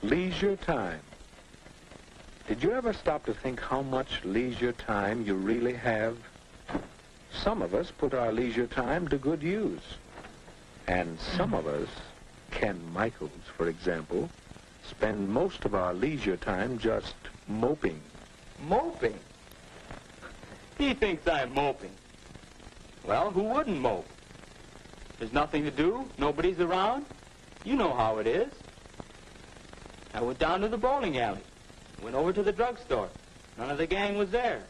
Leisure time. Did you ever stop to think how much leisure time you really have? Some of us put our leisure time to good use. And some of us, Ken Michaels, for example, spend most of our leisure time just moping. Moping? He thinks I'm moping. Well, who wouldn't mope? There's nothing to do, nobody's around. You know how it is. I went down to the bowling alley, went over to the drugstore. None of the gang was there.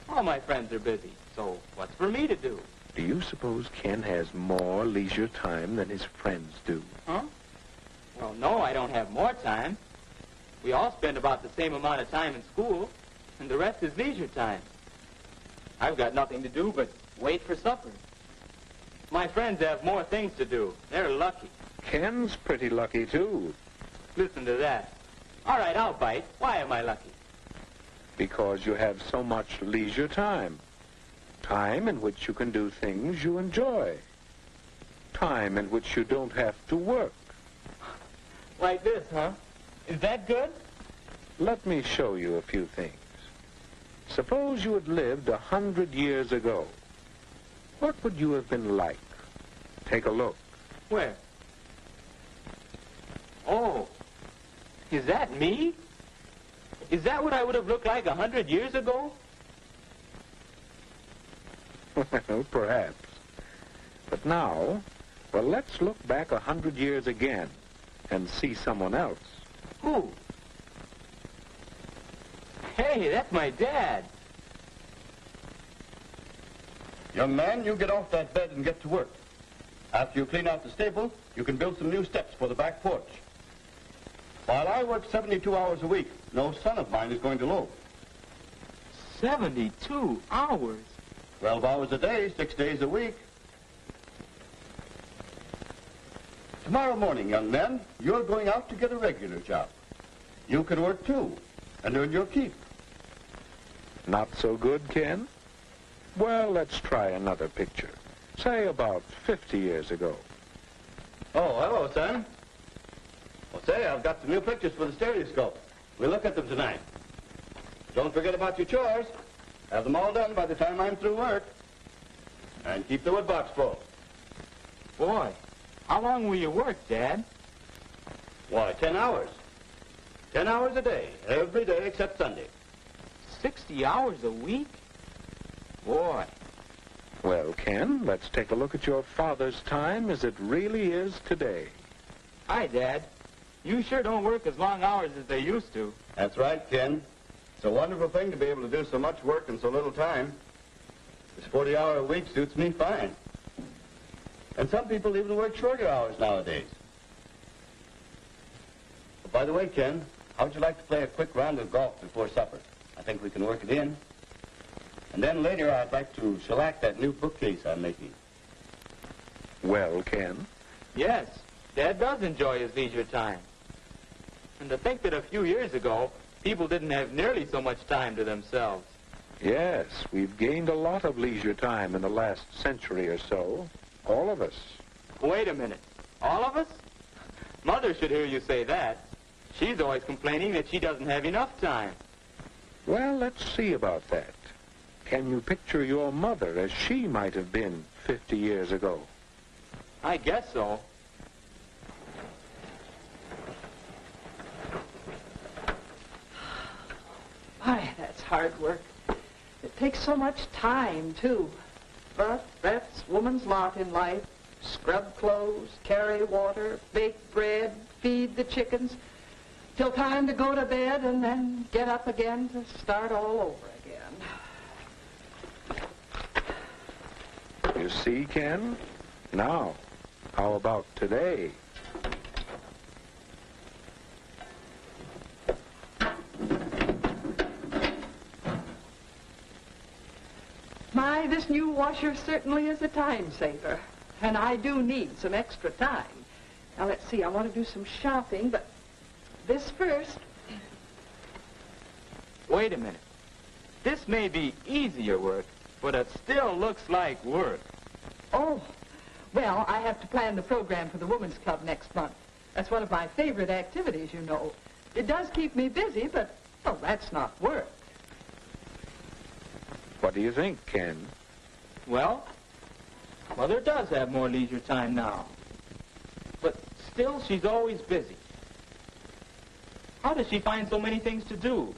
All my friends are busy, so what's for me to do? Do you suppose Ken has more leisure time than his friends do? Huh? Well, no, I don't have more time. We all spend about the same amount of time in school, and the rest is leisure time. I've got nothing to do but wait for supper. My friends have more things to do. They're lucky. Ken's pretty lucky, too. Listen to that. All right, I'll bite. Why am I lucky? Because you have so much leisure time. Time in which you can do things you enjoy. Time in which you don't have to work. Like this, huh? Is that good? Let me show you a few things. Suppose you had lived 100 years ago. What would you have been like? Take a look. Where? Oh, is that me? Is that what I would have looked like 100 years ago? Well, perhaps. But now, well, let's look back 100 years again and see someone else. Who? Hey, that's my dad. Young man, you get off that bed and get to work. After you clean out the stable, you can build some new steps for the back porch. While I work 72 hours a week, no son of mine is going to loaf. 72 hours? 12 hours a day, 6 days a week. Tomorrow morning, young man, you're going out to get a regular job. You can work too, and earn your keep. Not so good, Ken? Well, let's try another picture. Say about 50 years ago. Oh, hello, son. Well, say, I've got some new pictures for the stereoscope. We'll look at them tonight. Don't forget about your chores. Have them all done by the time I'm through work. And keep the wood box full. Boy, how long will you work, Dad? Why, 10 hours. 10 hours a day, every day except Sunday. 60 hours a week? Boy. Well, Ken, let's take a look at your father's time as it really is today. Hi, Dad. You sure don't work as long hours as they used to. That's right, Ken. It's a wonderful thing to be able to do so much work in so little time. This 40-hour week suits me fine. And some people even work shorter hours nowadays. But by the way, Ken, how would you like to play a quick round of golf before supper? I think we can work it in. And then later I'd like to shellac that new bookcase I'm making. Well, Ken? Yes, Dad does enjoy his leisure time. And to think that a few years ago, people didn't have nearly so much time to themselves. Yes, we've gained a lot of leisure time in the last century or so. All of us. Wait a minute. All of us? Mother should hear you say that. She's always complaining that she doesn't have enough time. Well, let's see about that. Can you picture your mother as she might have been 50 years ago? I guess so. Why, that's hard work. It takes so much time, too. But that's woman's lot in life. Scrub clothes, carry water, bake bread, feed the chickens, till time to go to bed and then get up again to start all over again. You see, Ken? Now, how about today? My, this new washer certainly is a time saver. And I do need some extra time. Now, let's see, I want to do some shopping, but this first. Wait a minute. This may be easier work, but it still looks like work. Oh, well, I have to plan the program for the Women's Club next month. That's one of my favorite activities, you know. It does keep me busy, but, well, that's not work. What do you think, Ken? Well, Mother does have more leisure time now. But still, she's always busy. How does she find so many things to do?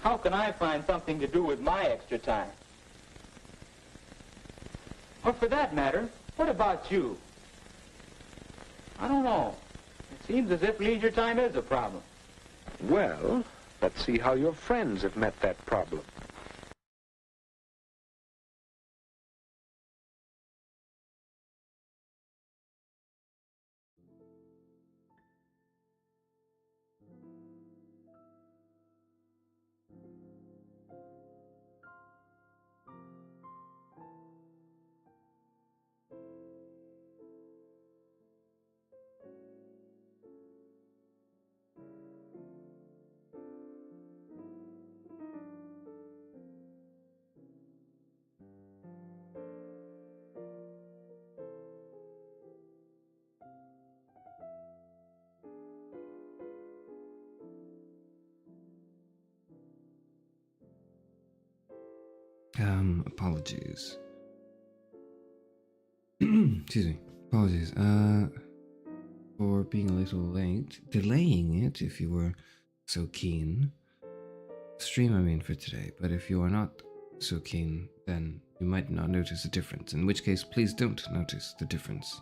How can I find something to do with my extra time? Or for that matter, what about you? I don't know. It seems as if leisure time is a problem. Well, let's see how your friends have met that problem. Apologies. Excuse me. Apologies. For being a little late. Delaying it, if you were so keen. Stream, I mean, for today. But if you are not so keen, then you might not notice a difference. In which case, please don't notice the difference.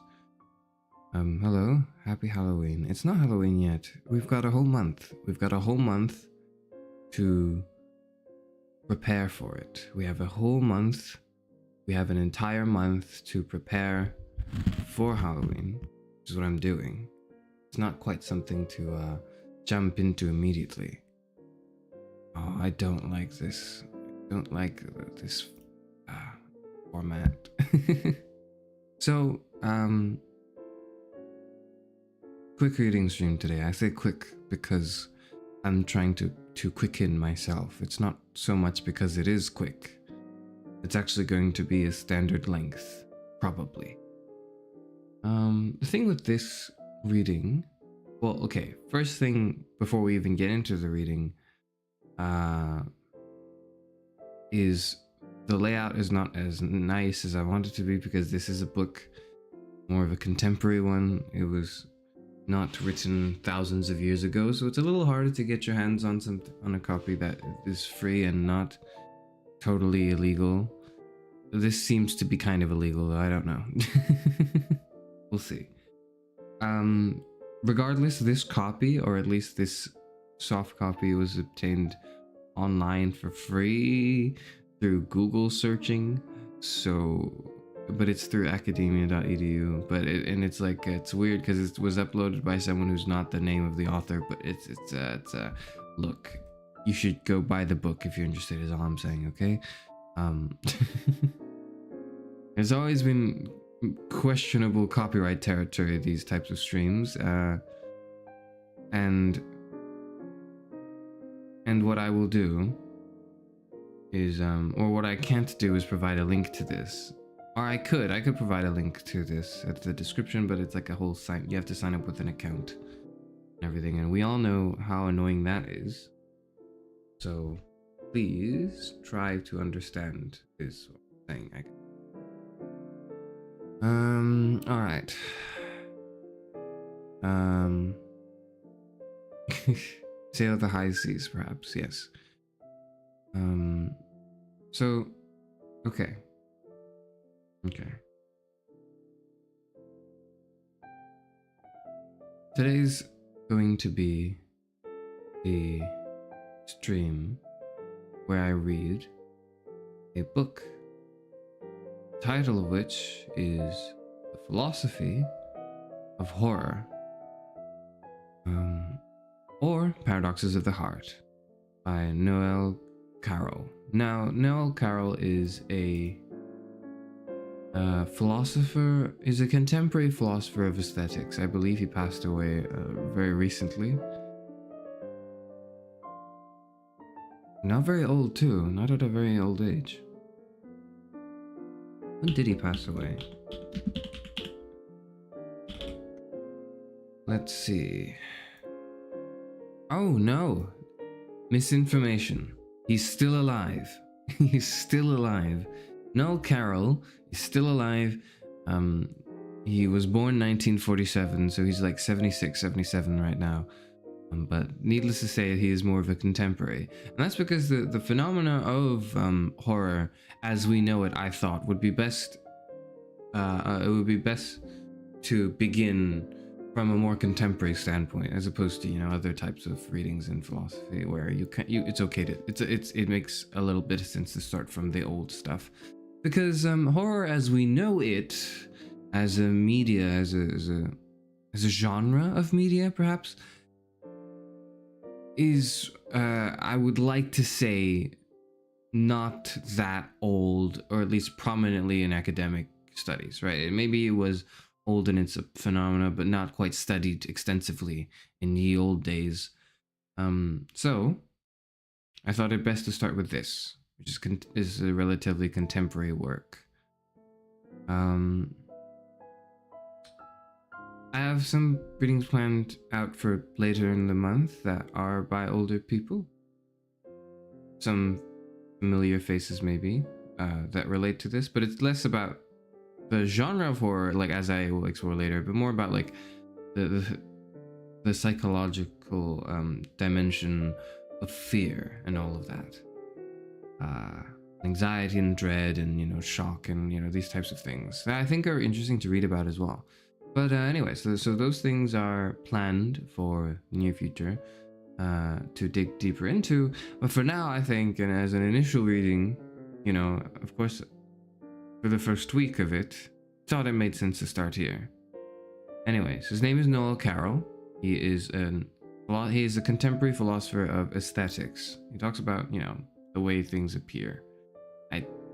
Hello. Happy Halloween. It's not Halloween yet. We've got a whole month. We've got a whole month to prepare for it. We have a whole month. We have an entire month to prepare for Halloween, which is what I'm doing. It's not quite something to jump into immediately. Oh, I don't like this. I don't like this format. So, quick reading stream today. I say quick because I'm trying to quicken myself. It's not so much because it is quick. It's actually going to be a standard length, probably. The thing with this reading, well, okay, first thing before we even get into the reading, is the layout is not as nice as I want it to be because this is a book, more of a contemporary one. It was not written thousands of years ago, so it's a little harder to get your hands on a copy that is free and not totally illegal. This seems to be kind of illegal, though. I don't know. We'll see. Regardless, this copy, or at least this soft copy, was obtained online for free through Google searching. So, but it's through academia.edu. But it's like, it's weird because it was uploaded by someone who's not the name of the author. But it's look, you should go buy the book if you're interested. Is all I'm saying. Okay. There's always been questionable copyright territory these types of streams, and what I will do is or what I can't do is provide a link to this. Or I could provide a link to this at the description, but it's like a whole sign. You have to sign up with an account and everything, and we all know how annoying that is. So please try to understand this thing. All right. Sail the high seas, perhaps. Yes. So, okay. Today's going to be a stream where I read a book, the title of which is The Philosophy of Horror, or Paradoxes of the Heart, by Noël Carroll. Now, Noël Carroll is a philosopher, is a contemporary philosopher of aesthetics. I believe he passed away very recently. Not very old too, not at a very old age. When did he pass away? Let's see. Oh no, misinformation. He's still alive. He's still alive. Noel Carroll is still alive. He was born 1947, so he's like 76, 77 right now. But needless to say, he is more of a contemporary. And that's because the phenomena of horror, as we know it, I thought, would be best... it would be best to begin from a more contemporary standpoint, as opposed to, you know, other types of readings in philosophy where it's okay to... it makes a little bit of sense to start from the old stuff. Because horror as we know it, as a media, as a genre of media, perhaps, is, I would like to say, not that old, or at least prominently in academic studies, right? Maybe it was old in its phenomena, but not quite studied extensively in the old days. So, I thought it best to start with this, which is a relatively contemporary work. I have some readings planned out for later in the month that are by older people. Some familiar faces maybe that relate to this, but it's less about the genre of horror, like as I will explore later, but more about like the psychological dimension of fear and all of that. Anxiety and dread and, you know, shock and, you know, these types of things that I think are interesting to read about as well. But anyway, so those things are planned for the near future to dig deeper into. But for now, I think, and as an initial reading, you know, of course, for the first week of it, thought it made sense to start here. Anyways, his name is Noël Carroll. He is a contemporary philosopher of aesthetics. He talks about, you know, the way things appear.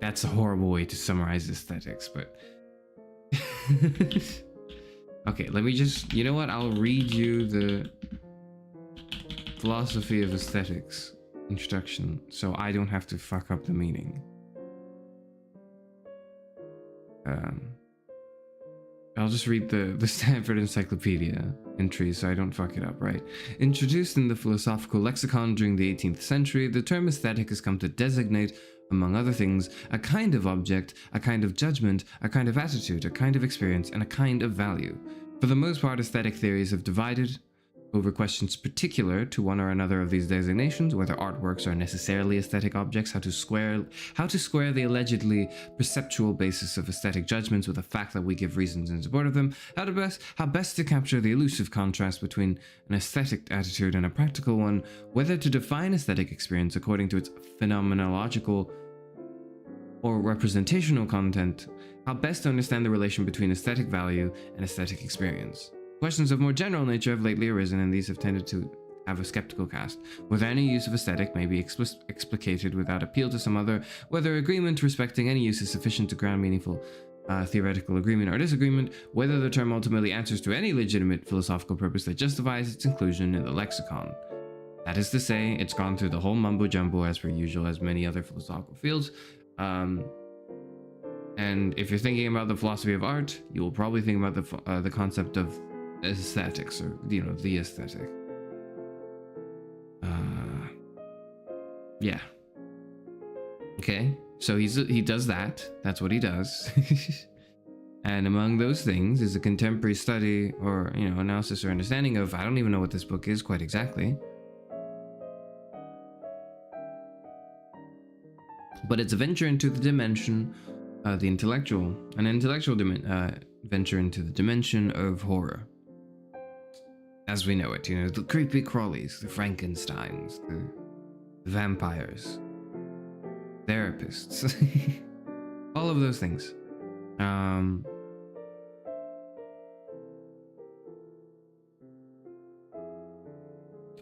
That's a horrible way to summarize aesthetics, but... Okay, let me just... You know what? I'll read you the philosophy of aesthetics introduction, so I don't have to fuck up the meaning. I'll just read the Stanford Encyclopedia entry so I don't fuck it up, right? Introduced in the philosophical lexicon during the 18th century, the term aesthetic has come to designate, among other things, a kind of object, a kind of judgment, a kind of attitude, a kind of experience, and a kind of value. For the most part, aesthetic theories have divided over questions particular to one or another of these designations, whether artworks are necessarily aesthetic objects, how to square the allegedly perceptual basis of aesthetic judgments with the fact that we give reasons in support of them, how best to capture the elusive contrast between an aesthetic attitude and a practical one, whether to define aesthetic experience according to its phenomenological or representational content, how best to understand the relation between aesthetic value and aesthetic experience. Questions of more general nature have lately arisen, and these have tended to have a skeptical cast. Whether any use of aesthetic may be explicated without appeal to some other, whether agreement respecting any use is sufficient to ground meaningful theoretical agreement or disagreement, whether the term ultimately answers to any legitimate philosophical purpose that justifies its inclusion in the lexicon. That is to say, it's gone through the whole mumbo-jumbo as per usual, as many other philosophical fields. And if you're thinking about the philosophy of art, you will probably think about the concept of aesthetics, or, you know, the aesthetic. Yeah. Okay, so he does that. That's what he does. And among those things is a contemporary study, or, you know, analysis or understanding of, I don't even know what this book is quite exactly, but it's a venture into the dimension, an intellectual venture into the dimension of horror. As we know it, you know, the creepy crawlies, the Frankensteins, the vampires, therapists, all of those things.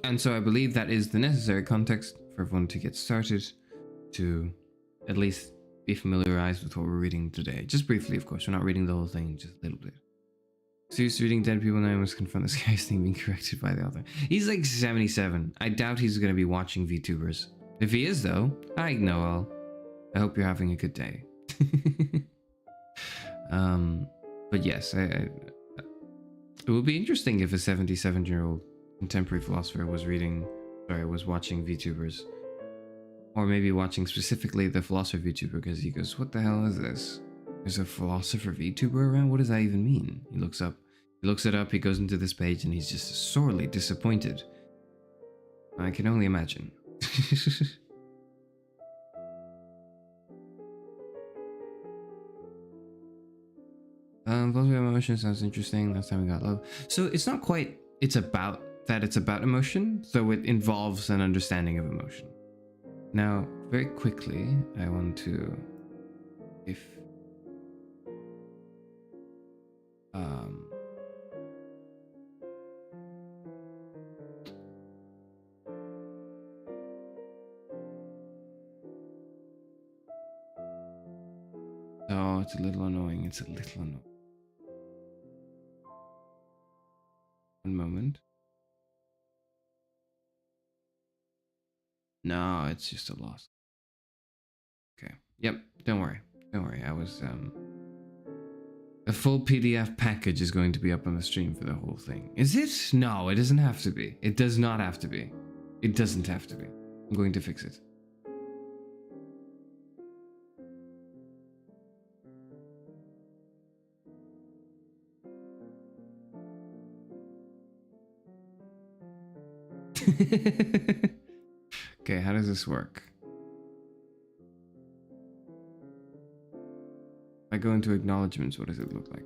And so I believe that is the necessary context for everyone to get started, to at least be familiarized with what we're reading today. Just briefly, of course, we're not reading the whole thing, just a little bit. So used to reading dead people now, I must confront the scariest thing being corrected by the author. He's like 77. I doubt he's going to be watching VTubers. If he is, though, hi Noel. I hope you're having a good day. But yes, It would be interesting if a 77-year-old contemporary philosopher was watching VTubers. Or maybe watching specifically the philosopher VTuber, because he goes, what the hell is this? There's a philosopher VTuber around? What does that even mean? He looks it up, he goes into this page, and he's just sorely disappointed. I can only imagine. Philosophy of emotion sounds interesting. Last time we got love. So it's not quite, it's about emotion, though it involves an understanding of emotion. Now, very quickly, I want to, oh, it's a little annoying. One moment. No, it's just a loss. Okay. Yep. Don't worry. I was, a full PDF package is going to be up on the stream for the whole thing. Is it? No, it doesn't have to be. It does not have to be. It doesn't have to be. I'm going to fix it. Okay, how does this work? If I go into acknowledgements, what does it look like?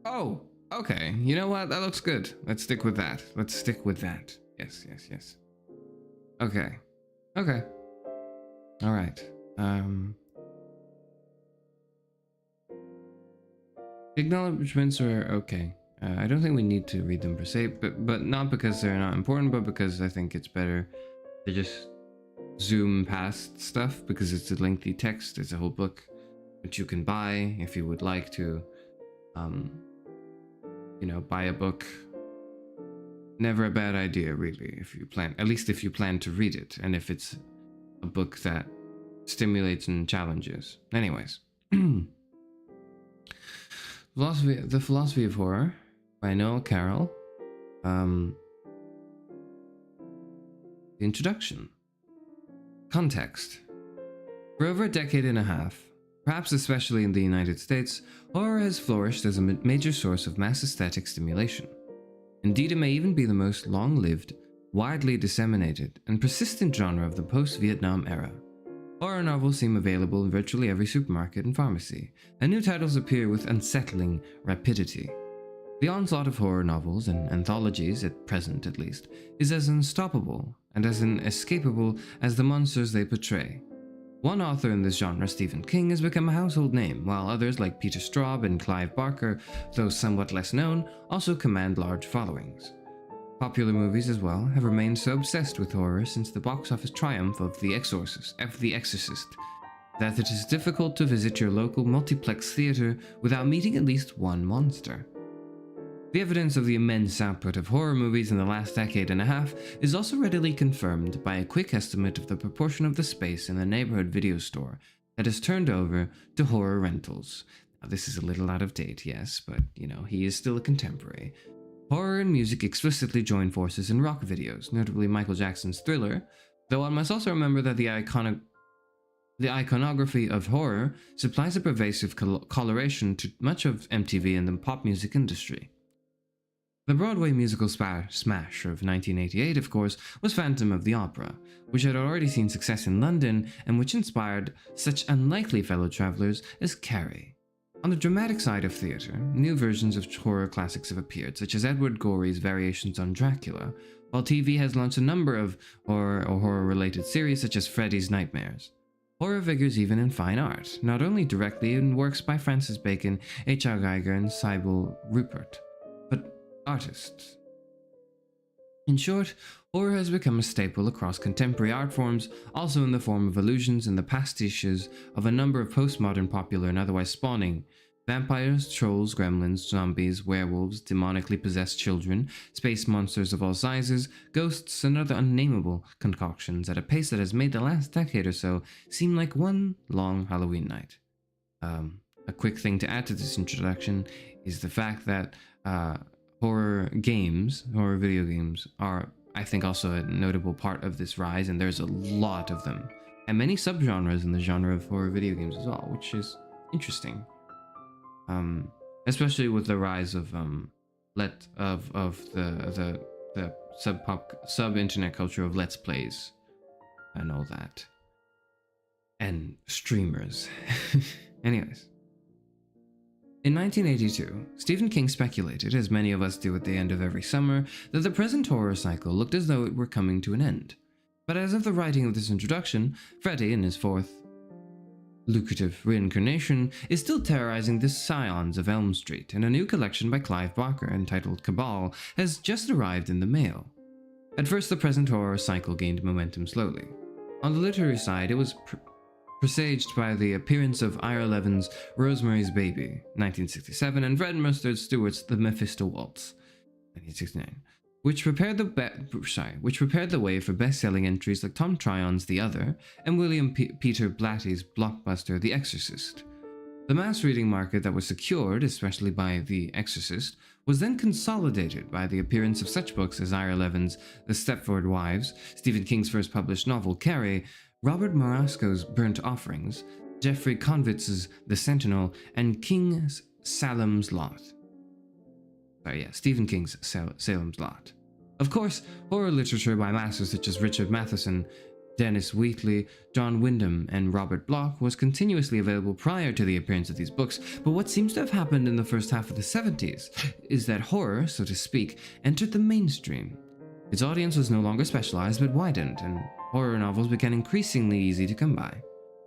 Oh, okay. You know what? That looks good. Let's stick with that. Yes. Okay. All right. Acknowledgements are okay. I don't think we need to read them per se, but not because they're not important, but because I think it's better to just zoom past stuff, because it's a lengthy text. It's a whole book, which you can buy if you would like to, buy a book. Never a bad idea, really, at least if you plan to read it, and if it's a book that stimulates and challenges. Anyways, The Philosophy of Horror by Noël Carroll. The introduction. Context. For over a decade and a half, perhaps especially in the United States, horror has flourished as a major source of mass aesthetic stimulation. Indeed, it may even be the most long-lived, widely disseminated, and persistent genre of the post-Vietnam era. Horror novels seem available in virtually every supermarket and pharmacy, and new titles appear with unsettling rapidity. The onslaught of horror novels and anthologies, at present at least, is as unstoppable and as inescapable as the monsters they portray. One author in this genre, Stephen King, has become a household name, while others like Peter Straub and Clive Barker, though somewhat less known, also command large followings. Popular movies as well have remained so obsessed with horror since the box office triumph of The Exorcist, that it is difficult to visit your local multiplex theater without meeting at least one monster. The evidence of the immense output of horror movies in the last decade and a half is also readily confirmed by a quick estimate of the proportion of the space in the neighborhood video store that is turned over to horror rentals. Now, this is a little out of date, yes, but, he is still a contemporary. Horror and music explicitly join forces in rock videos, notably Michael Jackson's Thriller, though one must also remember that the iconography of horror supplies a pervasive coloration to much of MTV and the pop music industry. The Broadway musical smash of 1988, of course, was Phantom of the Opera, which had already seen success in London and which inspired such unlikely fellow travelers as Carrie. On the dramatic side of theater, new versions of horror classics have appeared, such as Edward Gorey's variations on Dracula, while TV has launched a number of horror-related series such as Freddy's Nightmares. Horror figures even in fine art, not only directly in works by Francis Bacon, H.R. Geiger, and Sybil Rupert, but artists. In short, horror has become a staple across contemporary art forms, also in the form of illusions and the pastiches of a number of postmodern popular and otherwise spawning vampires, trolls, gremlins, zombies, werewolves, demonically possessed children, space monsters of all sizes, ghosts, and other unnameable concoctions at a pace that has made the last decade or so seem like one long Halloween night. A quick thing to add to this introduction is the fact that horror games, horror video games, are, I think, also a notable part of this rise, and there's a lot of them. And many subgenres in the genre of horror video games as well, which is interesting. Especially with the rise of the sub-internet culture of Let's Plays and all that. And streamers. Anyways. In 1982, Stephen King speculated, as many of us do at the end of every summer, that the present horror cycle looked as though it were coming to an end. But as of the writing of this introduction, Freddy, in his fourth lucrative reincarnation, is still terrorizing the scions of Elm Street, and a new collection by Clive Barker entitled Cabal has just arrived in the mail. At first, the present horror cycle gained momentum slowly. On the literary side, it was presaged by the appearance of Ira Levin's Rosemary's Baby, 1967, and Fred Mustard Stewart's The Mephisto Waltz, 1969, which prepared the way for best-selling entries like Tom Tryon's The Other and William Peter Blatty's blockbuster The Exorcist. The mass reading market that was secured, especially by The Exorcist, was then consolidated by the appearance of such books as Ira Levin's The Stepford Wives, Stephen King's first published novel Carrie, Robert Marasco's Burnt Offerings, Jeffrey Convitz's The Sentinel, and King's Salem's Lot. Stephen King's Salem's Lot. Of course, horror literature by masters such as Richard Matheson, Dennis Wheatley, John Wyndham, and Robert Bloch was continuously available prior to the appearance of these books, but what seems to have happened in the first half of the 70s is that horror, so to speak, entered the mainstream. Its audience was no longer specialized but widened, and horror novels became increasingly easy to come by.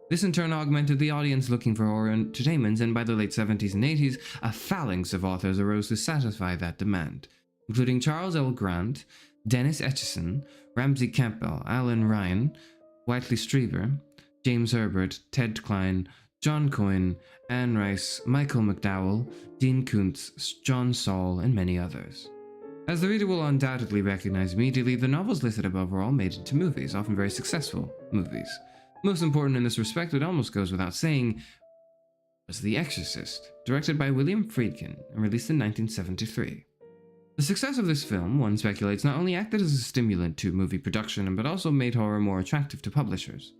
This in turn augmented the audience looking for horror entertainment, and by the late 70s and 80s, a phalanx of authors arose to satisfy that demand, including Charles L. Grant, Dennis Etchison, Ramsey Campbell, Alan Ryan, Whitley Strieber, James Herbert, Ted Klein, John Coyne, Anne Rice, Michael McDowell, Dean Koontz, John Saul, and many others. As the reader will undoubtedly recognize immediately, the novels listed above were all made into movies, often very successful movies. Most important in this respect, it almost goes without saying, was The Exorcist, directed by William Friedkin and released in 1973. The success of this film, one speculates, not only acted as a stimulant to movie production, but also made horror more attractive to publishers.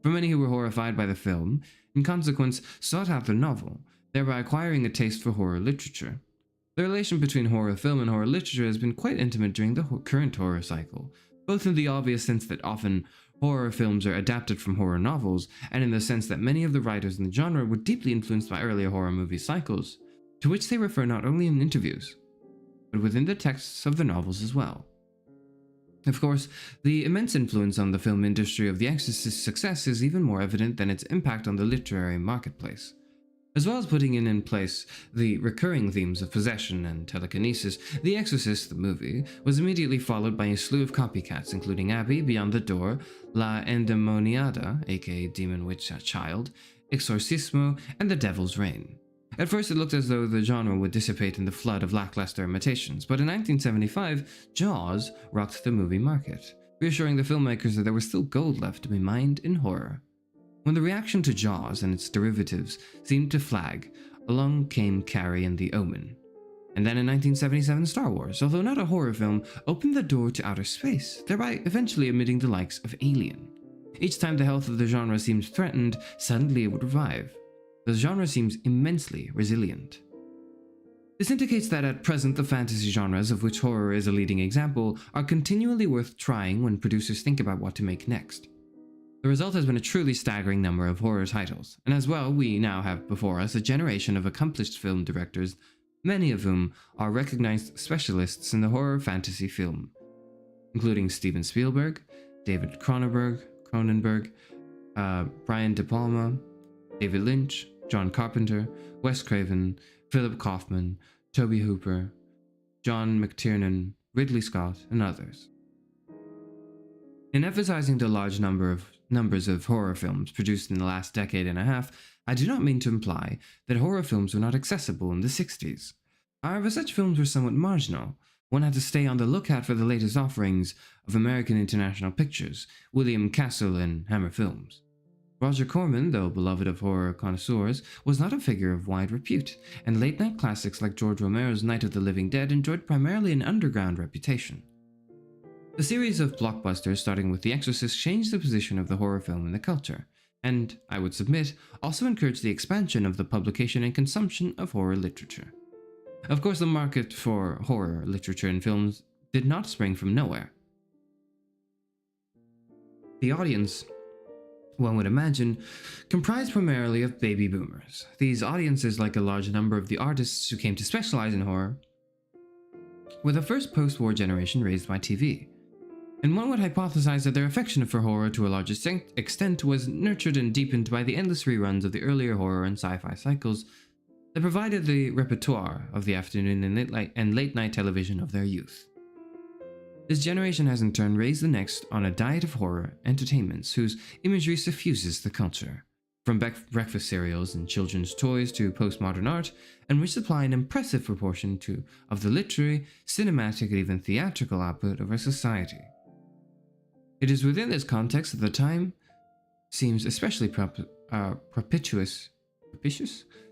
For many who were horrified by the film, in consequence, sought out the novel, thereby acquiring a taste for horror literature. The relation between horror film and horror literature has been quite intimate during the current horror cycle, both in the obvious sense that often horror films are adapted from horror novels, and in the sense that many of the writers in the genre were deeply influenced by earlier horror movie cycles, to which they refer not only in interviews, but within the texts of the novels as well. Of course, the immense influence on the film industry of The Exorcist's success is even more evident than its impact on the literary marketplace. As well as putting in place the recurring themes of possession and telekinesis, The Exorcist, the movie, was immediately followed by a slew of copycats, including Abby, Beyond the Door, La Endemoniada, aka Demon Witch Child, Exorcismo, and The Devil's Reign. At first it looked as though the genre would dissipate in the flood of lackluster imitations, but in 1975, Jaws rocked the movie market, reassuring the filmmakers that there was still gold left to be mined in horror. When the reaction to Jaws and its derivatives seemed to flag, along came Carrie and The Omen. And then in 1977, Star Wars, although not a horror film, opened the door to outer space, thereby eventually emitting the likes of Alien. Each time the health of the genre seems threatened, suddenly it would revive. The genre seems immensely resilient. This indicates that at present the fantasy genres, of which horror is a leading example, are continually worth trying when producers think about what to make next. The result has been a truly staggering number of horror titles, and as well, we now have before us a generation of accomplished film directors, many of whom are recognized specialists in the horror fantasy film, including Steven Spielberg, David Cronenberg, Brian De Palma, David Lynch, John Carpenter, Wes Craven, Philip Kaufman, Tobe Hooper, John McTiernan, Ridley Scott, and others. In emphasizing the large numbers of horror films produced in the last decade and a half, I do not mean to imply that horror films were not accessible in the 60s. However, such films were somewhat marginal. One had to stay on the lookout for the latest offerings of American International Pictures, William Castle, and Hammer Films. Roger Corman, though beloved of horror connoisseurs, was not a figure of wide repute, and late-night classics like George Romero's Night of the Living Dead enjoyed primarily an underground reputation. The series of blockbusters, starting with The Exorcist, changed the position of the horror film in the culture, and, I would submit, also encouraged the expansion of the publication and consumption of horror literature. Of course, the market for horror literature and films did not spring from nowhere. The audience, one would imagine, comprised primarily of baby boomers. These audiences, like a large number of the artists who came to specialize in horror, were the first post-war generation raised by TV. And one would hypothesize that their affection for horror to a large extent was nurtured and deepened by the endless reruns of the earlier horror and sci-fi cycles that provided the repertoire of the afternoon and late-night television of their youth. This generation has in turn raised the next on a diet of horror entertainments whose imagery suffuses the culture, from breakfast cereals and children's toys to postmodern art, and which supply an impressive proportion of the literary, cinematic, and even theatrical output of our society. It is within this context that the time seems especially propitious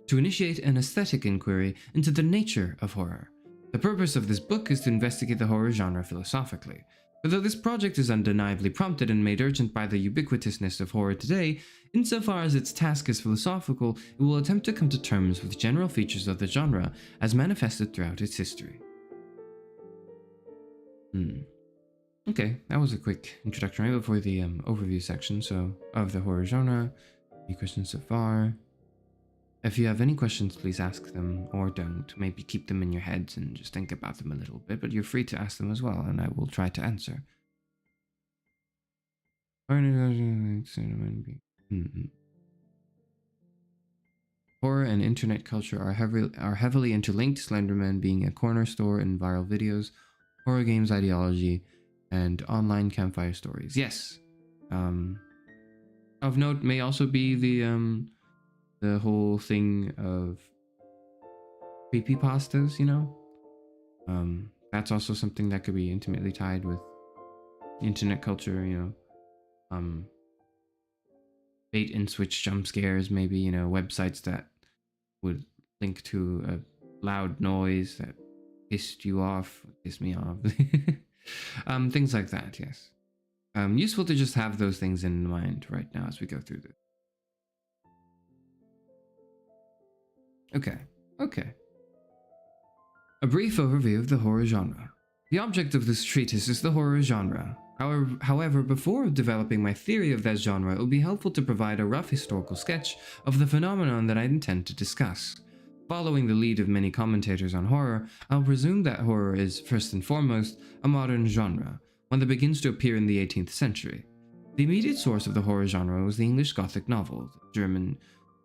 to initiate an aesthetic inquiry into the nature of horror. The purpose of this book is to investigate the horror genre philosophically. But though this project is undeniably prompted and made urgent by the ubiquitousness of horror today, insofar as its task is philosophical, it will attempt to come to terms with general features of the genre as manifested throughout its history. Okay, that was a quick introduction right before the overview section of the horror genre. Any questions so far? If you have any questions, please ask them, or don't. Maybe keep them in your heads and just think about them a little bit, but you're free to ask them as well, and I will try to answer. Horror and internet culture are heavily interlinked, Slenderman being a corner store in viral videos, horror games ideology, and online campfire stories. Yes. Of note may also be the whole thing of creepypastas, you know? That's also something that could be intimately tied with internet culture, you know? Bait and switch jump scares, maybe, you know, websites that would link to a loud noise that pissed me off. Things like that, yes. Useful to just have those things in mind right now as we go through this. Okay. A brief overview of the horror genre. The object of this treatise is the horror genre. However, before developing my theory of that genre, it will be helpful to provide a rough historical sketch of the phenomenon that I intend to discuss. Following the lead of many commentators on horror, I'll presume that horror is, first and foremost, a modern genre, one that begins to appear in the 18th century. The immediate source of the horror genre was the English Gothic novel, the German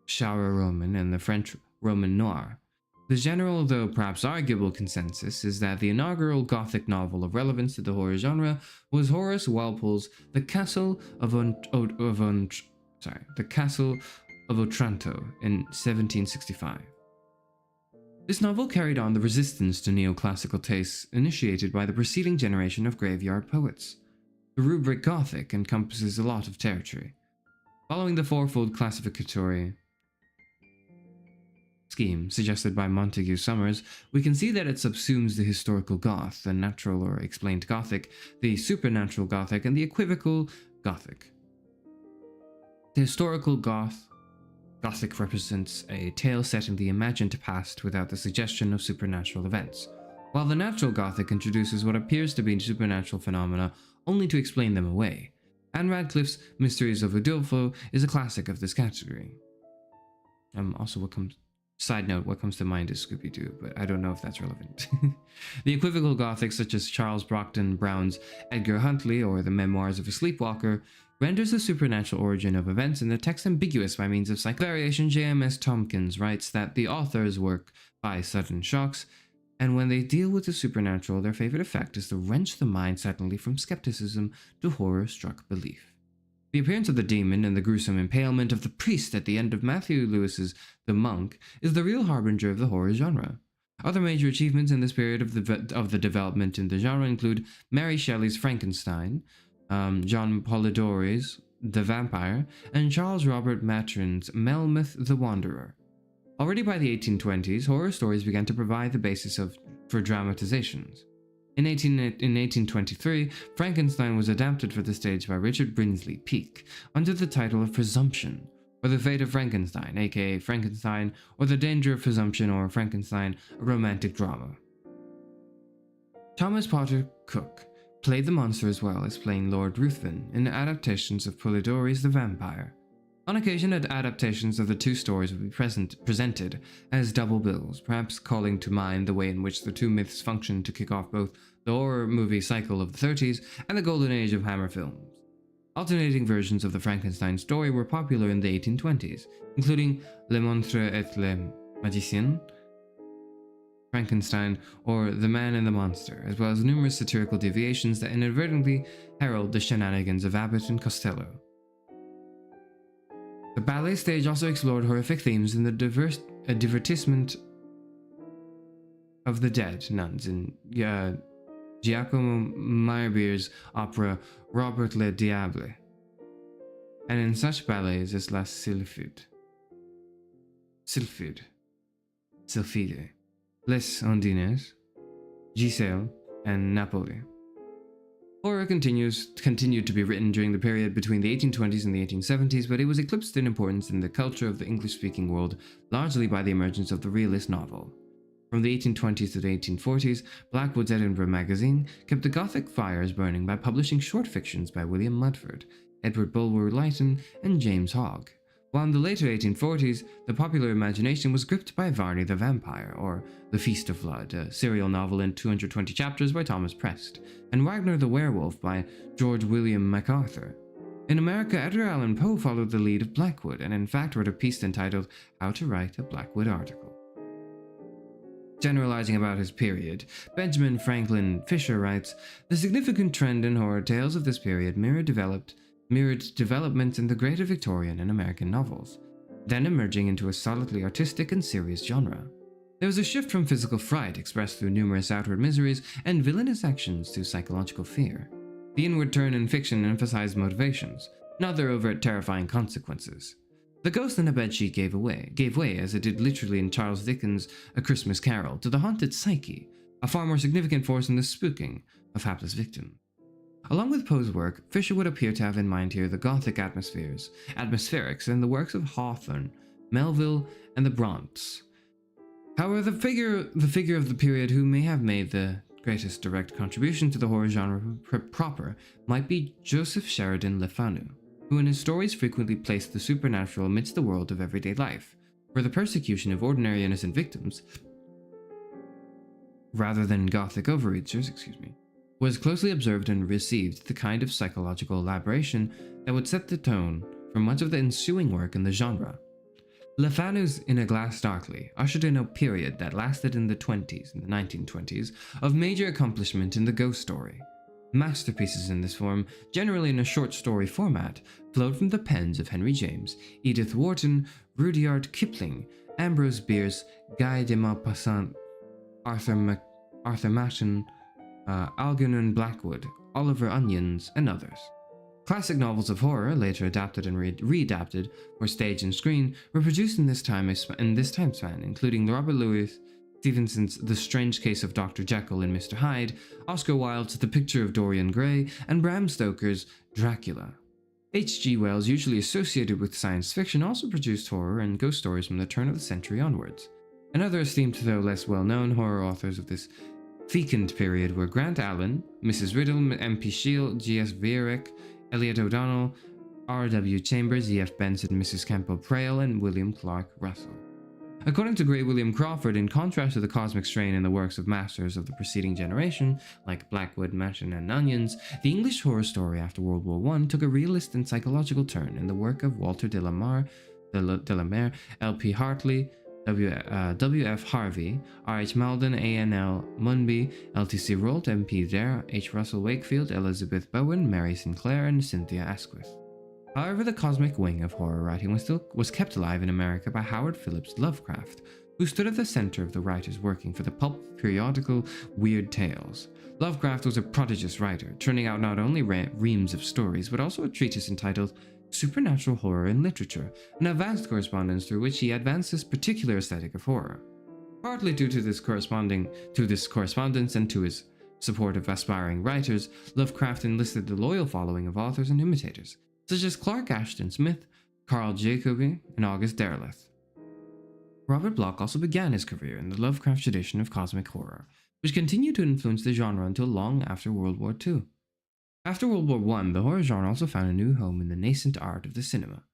Schauer Roman, and the French Roman Noir. The general, though perhaps arguable, consensus is that the inaugural Gothic novel of relevance to the horror genre was Horace Walpole's The Castle of Otranto in 1765. This novel carried on the resistance to neoclassical tastes initiated by the preceding generation of graveyard poets. The rubric Gothic encompasses a lot of territory. Following the fourfold classificatory scheme suggested by Montague Summers, we can see that it subsumes the historical Goth, the natural or explained Gothic, the supernatural Gothic, and the equivocal Gothic. The historical Gothic represents a tale set in the imagined past without the suggestion of supernatural events, while the natural Gothic introduces what appears to be supernatural phenomena only to explain them away. Anne Radcliffe's Mysteries of Udolpho is a classic of this category. Also, side note, what comes to mind is Scooby-Doo, but I don't know if that's relevant. The equivocal Gothic, such as Charles Brockden Brown's Edgar Huntley or the Memoirs of a Sleepwalker, renders the supernatural origin of events in the text ambiguous by means of variation. J.M.S. Tompkins writes that the authors work by sudden shocks, and when they deal with the supernatural, their favorite effect is to wrench the mind suddenly from skepticism to horror-struck belief. The appearance of the demon and the gruesome impalement of the priest at the end of Matthew Lewis's The Monk is the real harbinger of the horror genre. Other major achievements in this period of the development in the genre include Mary Shelley's Frankenstein, John Polidori's the Vampire, and Charles Robert Matern's Melmoth the Wanderer. Already by the 1820s, horror stories began to provide the basis for dramatizations. In 1823, Frankenstein was adapted for the stage by Richard Brinsley Peake under the title of Presumption, or The Fate of Frankenstein, aka Frankenstein, or The Danger of Presumption, or Frankenstein, a romantic drama. Thomas Potter Cook played the monster as well as playing Lord Ruthven in adaptations of Polidori's The Vampire. On occasion, adaptations of the two stories would be presented as double bills, perhaps calling to mind the way in which the two myths functioned to kick off both the horror movie cycle of the 30s and the golden age of Hammer films. Alternating versions of the Frankenstein story were popular in the 1820s, including Le Monstre et le Magicien, Frankenstein, or The Man and the Monster, as well as numerous satirical deviations that inadvertently herald the shenanigans of Abbott and Costello. The ballet stage also explored horrific themes in the divertissement of the dead nuns in Giacomo Meyerbeer's opera Robert le Diable, and in such ballets as La Sylphide, Les Ondines, Giselle, and Napoli. Horror continued to be written during the period between the 1820s and the 1870s, but it was eclipsed in importance in the culture of the English-speaking world largely by the emergence of the realist novel. From the 1820s to the 1840s, Blackwood's Edinburgh magazine kept the Gothic fires burning by publishing short fictions by William Mudford, Edward Bulwer-Lytton, and James Hogg. While in the later 1840s, the popular imagination was gripped by Varney the Vampire, or The Feast of Blood, a serial novel in 220 chapters by Thomas Prest, and Wagner the Werewolf by George William MacArthur. In America, Edgar Allan Poe followed the lead of Blackwood, and in fact wrote a piece entitled How to Write a Blackwood Article. Generalizing about his period, Benjamin Franklin Fisher writes, "The significant trend in horror tales of this period mirrored developments in the greater Victorian and American novels, then emerging into a solidly artistic and serious genre. There was a shift from physical fright expressed through numerous outward miseries and villainous actions to psychological fear. The inward turn in fiction emphasized motivations, not their overt terrifying consequences. The ghost in a bedsheet gave way, as it did literally in Charles Dickens' A Christmas Carol, to the haunted psyche, a far more significant force in the spooking of hapless victims. Along with Poe's work, Fisher would appear to have in mind here the Gothic atmospherics in the works of Hawthorne, Melville, and the Brontes. However, the figure of the period who may have made the greatest direct contribution to the horror genre proper might be Joseph Sheridan Le Fanu, who in his stories frequently placed the supernatural amidst the world of everyday life, where the persecution of ordinary innocent victims, rather than Gothic overreachers, was closely observed and received the kind of psychological elaboration that would set the tone for much of the ensuing work in the genre. Le Fanu's In a Glass Darkly ushered in a period that lasted in the 1920s, of major accomplishment in the ghost story. Masterpieces in this form, generally in a short story format, flowed from the pens of Henry James, Edith Wharton, Rudyard Kipling, Ambrose Bierce, Guy de Maupassant, Arthur Machen, Algernon Blackwood, Oliver Onions, and others. Classic novels of horror, later adapted and readapted for stage and screen, were produced in this time span, including Robert Louis Stevenson's The Strange Case of Dr. Jekyll and Mr. Hyde, Oscar Wilde's The Picture of Dorian Gray, and Bram Stoker's Dracula. H.G. Wells, usually associated with science fiction, also produced horror and ghost stories from the turn of the century onwards. Another esteemed though less well-known horror authors of this fecund period were Grant Allen, Mrs. Riddle, M.P. Shield, G.S. Viereck, Elliot O'Donnell, R.W. Chambers, E.F. Benson, Mrs. Campbell Prale, and William Clark Russell. According to Gray William Crawford, in contrast to the cosmic strain in the works of masters of the preceding generation, like Blackwood, Machen, and Onions, the English horror story after World War I took a realist and psychological turn in the work of Walter de la Mare, L.P. Hartley, W.F. Harvey, R.H. Malden, A.N.L. Munby, L.T.C. Rolt, M.P. Dare, H. Russell Wakefield, Elizabeth Bowen, Mary Sinclair, and Cynthia Asquith. However, the cosmic wing of horror writing was kept alive in America by Howard Phillips Lovecraft, who stood at the center of the writers working for the pulp periodical Weird Tales. Lovecraft was a prodigious writer, churning out not only reams of stories, but also a treatise entitled Supernatural Horror in Literature, an advanced correspondence through which he advanced this particular aesthetic of horror. Partly due to this correspondence and to his support of aspiring writers, Lovecraft enlisted the loyal following of authors and imitators, such as Clark Ashton Smith, Carl Jacobi, and August Derleth. Robert Bloch also began his career in the Lovecraft tradition of cosmic horror, which continued to influence the genre until long after World War II. After World War I, the horror genre also found a new home in the nascent art of the cinema.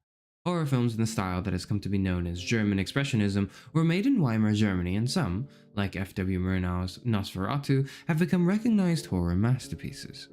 Horror films in the style that has come to be known as German Expressionism were made in Weimar Germany, and some, like F.W. Murnau's Nosferatu, have become recognized horror masterpieces.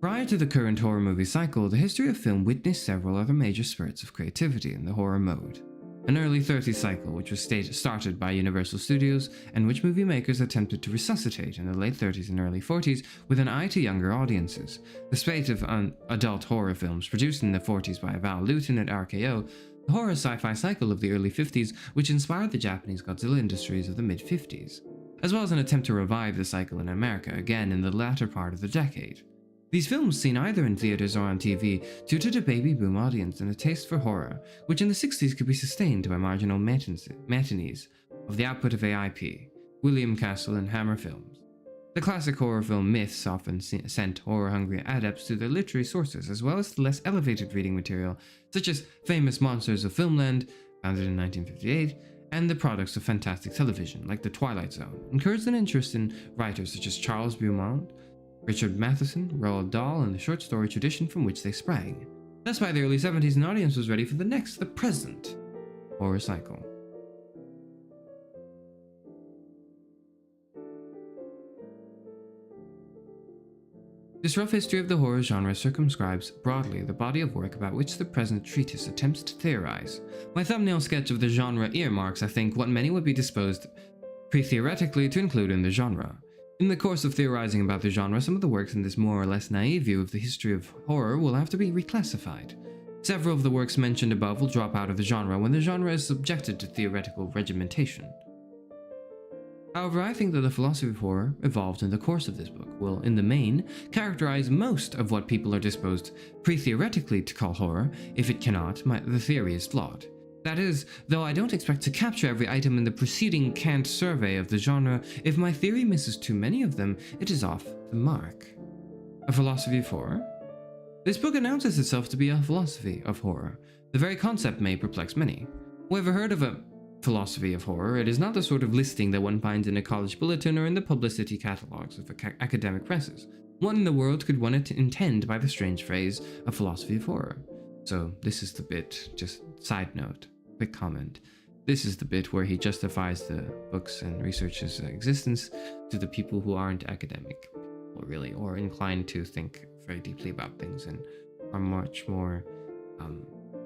Prior to the current horror movie cycle, the history of film witnessed several other major spurts of creativity in the horror mode. An early 30s cycle, which was started by Universal Studios, and which movie makers attempted to resuscitate in the late 30s and early 40s with an eye to younger audiences. The spate of adult horror films produced in the 40s by Val Lewton at RKO, the horror sci-fi cycle of the early 50s, which inspired the Japanese Godzilla industries of the mid-50s, as well as an attempt to revive the cycle in America again in the latter part of the decade. These films, seen either in theaters or on TV, tutored a baby boom audience and a taste for horror, which in the 60s could be sustained by marginal matinees of the output of AIP, William Castle and Hammer Films. The classic horror film myths often sent horror-hungry adepts to their literary sources, as well as the less elevated reading material, such as Famous Monsters of Filmland, founded in 1958, and the products of fantastic television, like The Twilight Zone, encouraged an interest in writers such as Charles Beaumont, Richard Matheson, Roald Dahl, and the short story tradition from which they sprang. Thus, by the early 70s, an audience was ready for the present horror cycle. This rough history of the horror genre circumscribes broadly the body of work about which the present treatise attempts to theorize. My thumbnail sketch of the genre earmarks, I think, what many would be disposed pre-theoretically to include in the genre. In the course of theorizing about the genre, some of the works in this more or less naive view of the history of horror will have to be reclassified. Several of the works mentioned above will drop out of the genre when the genre is subjected to theoretical regimentation. However, I think that the philosophy of horror, evolved in the course of this book, will, in the main, characterize most of what people are disposed pre-theoretically to call horror. If it cannot, the theory is flawed. That is, though I don't expect to capture every item in the preceding cant survey of the genre, if my theory misses too many of them, it is off the mark. A philosophy of horror? This book announces itself to be a philosophy of horror. The very concept may perplex many. Whoever heard of a philosophy of horror, it is not the sort of listing that one finds in a college bulletin or in the publicity catalogs of academic presses. What in the world could one intend by the strange phrase, a philosophy of horror? So this is the bit, just side note. Quick comment. This is the bit where he justifies the books and research's existence to the people who aren't academic, or inclined to think very deeply about things and are much more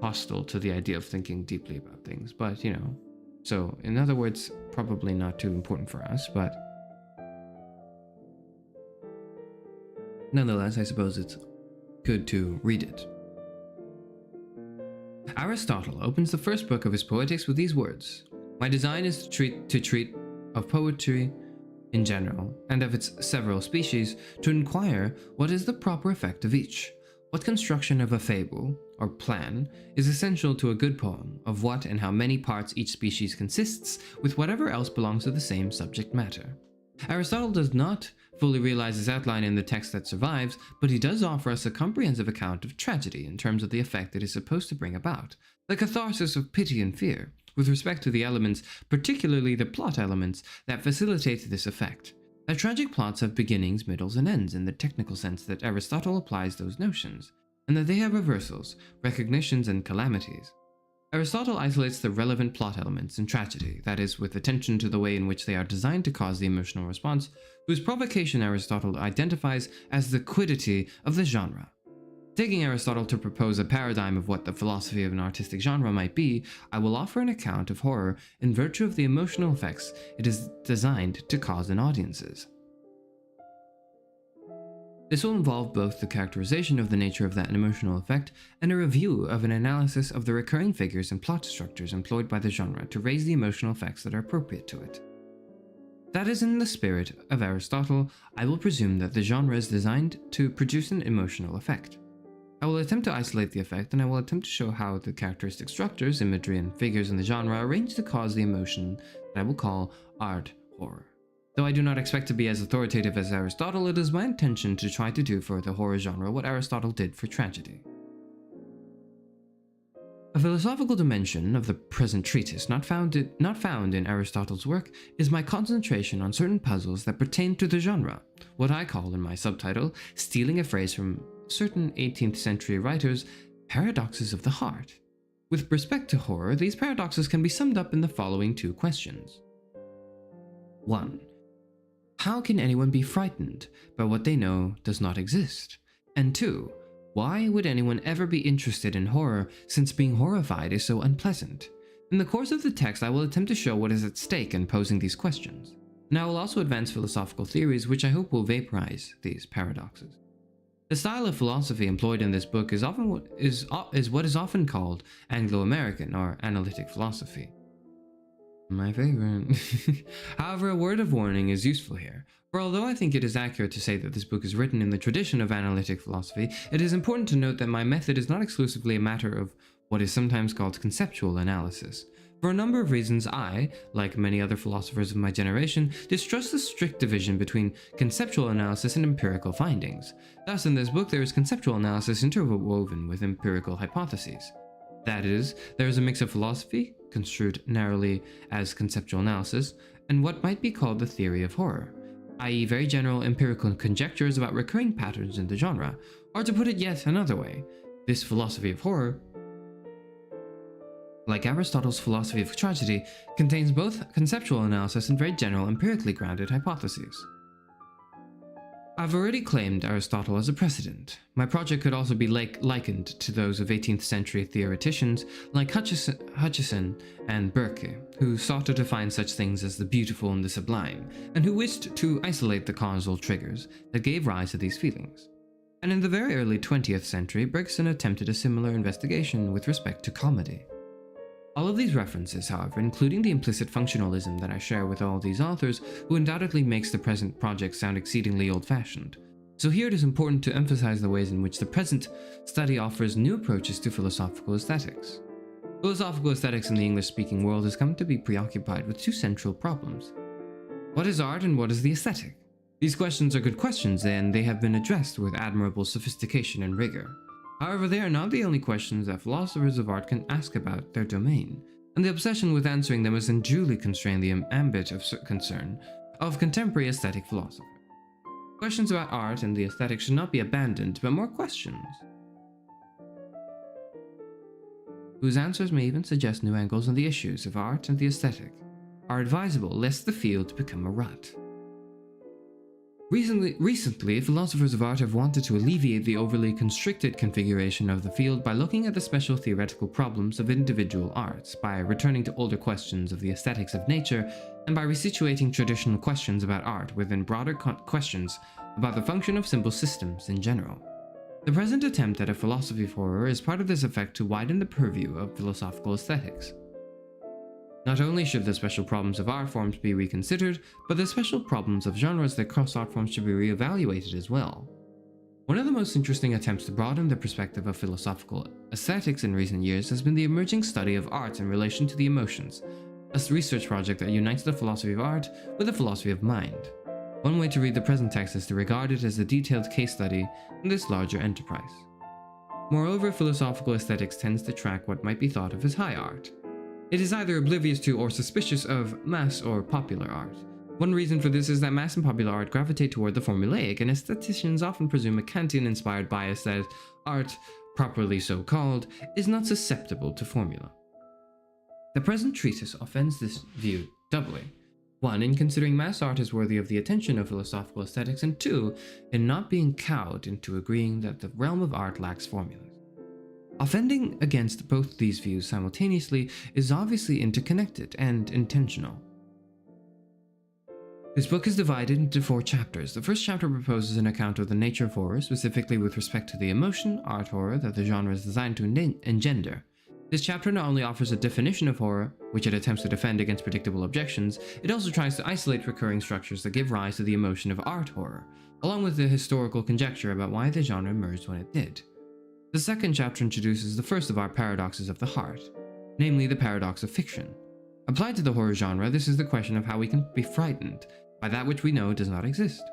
hostile to the idea of thinking deeply about things. But, so in other words, probably not too important for us, but nonetheless, I suppose it's good to read it. Aristotle opens the first book of his Poetics with these words: "My design is to treat of poetry in general, and of its several species, to inquire what is the proper effect of each, what construction of a fable, or plan, is essential to a good poem, of what and how many parts each species consists, with whatever else belongs to the same subject matter." Aristotle does not fully realize his outline in the text that survives, but he does offer us a comprehensive account of tragedy in terms of the effect it is supposed to bring about, the catharsis of pity and fear, with respect to the elements, particularly the plot elements, that facilitate this effect. That tragic plots have beginnings, middles, and ends in the technical sense that Aristotle applies those notions, and that they have reversals, recognitions, and calamities. Aristotle isolates the relevant plot elements in tragedy, that is, with attention to the way in which they are designed to cause the emotional response, whose provocation Aristotle identifies as the quiddity of the genre. Taking Aristotle to propose a paradigm of what the philosophy of an artistic genre might be, I will offer an account of horror in virtue of the emotional effects it is designed to cause in audiences. This will involve both the characterization of the nature of that emotional effect and a review of an analysis of the recurring figures and plot structures employed by the genre to raise the emotional effects that are appropriate to it. That is in the spirit of Aristotle, I will presume that the genre is designed to produce an emotional effect. I will attempt to isolate the effect, and I will attempt to show how the characteristic structures, imagery, and figures in the genre arrange to cause the emotion that I will call art horror. Though I do not expect to be as authoritative as Aristotle, it is my intention to try to do for the horror genre what Aristotle did for tragedy. A philosophical dimension of the present treatise not found in Aristotle's work is my concentration on certain puzzles that pertain to the genre, what I call in my subtitle, stealing a phrase from certain 18th century writers, paradoxes of the heart. With respect to horror, these paradoxes can be summed up in the following two questions. 1. How can anyone be frightened by what they know does not exist? And 2. Why would anyone ever be interested in horror, since being horrified is so unpleasant? In the course of the text, I will attempt to show what is at stake in posing these questions, and I will also advance philosophical theories which I hope will vaporize these paradoxes. The style of philosophy employed in this book is what is often called Anglo-American or analytic philosophy. My favorite. However, a word of warning is useful here, for although I think it is accurate to say that this book is written in the tradition of analytic philosophy, it is important to note that my method is not exclusively a matter of what is sometimes called conceptual analysis. For a number of reasons, I, like many other philosophers of my generation, distrust the strict division between conceptual analysis and empirical findings. Thus, in this book, there is conceptual analysis interwoven with empirical hypotheses. That is, there is a mix of philosophy, construed narrowly as conceptual analysis, and what might be called the theory of horror, i.e. very general empirical conjectures about recurring patterns in the genre, or to put it yet another way, this philosophy of horror, like Aristotle's philosophy of tragedy, contains both conceptual analysis and very general empirically grounded hypotheses. I've already claimed Aristotle as a precedent. My project could also be likened to those of 18th century theoreticians like Hutcheson and Burke, who sought to define such things as the beautiful and the sublime, and who wished to isolate the causal triggers that gave rise to these feelings. And in the very early 20th century, Bergson attempted a similar investigation with respect to comedy. All of these references, however, including the implicit functionalism that I share with all these authors, who undoubtedly makes the present project sound exceedingly old-fashioned. So here it is important to emphasize the ways in which the present study offers new approaches to philosophical aesthetics. Philosophical aesthetics in the English-speaking world has come to be preoccupied with two central problems. What is art and what is the aesthetic? These questions are good questions, and they have been addressed with admirable sophistication and rigor. However, they are not the only questions that philosophers of art can ask about their domain, and the obsession with answering them has unduly constrained the ambit of concern of contemporary aesthetic philosophy. Questions about art and the aesthetic should not be abandoned, but more questions, whose answers may even suggest new angles on the issues of art and the aesthetic, are advisable lest the field become a rut. Recently, philosophers of art have wanted to alleviate the overly constricted configuration of the field by looking at the special theoretical problems of individual arts, by returning to older questions of the aesthetics of nature, and by resituating traditional questions about art within broader questions about the function of simple systems in general. The present attempt at a philosophy of horror is part of this effort to widen the purview of philosophical aesthetics. Not only should the special problems of art forms be reconsidered, but the special problems of genres that cross art forms should be re-evaluated as well. One of the most interesting attempts to broaden the perspective of philosophical aesthetics in recent years has been the emerging study of art in relation to the emotions, a research project that unites the philosophy of art with the philosophy of mind. One way to read the present text is to regard it as a detailed case study in this larger enterprise. Moreover, philosophical aesthetics tends to track what might be thought of as high art. It is either oblivious to or suspicious of mass or popular art. One reason for this is that mass and popular art gravitate toward the formulaic, and aestheticians often presume a Kantian-inspired bias that art, properly so called, is not susceptible to formula. The present treatise offends this view doubly. 1, in considering mass art as worthy of the attention of philosophical aesthetics, and 2, in not being cowed into agreeing that the realm of art lacks formulas. Offending against both these views simultaneously is obviously interconnected and intentional. This book is divided into 4 chapters. The first chapter proposes an account of the nature of horror, specifically with respect to the emotion, art horror, that the genre is designed to engender. This chapter not only offers a definition of horror, which it attempts to defend against predictable objections, it also tries to isolate recurring structures that give rise to the emotion of art horror, along with the historical conjecture about why the genre emerged when it did. The second chapter introduces the first of our paradoxes of the heart, namely the paradox of fiction. Applied to the horror genre, this is the question of how we can be frightened by that which we know does not exist.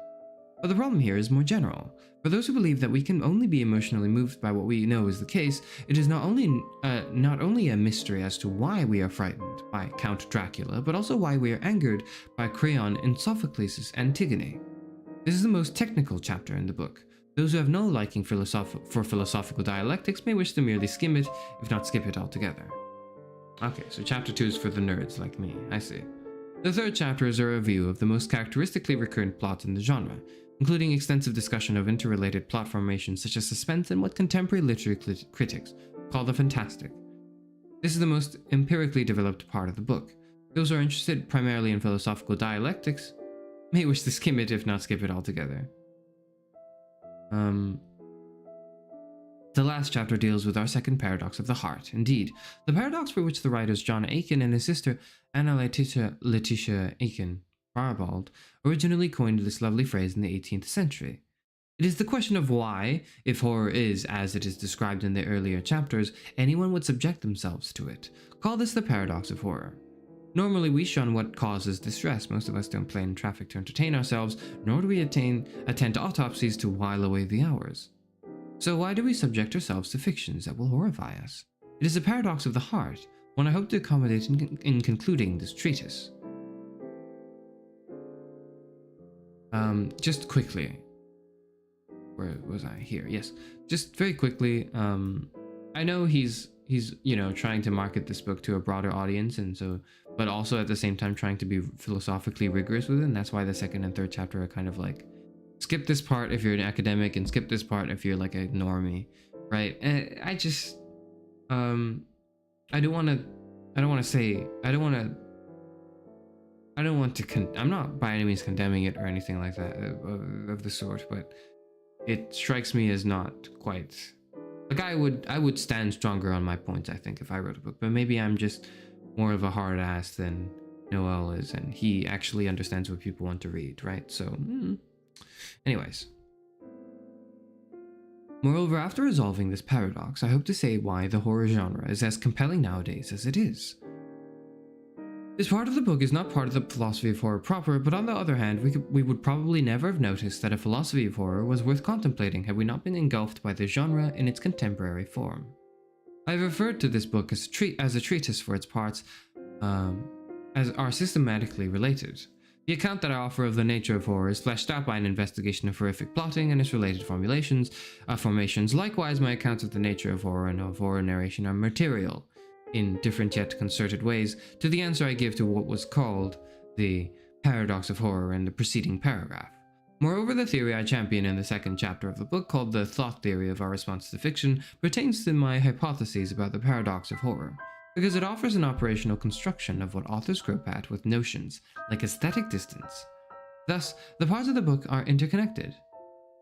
But the problem here is more general. For those who believe that we can only be emotionally moved by what we know is the case, it is not only a mystery as to why we are frightened by Count Dracula, but also why we are angered by Creon in Sophocles' Antigone. This is the most technical chapter in the book. Those who have no liking for philosophical dialectics may wish to merely skim it, if not skip it altogether. Okay, so chapter 2 is for the nerds like me, I see. The third chapter is a review of the most characteristically recurrent plots in the genre, including extensive discussion of interrelated plot formations such as suspense and what contemporary literary critics call the fantastic. This is the most empirically developed part of the book. Those who are interested primarily in philosophical dialectics may wish to skim it, if not skip it altogether. The last chapter deals with our second paradox of the heart. Indeed, the paradox for which the writers John Aiken and his sister Anna Letitia Aiken Barbald originally coined this lovely phrase in the 18th century. It is the question of why, if horror is, as it is described in the earlier chapters, anyone would subject themselves to it. Call this the paradox of horror. Normally we shun what causes distress. Most of us don't play in traffic to entertain ourselves, nor do we attend autopsies to while away the hours. So why do we subject ourselves to fictions that will horrify us? It is a paradox of the heart, one I hope to accommodate in concluding this treatise. Just quickly. Where was I? Here, yes. Just very quickly, I know he's trying to market this book to a broader audience, and so, but also at the same time trying to be philosophically rigorous with it, and that's why the second and third chapter are kind of like, skip this part if you're an academic and skip this part if you're like a normie, right? And I just, I'm not by any means condemning it or anything like that of the sort, but it strikes me as not quite, like I would stand stronger on my points, I think, if I wrote a book, but maybe I'm just more of a hard ass than Noël is, and he actually understands what people want to read, right? So, anyways. Moreover, after resolving this paradox, I hope to say why the horror genre is as compelling nowadays as it is. This part of the book is not part of the philosophy of horror proper, but on the other hand, we would probably never have noticed that a philosophy of horror was worth contemplating had we not been engulfed by the genre in its contemporary form. I have referred to this book as a treatise for its parts as are systematically related. The account that I offer of the nature of horror is fleshed out by an investigation of horrific plotting and its related formations. Likewise, my accounts of the nature of horror and of horror narration are material, in different yet concerted ways, to the answer I give to what was called the paradox of horror in the preceding paragraph. Moreover, the theory I champion in the second chapter of the book, called the thought theory of our response to fiction, pertains to my hypotheses about the paradox of horror, because it offers an operational construction of what authors grope at with notions like aesthetic distance. Thus, the parts of the book are interconnected.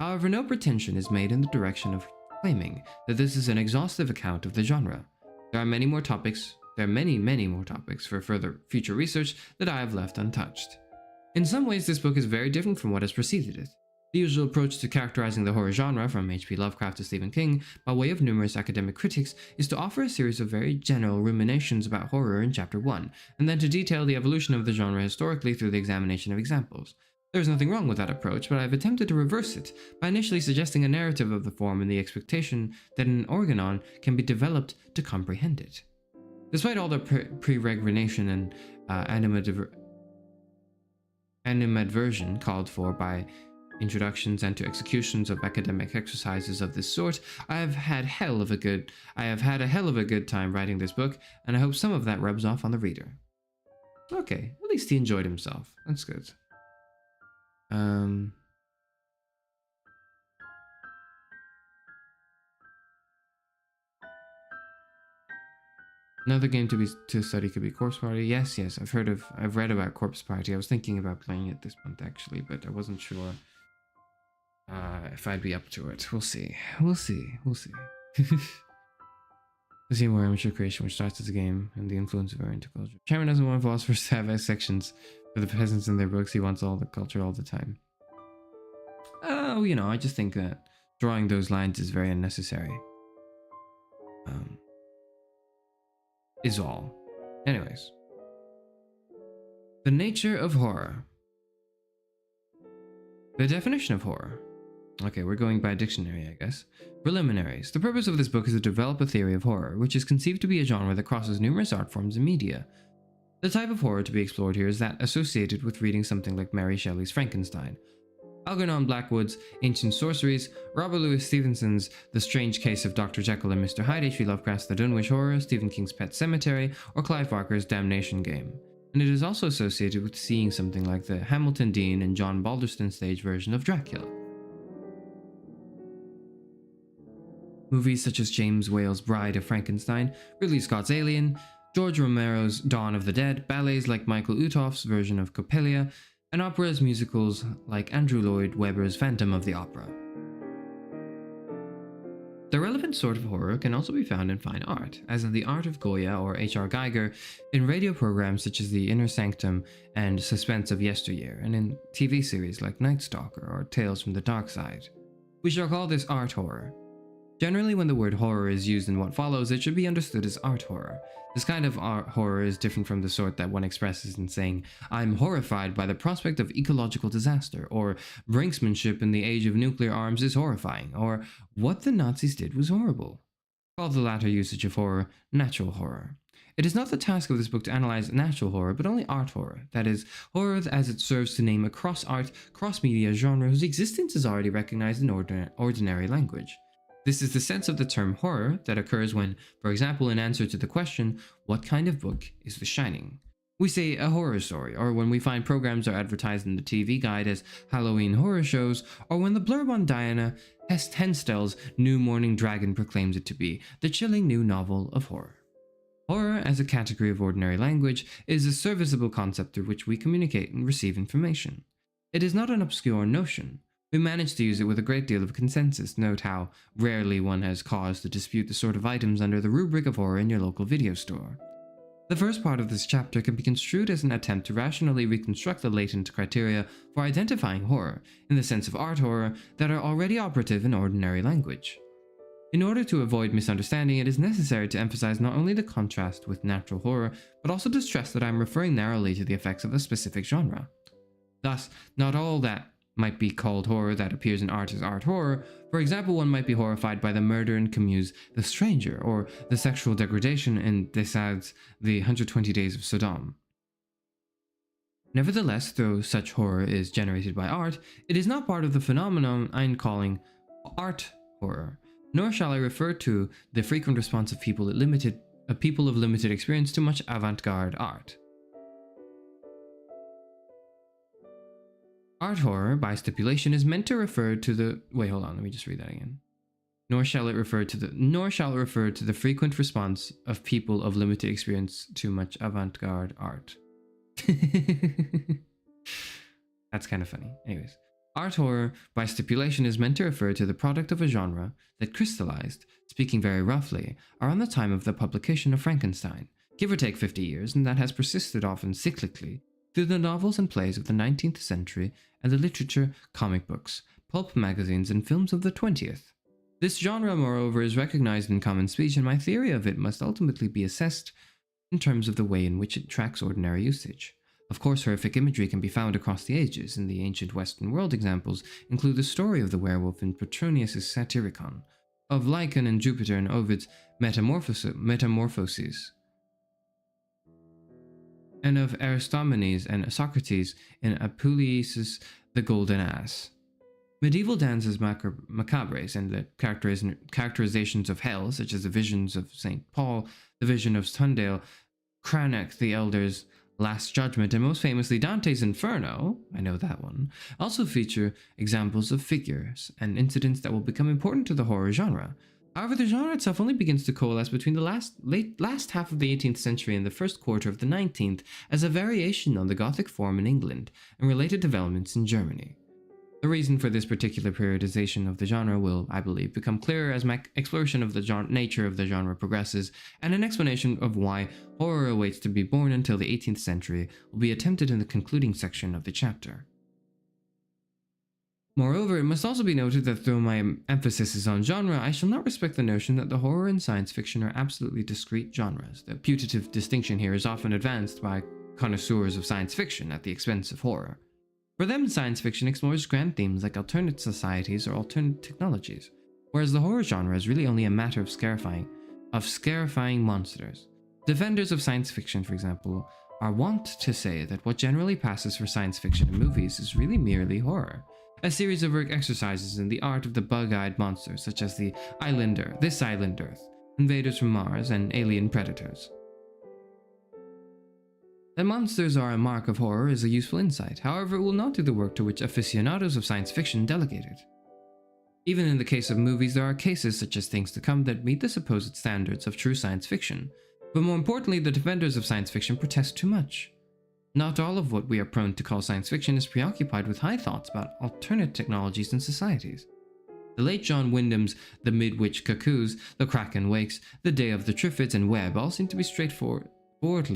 However, no pretension is made in the direction of claiming that this is an exhaustive account of the genre. There are many more topics for future research that I have left untouched. In some ways, this book is very different from what has preceded it. The usual approach to characterizing the horror genre, from H.P. Lovecraft to Stephen King, by way of numerous academic critics, is to offer a series of very general ruminations about horror in Chapter 1, and then to detail the evolution of the genre historically through the examination of examples. There is nothing wrong with that approach, but I have attempted to reverse it by initially suggesting a narrative of the form in the expectation that an organon can be developed to comprehend it. Despite all the pre-regrination and animadversion called for by introductions and to executions of academic exercises of this sort, I have had a hell of a good time writing this book, and I hope some of that rubs off on the reader. Okay, at least he enjoyed himself. That's good. Another game to study could be Corpse Party. Yes, I've read about Corpse Party. I was thinking about playing it this month actually, but I wasn't sure if I'd be up to it. We'll see. The a scene where amateur creation which starts as a game and the influence of Oriental culture. Cameron doesn't want philosophers to have sections for the peasants in their books. He wants all the culture all the time. Oh, you know, I just think that drawing those lines is very unnecessary. Is all. Anyways. The nature of horror. The definition of horror. Okay, we're going by dictionary, I guess. Preliminaries. The purpose of this book is to develop a theory of horror, which is conceived to be a genre that crosses numerous art forms and media. The type of horror to be explored here is that associated with reading something like Mary Shelley's Frankenstein, Algernon Blackwood's Ancient Sorceries, Robert Louis Stevenson's The Strange Case of Dr. Jekyll and Mr. Hyde, H.P. Lovecraft's The Dunwich Horror, Stephen King's Pet Sematary, or Clive Barker's Damnation Game. And it is also associated with seeing something like the Hamilton Dean and John Balderston stage version of Dracula. Movies such as James Whale's Bride of Frankenstein, Ridley Scott's Alien, George Romero's Dawn of the Dead, ballets like Michael Utoff's version of Coppelia, and operas musicals like Andrew Lloyd Webber's Phantom of the Opera. The relevant sort of horror can also be found in fine art, as in the art of Goya or H.R. Geiger, in radio programs such as The Inner Sanctum and Suspense of Yesteryear, and in TV series like Night Stalker or Tales from the Dark Side. We shall call this art horror. Generally, when the word horror is used in what follows, it should be understood as art horror. This kind of art horror is different from the sort that one expresses in saying, "I'm horrified by the prospect of ecological disaster," or "brinksmanship in the age of nuclear arms is horrifying," or "what the Nazis did was horrible." Call the latter usage of horror natural horror. It is not the task of this book to analyze natural horror, but only art horror, that is, horror as it serves to name a cross-art, cross-media genre whose existence is already recognized in ordinary language. This is the sense of the term horror that occurs when, for example, in answer to the question, what kind of book is The Shining? We say a horror story, or when we find programs are advertised in the TV guide as Halloween horror shows, or when the blurb on Diana Henstell's New Morning Dragon proclaims it to be the chilling new novel of horror. Horror, as a category of ordinary language, is a serviceable concept through which we communicate and receive information. It is not an obscure notion. We manage to use it with a great deal of consensus. Note how rarely one has cause to dispute the sort of items under the rubric of horror in your local video store. The first part of this chapter can be construed as an attempt to rationally reconstruct the latent criteria for identifying horror, in the sense of art horror, that are already operative in ordinary language. In order to avoid misunderstanding, it is necessary to emphasize not only the contrast with natural horror, but also to stress that I am referring narrowly to the effects of a specific genre. Thus, not all that might be called horror that appears in art as art horror. For example, one might be horrified by the murder in Camus' The Stranger, or the sexual degradation in Desade's The 120 Days of Sodom. Nevertheless, though such horror is generated by art, it is not part of the phenomenon I'm calling art horror, nor shall I refer to the frequent response of people of limited experience to much avant-garde art. Art horror, by stipulation, is meant to refer to the... Wait, hold on, let me just read that again. Nor shall it refer to the frequent response of people of limited experience to much avant-garde art. That's kind of funny. Anyways. Art horror, by stipulation, is meant to refer to the product of a genre that crystallized, speaking very roughly, around the time of the publication of Frankenstein, give or take 50 years, and that has persisted often cyclically through the novels and plays of the 19th century and the literature, comic books, pulp magazines, and films of the 20th. This genre, moreover, is recognized in common speech, and my theory of it must ultimately be assessed in terms of the way in which it tracks ordinary usage. Of course, horrific imagery can be found across the ages, and the ancient Western world examples include the story of the werewolf in Petronius' Satyricon, of Lycaon and Jupiter in Ovid's Metamorphoses, and of Aristomenes and Socrates in Apuleius' The Golden Ass. Medieval dances macabres and the characterizations of hell, such as the visions of St. Paul, the vision of Tundale, Cranach the Elder's Last Judgment, and most famously Dante's Inferno, I know that one, also feature examples of figures and incidents that will become important to the horror genre. However, the genre itself only begins to coalesce between the last half of the 18th century and the first quarter of the 19th as a variation on the Gothic form in England and related developments in Germany. The reason for this particular periodization of the genre will, I believe, become clearer as my exploration of the nature of the genre progresses, and an explanation of why horror awaits to be born until the 18th century will be attempted in the concluding section of the chapter. Moreover, it must also be noted that though my emphasis is on genre, I shall not respect the notion that the horror and science fiction are absolutely discrete genres. The putative distinction here is often advanced by connoisseurs of science fiction at the expense of horror. For them, science fiction explores grand themes like alternate societies or alternate technologies, whereas the horror genre is really only a matter of scarifying monsters. Defenders of science fiction, for example, are wont to say that what generally passes for science fiction in movies is really merely horror, a series of work exercises in the art of the bug-eyed monsters such as the Islander, This Island Earth, Invaders from Mars, and Alien Predators. That monsters are a mark of horror is a useful insight, however it will not do the work to which aficionados of science fiction delegate it. Even in the case of movies, there are cases such as Things to Come that meet the supposed standards of true science fiction, but more importantly, the defenders of science fiction protest too much. Not all of what we are prone to call science fiction is preoccupied with high thoughts about alternate technologies and societies. The late John Wyndham's The Midwich Cuckoos, The Kraken Wakes, The Day of the Triffids, and Webb all seem to be straightforwardly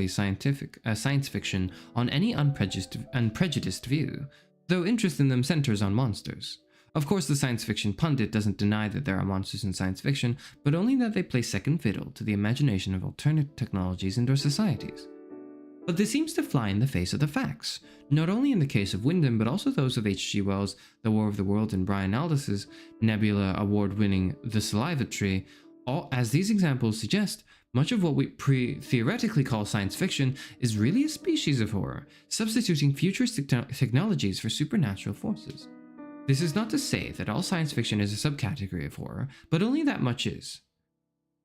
science fiction on any unprejudiced view, though interest in them centers on monsters. Of course, the science fiction pundit doesn't deny that there are monsters in science fiction, but only that they play second fiddle to the imagination of alternate technologies and/or societies. But this seems to fly in the face of the facts, not only in the case of Wyndham, but also those of H.G. Wells' The War of the Worlds and Brian Aldiss's Nebula award-winning The Saliva Tree. As these examples suggest, much of what we theoretically call science fiction is really a species of horror, substituting futuristic technologies for supernatural forces. This is not to say that all science fiction is a subcategory of horror, but only that much is.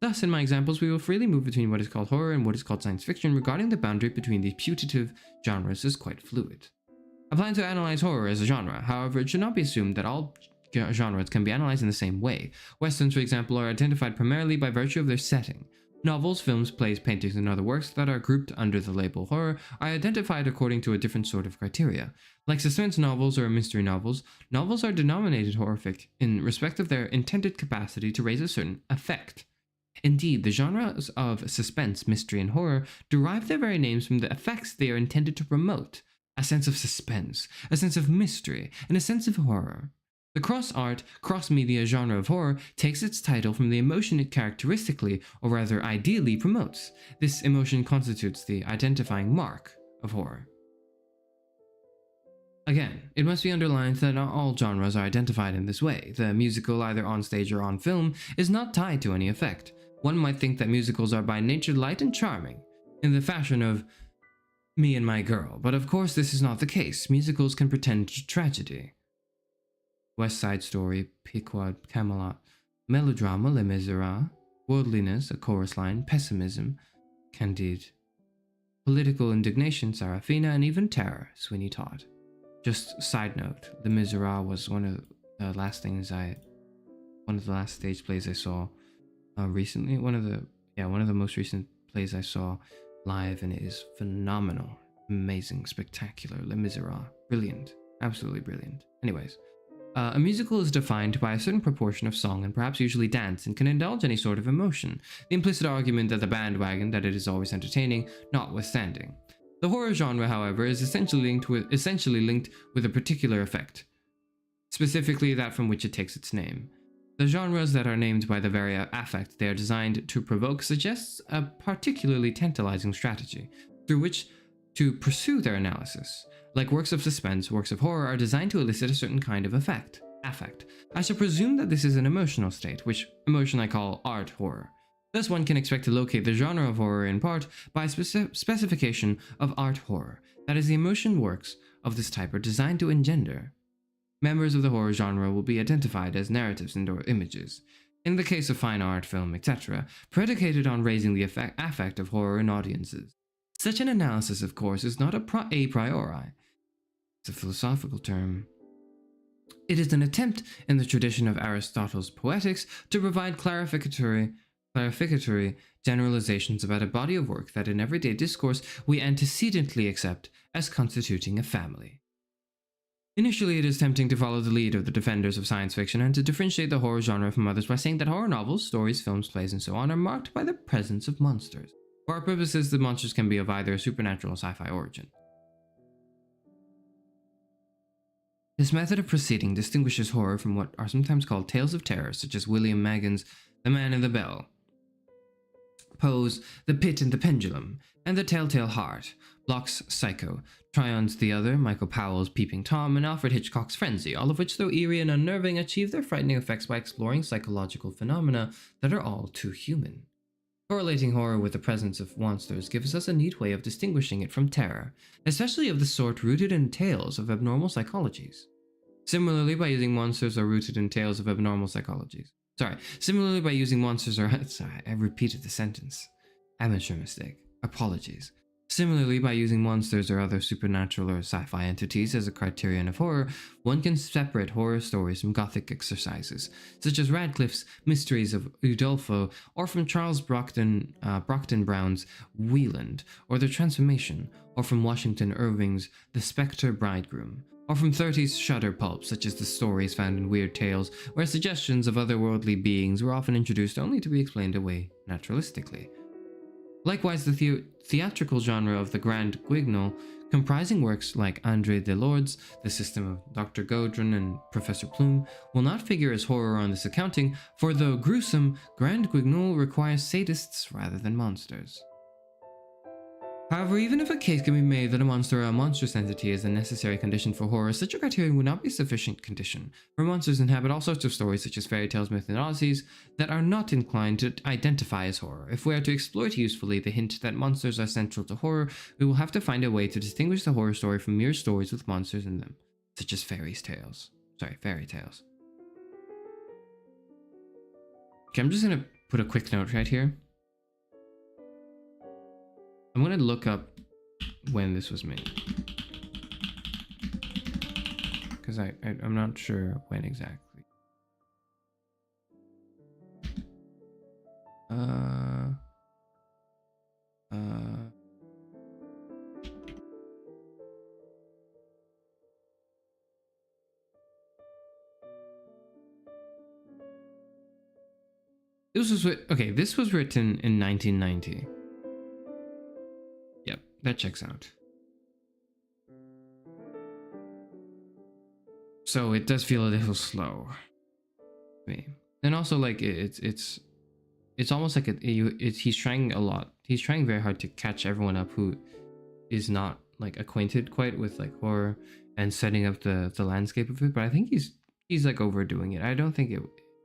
Thus, in my examples, we will freely move between what is called horror and what is called science fiction, regarding the boundary between these putative genres as quite fluid. I plan to analyze horror as a genre, however, it should not be assumed that all genres can be analyzed in the same way. Westerns, for example, are identified primarily by virtue of their setting. Novels, films, plays, paintings, and other works that are grouped under the label horror are identified according to a different sort of criteria. Like suspense novels or mystery novels, novels are denominated horrific in respect of their intended capacity to raise a certain effect. Indeed, the genres of suspense, mystery, and horror derive their very names from the effects they are intended to promote: a sense of suspense, a sense of mystery, and a sense of horror. The cross-art, cross-media genre of horror takes its title from the emotion it characteristically, or rather ideally, promotes. This emotion constitutes the identifying mark of horror. Again, it must be underlined that not all genres are identified in this way. The musical, either on stage or on film, is not tied to any effect. One might think that musicals are by nature light and charming, in the fashion of Me and My Girl, but of course this is not the case. Musicals can pretend to tragedy. West Side Story, Pequod, Camelot, melodrama, Les Miserables, worldliness, a chorus line, pessimism, Candide, political indignation, Serafina, and even terror, Sweeney Todd. Just side note, Les Miserables was one of the last stage plays I saw recently. One of the most recent plays I saw live, and it is phenomenal, amazing, spectacular. Les Miserables, brilliant, absolutely brilliant. Anyways. A musical is defined by a certain proportion of song and perhaps usually dance, and can indulge any sort of emotion, the implicit argument that the bandwagon that it is always entertaining notwithstanding. The horror genre, however, is essentially linked with a particular effect, specifically that from which it takes its name. The genres that are named by the very affect they are designed to provoke suggests a particularly tantalizing strategy, through which to pursue their analysis. Like works of suspense, works of horror are designed to elicit a certain kind of affect. I shall presume that this is an emotional state, which emotion I call art horror. Thus one can expect to locate the genre of horror in part by specification of art horror. That is, the emotion works of this type are designed to engender. Members of the horror genre will be identified as narratives and/or images. In the case of fine art, film, etc., predicated on raising the affect of horror in audiences. Such an analysis, of course, is not a priori. It's a philosophical term. It is an attempt in the tradition of Aristotle's Poetics to provide clarificatory generalizations about a body of work that in everyday discourse we antecedently accept as constituting a family. Initially, it is tempting to follow the lead of the defenders of science fiction and to differentiate the horror genre from others by saying that horror novels, stories, films, plays, and so on are marked by the presence of monsters. For our purposes, the monsters can be of either a supernatural or sci-fi origin. This method of proceeding distinguishes horror from what are sometimes called tales of terror, such as William Magan's The Man in the Bell, Poe's The Pit and the Pendulum, and The Telltale Heart, Bloch's Psycho, Tryon's The Other, Michael Powell's Peeping Tom, and Alfred Hitchcock's Frenzy, all of which, though eerie and unnerving, achieve their frightening effects by exploring psychological phenomena that are all too human. Correlating horror with the presence of monsters gives us a neat way of distinguishing it from terror, especially of the sort rooted in tales of abnormal psychologies. Similarly, by using monsters or rooted in tales of abnormal psychologies. Similarly, by using monsters or... Sorry, I repeated the sentence. Amateur mistake. Apologies. Similarly, by using monsters or other supernatural or sci-fi entities as a criterion of horror, one can separate horror stories from Gothic exercises, such as Radcliffe's Mysteries of Udolpho, or from Charles Brockden Brown's Wieland, or The Transformation, or from Washington Irving's The Spectre Bridegroom, or from 30s shudder pulp, such as the stories found in Weird Tales, where suggestions of otherworldly beings were often introduced only to be explained away naturalistically. Likewise, the theatrical genre of the Grand Guignol, comprising works like André Delorde's The System of Dr. Gaudron and Professor Plume, will not figure as horror on this accounting, for though gruesome, Grand Guignol requires sadists rather than monsters. However, even if a case can be made that a monster or a monstrous entity is a necessary condition for horror, such a criterion would not be a sufficient condition, for monsters inhabit all sorts of stories such as fairy tales, myths, and odysseys that are not inclined to identify as horror. If we are to exploit usefully the hint that monsters are central to horror, we will have to find a way to distinguish the horror story from mere stories with monsters in them, such as fairy tales. Okay, I'm just gonna put a quick note right here. I'm going to look up when this was made, because I'm not sure when exactly. This was written in 1990. That checks out. So it does feel a little slow to me. And also, like, it's almost like he's trying a lot. He's trying very hard to catch everyone up who is not like acquainted quite with like horror and setting up the landscape of it. But I think he's like overdoing it. I don't think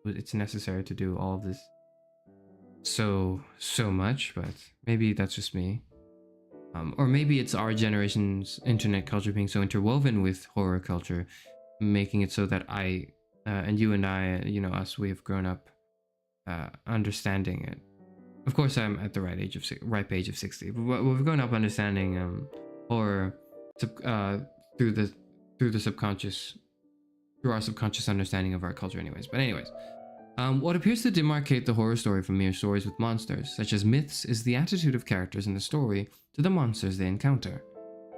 it's necessary to do all of this so much, but maybe that's just me. Or maybe it's our generation's internet culture being so interwoven with horror culture, making it so that I, and you and I, us, we have grown up understanding it. Of course, I'm at the ripe age of 60, but we've grown up understanding horror through our subconscious understanding of our culture anyways. But anyways. What appears to demarcate the horror story from mere stories with monsters, such as myths, is the attitude of characters in the story to the monsters they encounter.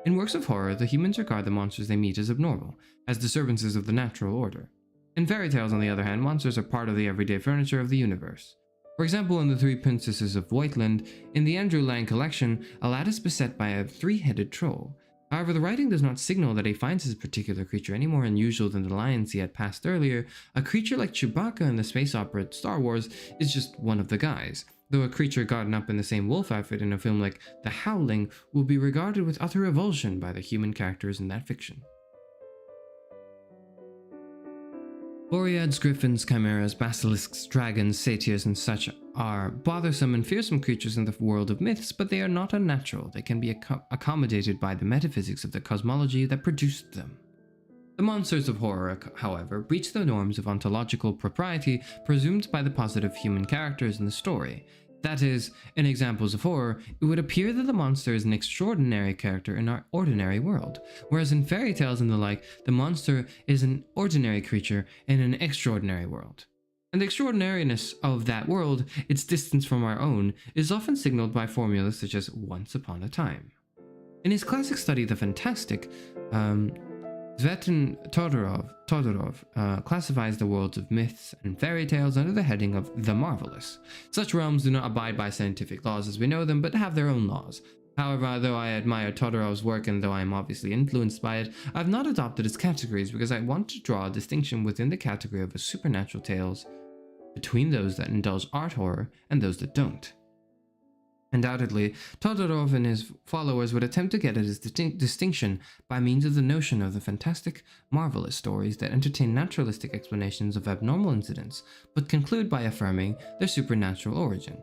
In works of horror, the humans regard the monsters they meet as abnormal, as disturbances of the natural order. In fairy tales, on the other hand, monsters are part of the everyday furniture of the universe. For example, in The Three Princesses of Whiteland, in the Andrew Lang collection, Aladdin is beset by a three-headed troll. However, the writing does not signal that he finds his particular creature any more unusual than the lions he had passed earlier. A creature like Chewbacca in the space opera Star Wars is just one of the guys, though a creature gotten up in the same wolf outfit in a film like The Howling will be regarded with utter revulsion by the human characters in that fiction. Boreads, griffins, chimeras, basilisks, dragons, satyrs, and such are bothersome and fearsome creatures in the world of myths, but they are not unnatural. They can be accommodated by the metaphysics of the cosmology that produced them. The monsters of horror, however, breach the norms of ontological propriety presumed by the positive human characters in the story. That is, in examples of horror, it would appear that the monster is an extraordinary character in our ordinary world, whereas in fairy tales and the like, the monster is an ordinary creature in an extraordinary world. And the extraordinariness of that world, its distance from our own, is often signaled by formulas such as once upon a time. In his classic study, The Fantastic, Svetlin Todorov classifies the worlds of myths and fairy tales under the heading of the marvelous. Such realms do not abide by scientific laws as we know them, but have their own laws. However, though I admire Todorov's work and though I am obviously influenced by it, I have not adopted its categories because I want to draw a distinction within the category of supernatural tales between those that indulge art horror and those that don't. Undoubtedly, Todorov and his followers would attempt to get at his distinction by means of the notion of the fantastic, marvelous stories that entertain naturalistic explanations of abnormal incidents, but conclude by affirming their supernatural origin.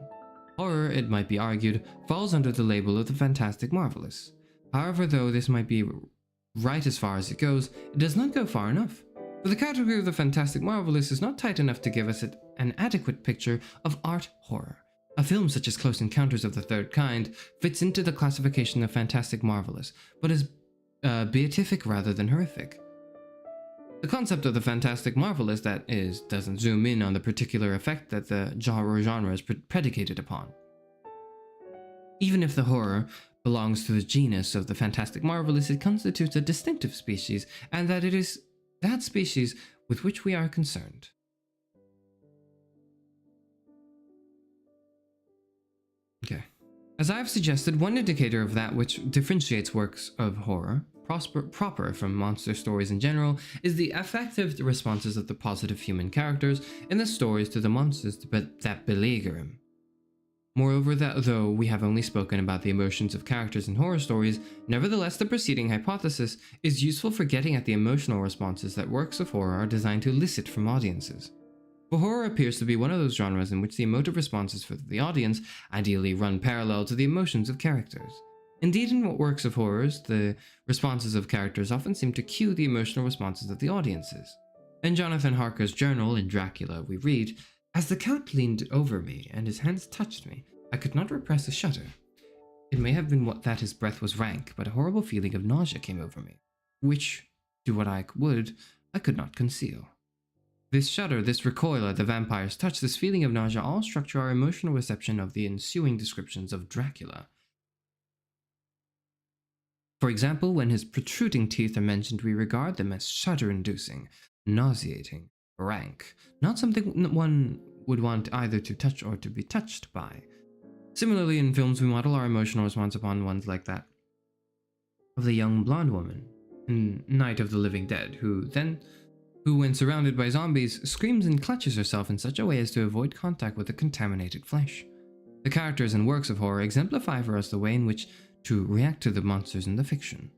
Horror, it might be argued, falls under the label of the fantastic marvelous. However, though this might be right as far as it goes, it does not go far enough. For the category of the fantastic marvelous is not tight enough to give us an adequate picture of art horror. A film such as Close Encounters of the Third Kind fits into the classification of fantastic marvelous, but is beatific rather than horrific. The concept of the fantastic marvelous, that is, doesn't zoom in on the particular effect that the genre is predicated upon. Even if the horror belongs to the genus of the fantastic marvelous, it constitutes a distinctive species, and that it is that species with which we are concerned. Okay. As I have suggested, one indicator of that which differentiates works of horror proper from monster stories in general is the affective responses of the positive human characters in the stories to the monsters that beleaguer him. Moreover, that though we have only spoken about the emotions of characters in horror stories, nevertheless the preceding hypothesis is useful for getting at the emotional responses that works of horror are designed to elicit from audiences. For horror appears to be one of those genres in which the emotive responses for the audience ideally run parallel to the emotions of characters. Indeed, in what works of horrors, the responses of characters often seem to cue the emotional responses of the audiences. In Jonathan Harker's journal in Dracula, we read, "As the Count leaned over me and his hands touched me, I could not repress a shudder. It may have been that his breath was rank, but a horrible feeling of nausea came over me, which, do what I would, I could not conceal. This shudder, this recoil at the vampire's touch, this feeling of nausea all structure our emotional reception of the ensuing descriptions of Dracula. For example, when his protruding teeth are mentioned, we regard them as shudder-inducing, nauseating, rank, not something one would want either to touch or to be touched by. Similarly, in films, we model our emotional response upon ones like that of the young blonde woman in Night of the Living Dead, who, when surrounded by zombies, screams and clutches herself in such a way as to avoid contact with the contaminated flesh. The characters in works of horror exemplify for us the way in which to react to the monsters in the fiction.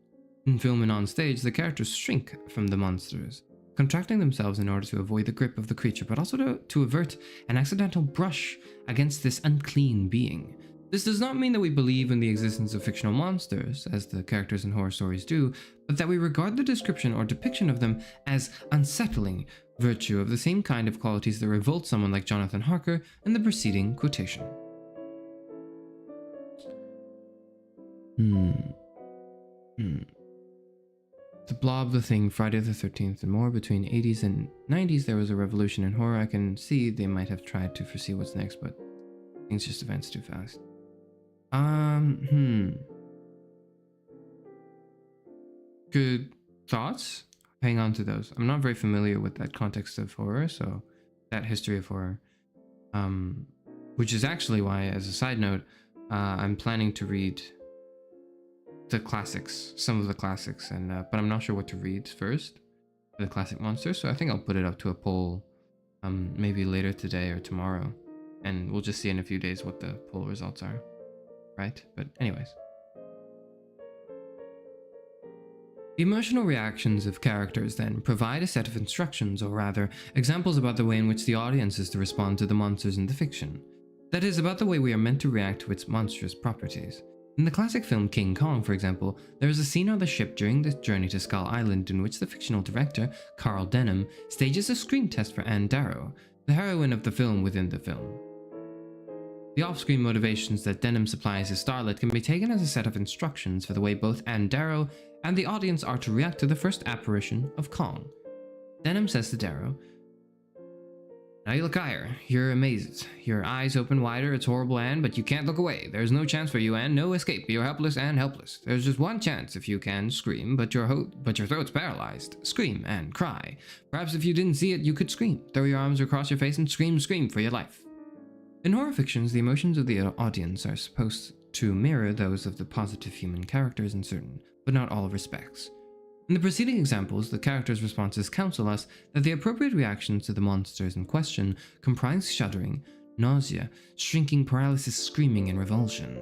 In film and on stage, the characters shrink from the monsters, contracting themselves in order to avoid the grip of the creature, but also to avert an accidental brush against this unclean being. This does not mean that we believe in the existence of fictional monsters, as the characters in horror stories do, but that we regard the description or depiction of them as unsettling virtue of the same kind of qualities that revolt someone like Jonathan Harker in the preceding quotation. The Blob, The Thing, Friday the 13th, and more. Between 80s and 90s, there was a revolution in horror. I can see they might have tried to foresee what's next, but things just advance too fast. Good thoughts? Hang on to those. I'm not very familiar with that context of horror, so that history of horror. Which is actually why, as a side note, I'm planning to read the classics, some of the classics, and but I'm not sure what to read first for the classic monsters, so I think I'll put it up to a poll maybe later today or tomorrow, and we'll just see in a few days what the poll results are, right? But anyways, the emotional reactions of characters then provide a set of instructions, or rather examples about the way in which the audience is to respond to the monsters in the fiction, that is, about the way we are meant to react to its monstrous properties. In the classic film King Kong, for example, there is a scene on the ship during the journey to Skull Island in which the fictional director, Carl Denham, stages a screen test for Anne Darrow, the heroine of the film within the film. The off-screen motivations that Denham supplies his starlet can be taken as a set of instructions for the way both Anne Darrow and the audience are to react to the first apparition of Kong. Denham says to Darrow, Now you look higher. You're amazed. Your eyes open wider. It's horrible, Anne, but you can't look away. There's no chance for you, Anne. No escape. You're helpless and helpless. There's just one chance if you can scream, but your throat's paralyzed. Scream and cry. Perhaps if you didn't see it, you could scream. Throw your arms across your face and scream for your life. In horror fictions, the emotions of the audience are supposed to mirror those of the positive human characters in certain, but not all respects. In the preceding examples, the characters' responses counsel us that the appropriate reactions to the monsters in question comprise shuddering, nausea, shrinking, paralysis, screaming, and revulsion.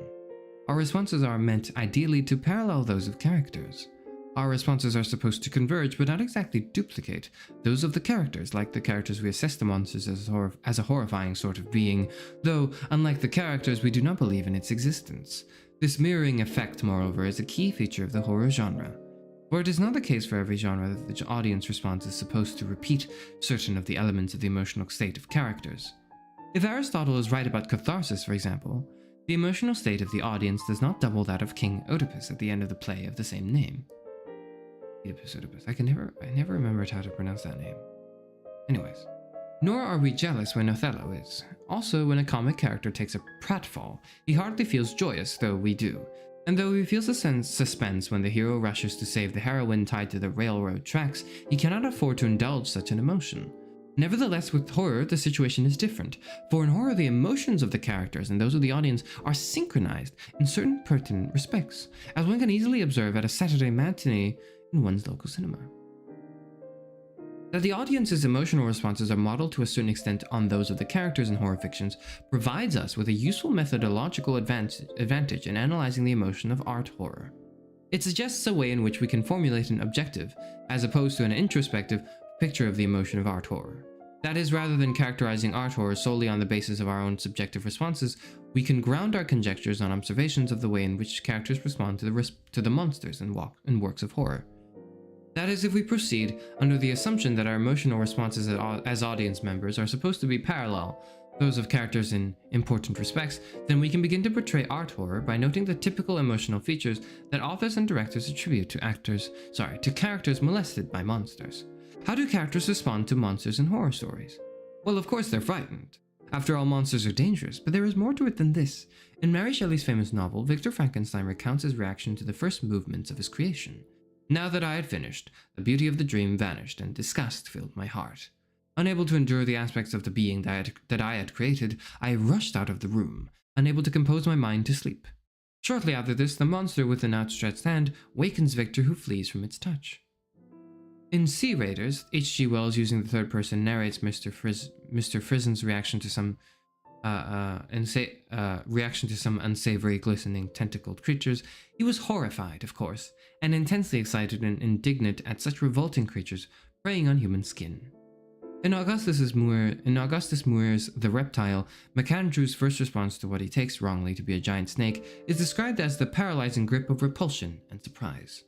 Our responses are meant ideally to parallel those of characters. Our responses are supposed to converge, but not exactly duplicate, those of the characters, like the characters we assess the monsters as a horrifying sort of being, though, unlike the characters, we do not believe in its existence. This mirroring effect, moreover, is a key feature of the horror genre. For it is not the case for every genre that the audience response is supposed to repeat certain of the elements of the emotional state of characters. If Aristotle is right about catharsis, for example, the emotional state of the audience does not double that of King Oedipus at the end of the play of the same name. Oedipus. I never remembered how to pronounce that name. Anyways. Nor are we jealous when Othello is. Also, when a comic character takes a pratfall, he hardly feels joyous, though we do. And though he feels a suspense when the hero rushes to save the heroine tied to the railroad tracks, he cannot afford to indulge such an emotion. Nevertheless, with horror, the situation is different. For in horror, the emotions of the characters and those of the audience are synchronized in certain pertinent respects, as one can easily observe at a Saturday matinee in one's local cinema. That the audience's emotional responses are modeled to a certain extent on those of the characters in horror fictions provides us with a useful methodological advantage in analyzing the emotion of art horror. It suggests a way in which we can formulate an objective, as opposed to an introspective, picture of the emotion of art horror. That is, rather than characterizing art horror solely on the basis of our own subjective responses, we can ground our conjectures on observations of the way in which characters respond to the monsters in works of horror. That is, if we proceed under the assumption that our emotional responses as audience members are supposed to be parallel, those of characters in important respects, then we can begin to portray art horror by noting the typical emotional features that authors and directors attribute to characters molested by monsters. How do characters respond to monsters in horror stories? Well, of course they're frightened. After all, monsters are dangerous, but there is more to it than this. In Mary Shelley's famous novel, Victor Frankenstein recounts his reaction to the first movements of his creation. Now that I had finished, the beauty of the dream vanished, and disgust filled my heart. Unable to endure the aspects of the being that I had created, I rushed out of the room, unable to compose my mind to sleep. Shortly after this, the monster with an outstretched hand wakens Victor, who flees from its touch. In Sea Raiders, H.G. Wells, using the third person, narrates Mr. Frizen's reaction to some unsavory, glistening, tentacled creatures. He was horrified, of course, and intensely excited and indignant at such revolting creatures preying on human skin. In Augustus Muir's The Reptile, MacAndrew's first response to what he takes wrongly to be a giant snake is described as the paralyzing grip of repulsion and surprise.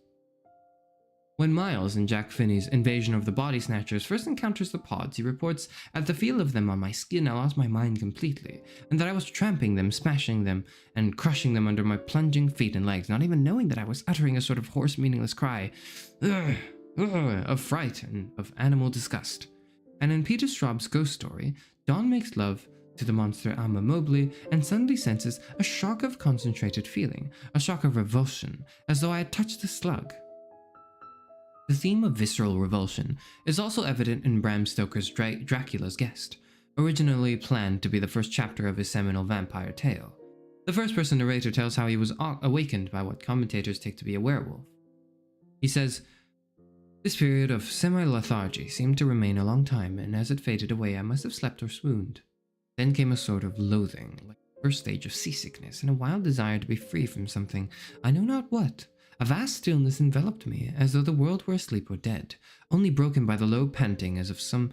When Miles, in Jack Finney's Invasion of the Body Snatchers, first encounters the pods, he reports, "At the feel of them on my skin, I lost my mind completely, and that I was tramping them, smashing them, and crushing them under my plunging feet and legs, not even knowing that I was uttering a sort of hoarse, meaningless cry, of fright and of animal disgust." And in Peter Straub's ghost story, Dawn makes love to the monster Alma Mobley and suddenly senses a shock of concentrated feeling, a shock of revulsion, as though I had touched a slug. The theme of visceral revulsion is also evident in Bram Stoker's Dracula's Guest, originally planned to be the first chapter of his seminal vampire tale. The first-person narrator tells how he was awakened by what commentators take to be a werewolf. He says, "This period of semi-lethargy seemed to remain a long time, and as it faded away I must have slept or swooned. Then came a sort of loathing, like the first stage of seasickness, and a wild desire to be free from something, I know not what. A vast stillness enveloped me, as though the world were asleep or dead, only broken by the low panting as of some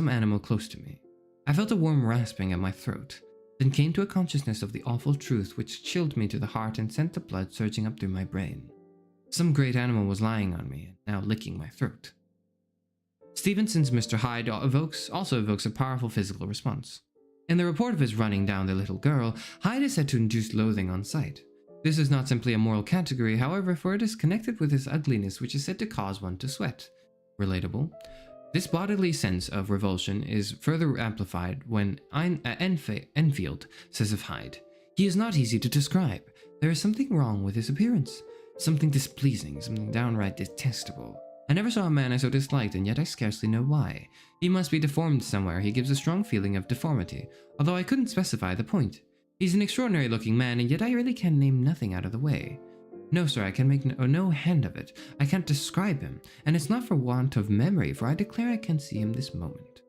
animal close to me. I felt a warm rasping at my throat, then came to a consciousness of the awful truth which chilled me to the heart and sent the blood surging up through my brain. Some great animal was lying on me, and now licking my throat." Stevenson's Mr. Hyde also evokes a powerful physical response. In the report of his running down the little girl, Hyde is said to induce loathing on sight. This is not simply a moral category, however, for it is connected with his ugliness, which is said to cause one to sweat. Relatable. This bodily sense of revulsion is further amplified when Enfield says of Hyde, "He is not easy to describe. There is something wrong with his appearance. Something displeasing, something downright detestable. I never saw a man I so disliked, and yet I scarcely know why. He must be deformed somewhere. He gives a strong feeling of deformity, although I couldn't specify the point. He's an extraordinary looking man, and yet I really can name nothing out of the way. No, sir, I can make no hand of it. I can't describe him, and it's not for want of memory, for I declare I can see him this moment."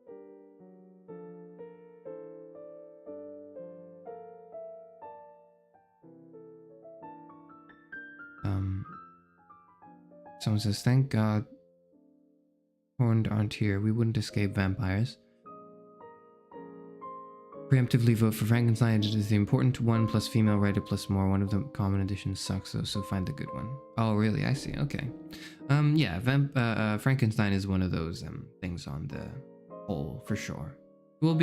Someone says, "Thank God Horned aren't here. We wouldn't escape vampires." Preemptively vote for Frankenstein. It is the important one plus female writer plus more. One of the common editions sucks though, so find the good one. Oh, really? I see. Okay. Yeah, Frankenstein is one of those things on the whole for sure. It will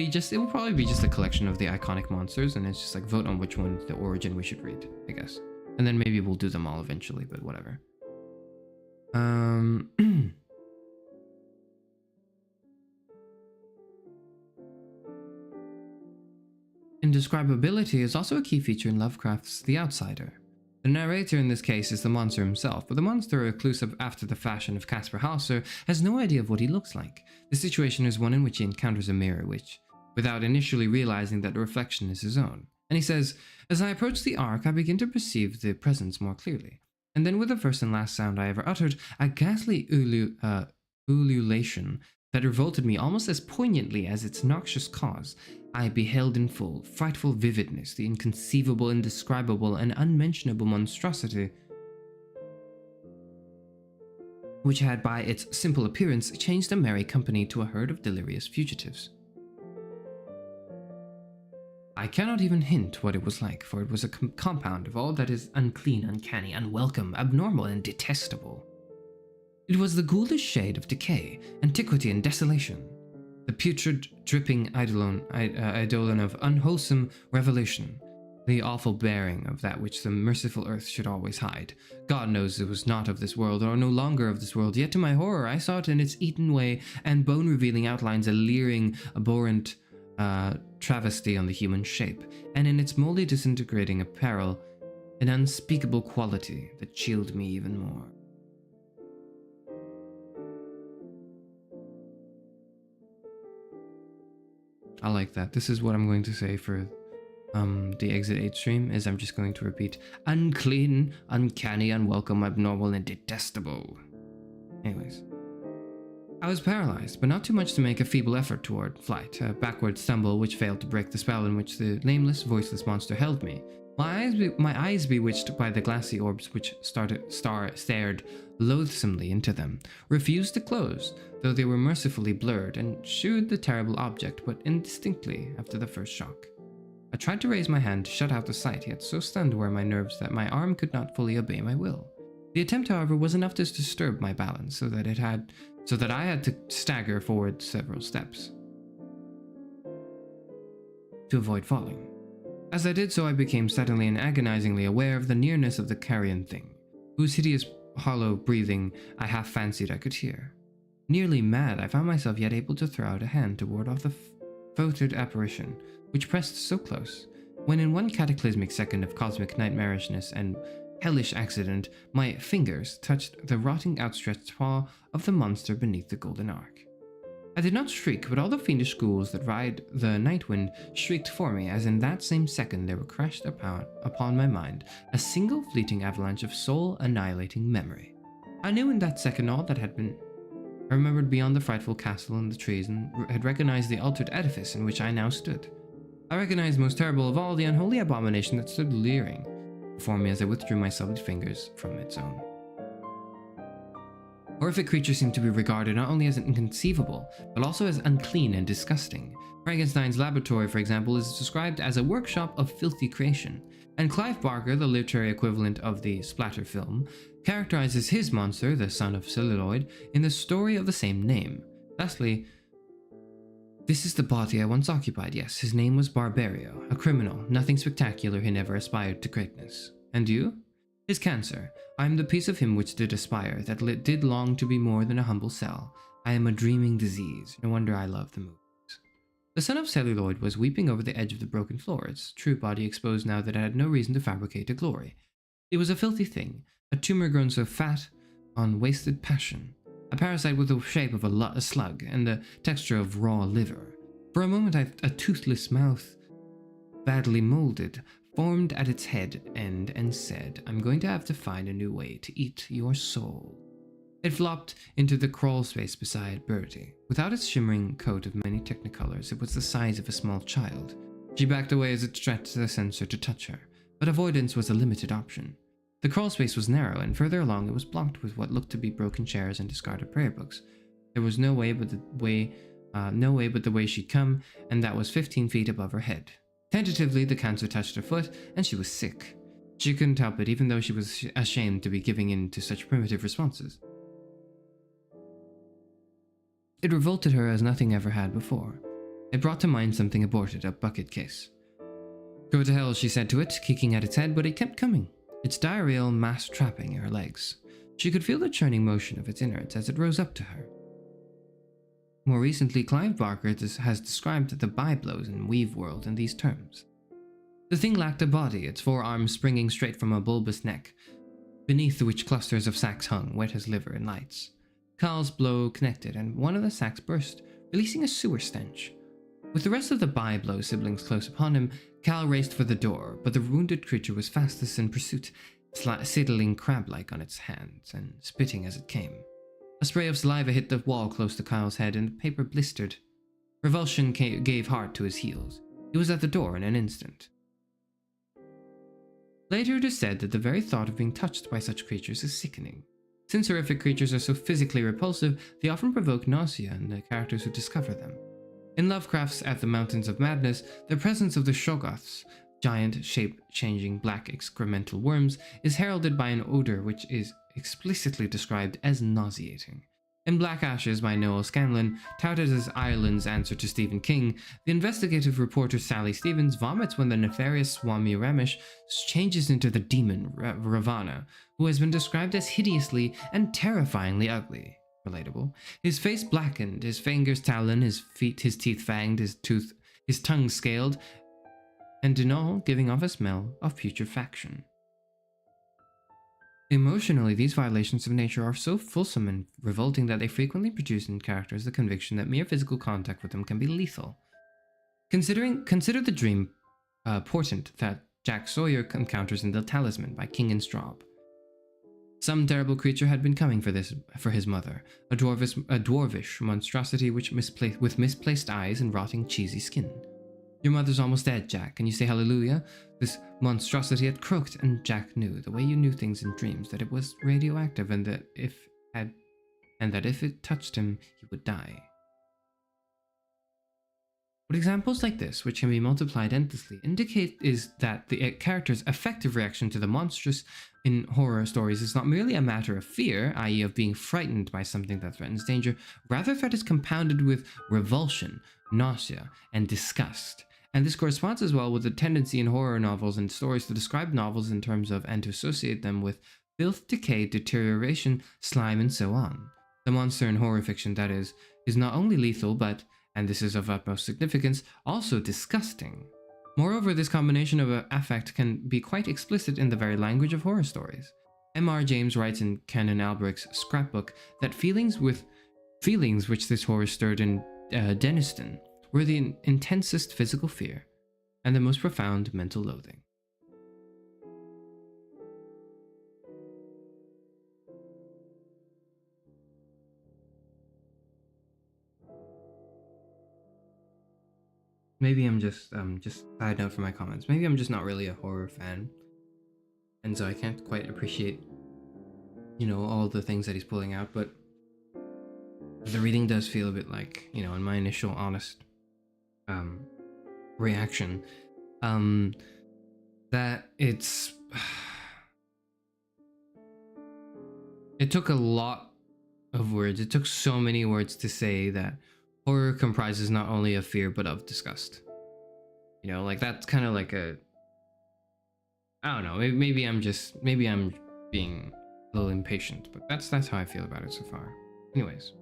probably be just a collection of the iconic monsters, and it's just like vote on which one's the origin we should read, I guess. And then maybe we'll do them all eventually, but whatever. Indescribability is also a key feature in Lovecraft's The Outsider. The narrator in this case is the monster himself, but the monster, reclusive after the fashion of Caspar Hauser, has no idea of what he looks like. The situation is one in which he encounters a mirror which, without initially realizing that the reflection is his own. And he says, "As I approach the ark, I begin to perceive the presence more clearly. And then with the first and last sound I ever uttered, a ghastly ululation that revolted me almost as poignantly as its noxious cause. I beheld in full, frightful vividness, the inconceivable, indescribable, and unmentionable monstrosity which had by its simple appearance changed a merry company to a herd of delirious fugitives. I cannot even hint what it was like, for it was a compound of all that is unclean, uncanny, unwelcome, abnormal, and detestable. It was the ghoulish shade of decay, antiquity, and desolation, the putrid, dripping eidolon of unwholesome revolution, the awful bearing of that which the merciful earth should always hide. God knows it was not of this world, or no longer of this world, yet to my horror I saw it in its eaten way and bone-revealing outlines, a leering, abhorrent travesty on the human shape, and in its moldy, disintegrating apparel, an unspeakable quality that chilled me even more." I like that. This is what I'm going to say for the Exit 8 stream, is I'm just going to repeat, unclean, uncanny, unwelcome, abnormal, and detestable. Anyways. I was paralyzed, but not too much to make a feeble effort toward flight, a backward stumble which failed to break the spell in which the nameless, voiceless monster held me. My eyes bewitched by the glassy orbs which stared loathsomely into them, refused to close, though they were mercifully blurred, and shewed the terrible object but indistinctly after the first shock. I tried to raise my hand to shut out the sight, yet so stunned were my nerves that my arm could not fully obey my will. The attempt, however, was enough to disturb my balance, so that I had to stagger forward several steps to avoid falling. As I did so, I became suddenly and agonizingly aware of the nearness of the carrion thing, whose hideous hollow breathing I half fancied I could hear. Nearly mad, I found myself yet able to throw out a hand to ward off the foetid apparition, which pressed so close, when in one cataclysmic second of cosmic nightmarishness and hellish accident, my fingers touched the rotting outstretched paw of the monster beneath the golden ark. I did not shriek, but all the fiendish ghouls that ride the night wind shrieked for me, as in that same second there were crashed upon my mind a single fleeting avalanche of soul-annihilating memory. I knew in that second all that had been. I remembered beyond the frightful castle and the trees, and had recognized the altered edifice in which I now stood. I recognized, most terrible of all, the unholy abomination that stood leering before me as I withdrew my sullied fingers from its own. Horrific creatures seemed to be regarded not only as inconceivable, but also as unclean and disgusting. Frankenstein's laboratory, for example, is described as a workshop of filthy creation, and Clive Barker, the literary equivalent of the splatter film, characterizes his monster, the son of celluloid, in the story of the same name. Thusly, this is the body I once occupied, yes, his name was Barbario, a criminal, nothing spectacular, he never aspired to greatness. And you? His cancer. I am the piece of him which did aspire, that did long to be more than a humble cell. I am a dreaming disease. No wonder I love the movies. The son of celluloid was weeping over the edge of the broken floor, its true body exposed now that it had no reason to fabricate a glory. It was a filthy thing, a tumor grown so fat on wasted passion, a parasite with the shape of a slug and the texture of raw liver. For a moment, a toothless mouth, badly molded, formed at its head end and said, "I'm going to have to find a new way to eat your soul." It flopped into the crawl space beside Bertie. Without its shimmering coat of many technicolors, it was the size of a small child. She backed away as it stretched the sensor to touch her, but avoidance was a limited option. The crawl space was narrow, and further along it was blocked with what looked to be broken chairs and discarded prayer books. There was no way but the way she'd come, and that was 15 feet above her head. Tentatively, the cancer touched her foot, and she was sick. She couldn't help it, even though she was ashamed to be giving in to such primitive responses. It revolted her as nothing ever had before. It brought to mind something aborted, a bucket case. "Go to hell," she said to it, kicking at its head, but it kept coming, its diarrheal mass trapping her legs. She could feel the churning motion of its innards as it rose up to her. More recently, Clive Barker has described the byblows in Weave World in these terms. The thing lacked a body, its forearms springing straight from a bulbous neck, beneath which clusters of sacs hung, wet as liver in lights. Carl's blow connected, and one of the sacs burst, releasing a sewer stench. With the rest of the byblow siblings close upon him, Cal raced for the door, but the wounded creature was fastest in pursuit, sidling crab-like on its hands and spitting as it came. A spray of saliva hit the wall close to Kyle's head, and the paper blistered. Revulsion gave heart to his heels. He was at the door in an instant. Later it is said that the very thought of being touched by such creatures is sickening. Since horrific creatures are so physically repulsive, they often provoke nausea in the characters who discover them. In Lovecraft's At the Mountains of Madness, the presence of the Shoggoths, giant, shape-changing black excremental worms, is heralded by an odor which is explicitly described as nauseating. In Black Ashes by Noel Scanlon, touted as Ireland's answer to Stephen King, the investigative reporter Sally Stevens vomits when the nefarious Swami Ramesh changes into the demon Ravana, who has been described as hideously and terrifyingly ugly. Relatable. His face blackened, his fingers talon, his teeth fanged, his tongue scaled, and in all giving off a smell of putrefaction. Emotionally, these violations of nature are so fulsome and revolting that they frequently produce in characters the conviction that mere physical contact with them can be lethal. Consider the dream portent that Jack Sawyer encounters in The Talisman by King and Straub. Some terrible creature had been coming for his mother, a dwarvish monstrosity with misplaced eyes and rotting cheesy skin. "Your mother's almost dead, Jack, and you say hallelujah?" This monstrosity had croaked, and Jack knew, the way you knew things in dreams, that it was radioactive and that if it touched him, he would die. What examples like this, which can be multiplied endlessly, indicate is that the character's effective reaction to the monstrous in horror stories is not merely a matter of fear, i.e. of being frightened by something that threatens danger, rather that is compounded with revulsion, nausea, and disgust. And this corresponds as well with the tendency in horror novels and stories to describe novels in terms of and to associate them with filth, decay, deterioration, slime, and so on. The monster in horror fiction, that is not only lethal, but, and this is of utmost significance, also disgusting. Moreover, this combination of affect can be quite explicit in the very language of horror stories. M.R. James writes in Canon Albrecht's scrapbook that feelings which this horror stirred in Denniston were the intensest physical fear and the most profound mental loathing. Maybe I'm just side note for my comments. Maybe I'm just not really a horror fan, and so I can't quite appreciate, all the things that he's pulling out. But the reading does feel a bit like, in my initial honest reaction, that it took a lot of words. It took so many words to say that horror comprises not only of fear but of disgust. That's kind of like I don't know. Maybe I'm being a little impatient, but that's how I feel about it so far. Anyways,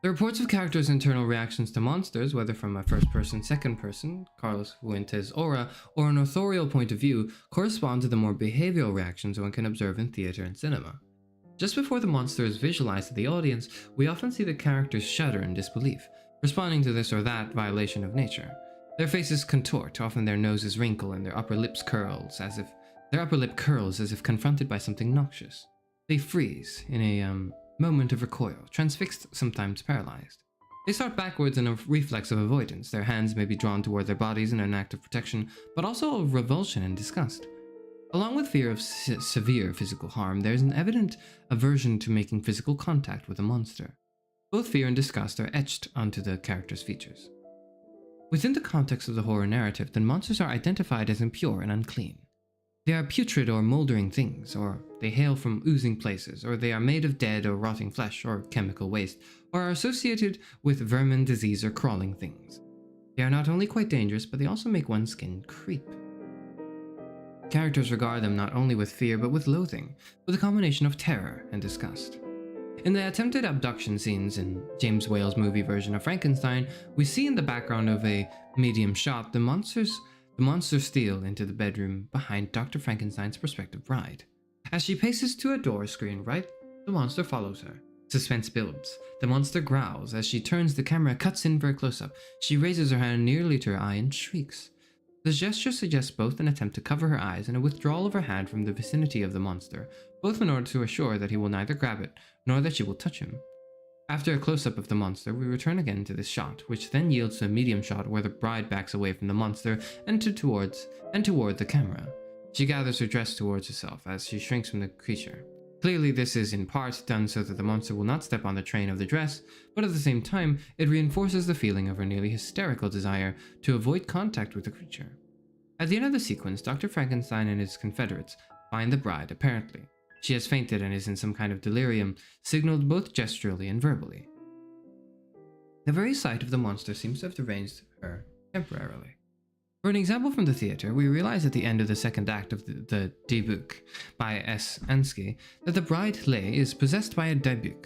The reports of characters' internal reactions to monsters, whether from a first person, second person, Carlos Fuentes' aura, or an authorial point of view, correspond to the more behavioral reactions one can observe in theater and cinema. Just before the monster is visualized to the audience, we often see the characters shudder in disbelief, responding to this or that violation of nature. Their faces contort, often their noses wrinkle and their upper lip curls as if confronted by something noxious. They freeze in a moment of recoil, transfixed, sometimes paralyzed. They start backwards in a reflex of avoidance. Their hands may be drawn toward their bodies in an act of protection, but also of revulsion and disgust. Along with fear of severe physical harm, there is an evident aversion to making physical contact with a monster. Both fear and disgust are etched onto the character's features. Within the context of the horror narrative, the monsters are identified as impure and unclean. They are putrid or moldering things, or they hail from oozing places, or they are made of dead or rotting flesh or chemical waste, or are associated with vermin, disease, or crawling things. They are not only quite dangerous, but they also make one's skin creep. Characters regard them not only with fear, but with loathing, with a combination of terror and disgust. In the attempted abduction scenes in James Whale's movie version of Frankenstein, we see in the background of a medium shot the monster steal into the bedroom behind Dr. Frankenstein's prospective bride. As she paces to a door screen right, the monster follows her. Suspense builds. The monster growls. As she turns, the camera cuts in for a close-up. She raises her hand nearly to her eye and shrieks. The gesture suggests both an attempt to cover her eyes and a withdrawal of her hand from the vicinity of the monster, both in order to assure that he will neither grab it, nor that she will touch him. After a close-up of the monster, we return again to this shot, which then yields to a medium shot where the bride backs away from the monster and toward the camera. She gathers her dress towards herself as she shrinks from the creature. Clearly, this is in part done so that the monster will not step on the train of the dress, but at the same time, it reinforces the feeling of her nearly hysterical desire to avoid contact with the creature. At the end of the sequence, Dr. Frankenstein and his confederates find the bride, apparently. She has fainted and is in some kind of delirium, signaled both gesturally and verbally. The very sight of the monster seems to have deranged her temporarily. For an example from the theater, we realize at the end of the second act of the Debuk by S. Ansky that the bride Lay is possessed by a Debuk.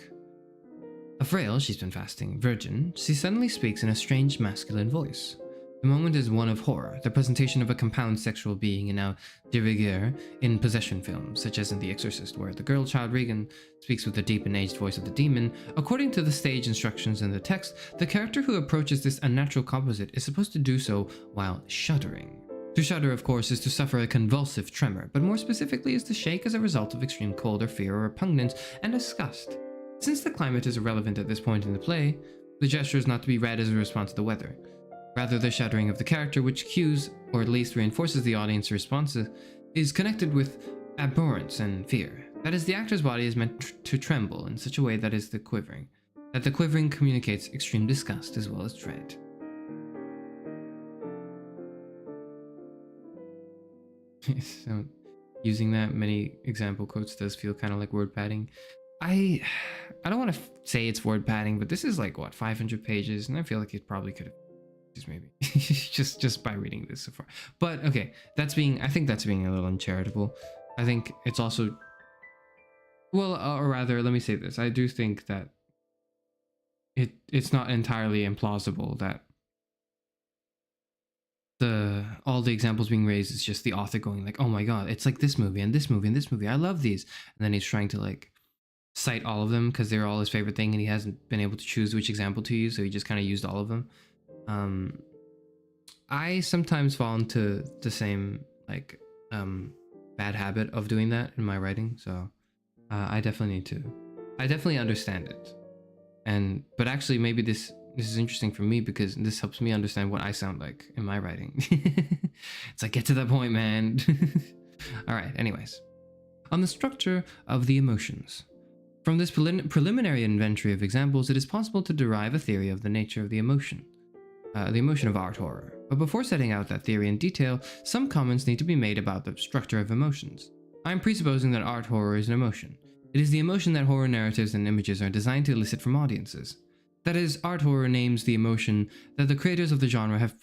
A frail, she's been fasting, virgin, she suddenly speaks in a strange masculine voice. The moment is one of horror, the presentation of a compound sexual being in a de rigueur in possession films, such as in The Exorcist, where the girl child Regan speaks with the deep and aged voice of the demon. According to the stage instructions in the text, the character who approaches this unnatural composite is supposed to do so while shuddering. To shudder, of course, is to suffer a convulsive tremor, but more specifically is to shake as a result of extreme cold or fear or repugnance and disgust. Since the climate is irrelevant at this point in the play, the gesture is not to be read as a response to the weather. Rather, the shuddering of the character, which cues, or at least reinforces the audience's response, is connected with abhorrence and fear. That is, the actor's body is meant to tremble in such a way that the quivering communicates extreme disgust as well as dread. So, using that many example quotes does feel kind of like word padding. I don't want to say it's word padding, but this is like, what, 500 pages, and I feel like it probably could have maybe just by reading this so far. But okay, I think that's being a little uncharitable. I think it's also, well, or rather, let me say this. I do think that it's not entirely implausible that all the examples being raised is just the author going like, oh my god, it's like this movie and this movie and this movie, I love these, and then he's trying to like cite all of them because they're all his favorite thing, and he hasn't been able to choose which example to use, so he just kind of used all of them. I sometimes fall into the same like bad habit of doing that in my writing, so I definitely understand it. But actually maybe this is interesting for me because this helps me understand what I sound like in my writing. It's like, get to the point, man. All right, anyways. On the structure of the emotions. From this preliminary inventory of examples, it is possible to derive a theory of the nature of the emotion of art horror. But before setting out that theory in detail, some comments need to be made about the structure of emotions. I am presupposing that art horror is an emotion. It is the emotion that horror narratives and images are designed to elicit from audiences. That is, art horror names the emotion that the creators of the genre have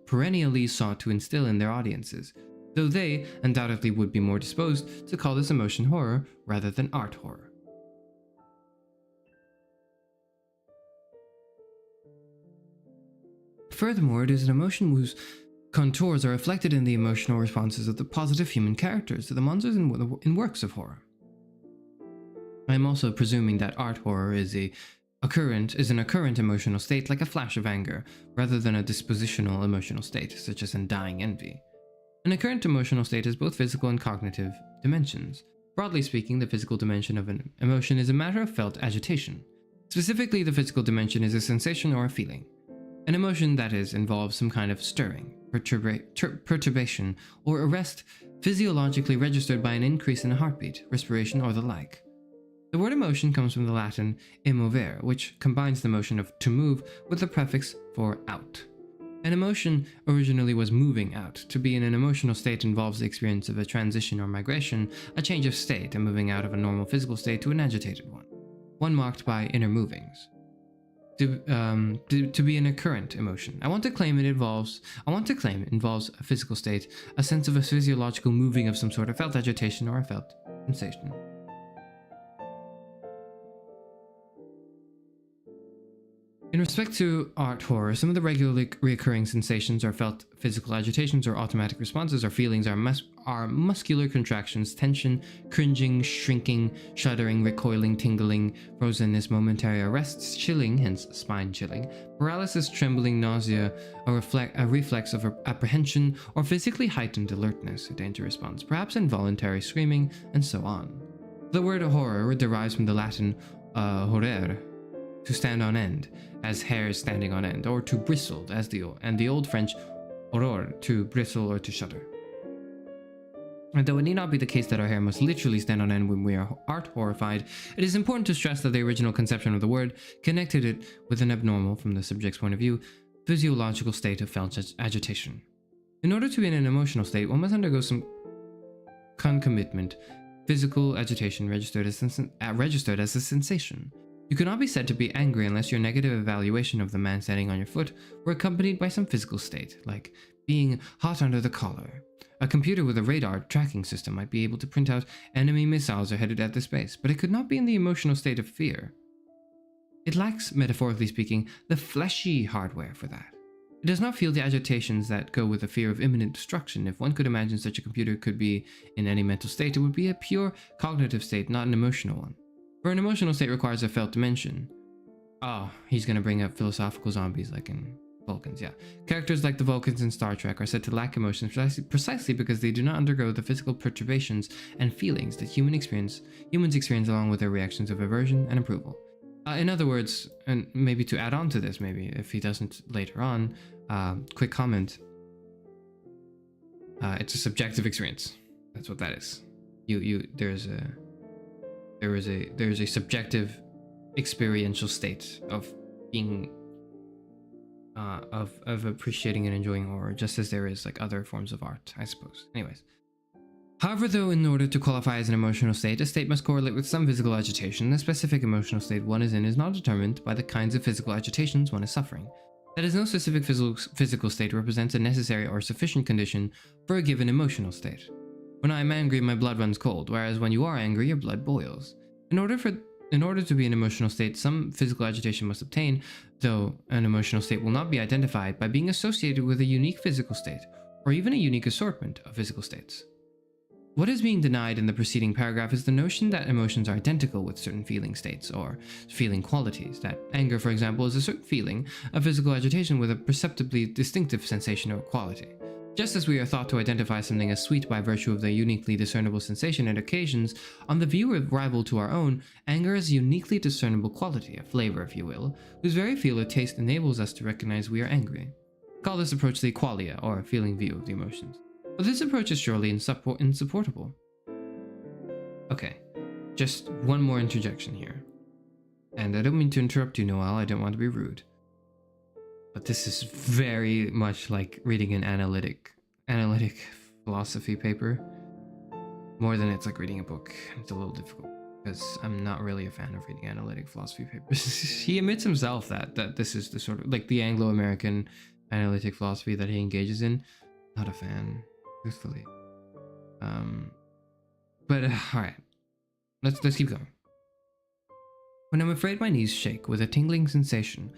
perennially sought to instill in their audiences, though they undoubtedly would be more disposed to call this emotion horror rather than art horror. Furthermore, it is an emotion whose contours are reflected in the emotional responses of the positive human characters to the monsters in works of horror. I am also presuming that art horror is an occurrent emotional state like a flash of anger, rather than a dispositional emotional state, such as undying envy. An occurrent emotional state has both physical and cognitive dimensions. Broadly speaking, the physical dimension of an emotion is a matter of felt agitation. Specifically, the physical dimension is a sensation or a feeling. An emotion, that is, involves some kind of stirring, perturbation, or arrest physiologically registered by an increase in a heartbeat, respiration, or the like. The word emotion comes from the Latin immovere, which combines the motion of to move with the prefix for out. An emotion originally was moving out. To be in an emotional state involves the experience of a transition or migration, a change of state, a moving out of a normal physical state to an agitated one marked by inner movings. To be an occurrent emotion. I want to claim it involves a physical state, a sense of a physiological moving of some sort of felt agitation or a felt sensation. In respect to art horror, some of the regularly recurring sensations are felt physical agitations or automatic responses, or feelings are muscular contractions, tension, cringing, shrinking, shuddering, recoiling, tingling, frozenness, momentary arrests, chilling, hence spine chilling, paralysis, trembling, nausea, a reflex of apprehension, or physically heightened alertness, a danger response, perhaps involuntary screaming, and so on. The word horror derives from the Latin horrere, to stand on end, as hairs standing on end, or to bristle, and the Old French horror, to bristle or to shudder. And though it need not be the case that our hair must literally stand on end when we are art horrified, it is important to stress that the original conception of the word connected it with an abnormal, from the subject's point of view, physiological state of felt agitation. In order to be in an emotional state, one must undergo some concomitant physical agitation registered as a sensation. You cannot be said to be angry unless your negative evaluation of the man standing on your foot were accompanied by some physical state, like being hot under the collar. A computer with a radar tracking system might be able to print out enemy missiles are headed at this base, but it could not be in the emotional state of fear. It lacks, metaphorically speaking, the fleshy hardware for that. It does not feel the agitations that go with the fear of imminent destruction. If one could imagine such a computer could be in any mental state, it would be a pure cognitive state, not an emotional one. For an emotional state requires a felt dimension. Oh, he's going to bring up philosophical zombies like in Vulcans, yeah. Characters like the Vulcans in Star Trek are said to lack emotions precisely because they do not undergo the physical perturbations and feelings that humans experience along with their reactions of aversion and approval. In other words, and maybe to add on to this, maybe if he doesn't later on, quick comment. It's a subjective experience. That's what that is. There is a subjective experiential state of being of appreciating and enjoying horror, just as there is like other forms of art, I suppose. Anyways. However, though, in order to qualify as an emotional state, a state must correlate with some physical agitation. The specific emotional state one is in is not determined by the kinds of physical agitations one is suffering. That is, no specific physical state represents a necessary or sufficient condition for a given emotional state. When I am angry, my blood runs cold, whereas when you are angry, your blood boils. In order to be an emotional state, some physical agitation must obtain, though an emotional state will not be identified by being associated with a unique physical state, or even a unique assortment of physical states. What is being denied in the preceding paragraph is the notion that emotions are identical with certain feeling states or feeling qualities, that anger, for example, is a certain feeling, a physical agitation with a perceptibly distinctive sensation or quality. Just as we are thought to identify something as sweet by virtue of the uniquely discernible sensation at occasions, on the view rival to our own, anger is a uniquely discernible quality, a flavor, if you will, whose very feel or taste enables us to recognize we are angry. Call this approach the qualia, or feeling view of the emotions. But this approach is surely insupportable. Okay, just one more interjection here. And I don't mean to interrupt you, Noel, I don't want to be rude. But this is very much like reading an analytic philosophy paper. More than it's like reading a book. It's a little difficult, because I'm not really a fan of reading analytic philosophy papers. He admits himself that this is the sort of, like the Anglo-American analytic philosophy that he engages in. Not a fan, truthfully. But alright. Let's keep going. When I'm afraid my knees shake with a tingling sensation,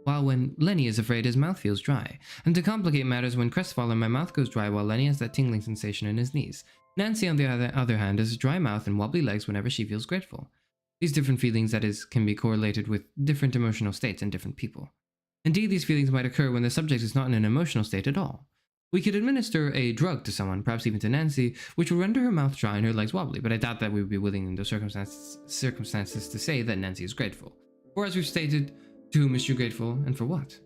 while when Lenny is afraid, his mouth feels dry. And to complicate matters, when crestfallen, my mouth goes dry while Lenny has that tingling sensation in his knees. Nancy, on the other hand, has a dry mouth and wobbly legs whenever she feels grateful. These different feelings, that is, can be correlated with different emotional states in different people. Indeed, these feelings might occur when the subject is not in an emotional state at all. We could administer a drug to someone, perhaps even to Nancy, which will render her mouth dry and her legs wobbly, but I doubt that we would be willing in those circumstances to say that Nancy is grateful. Or as we've stated, to whom is she grateful, and for what?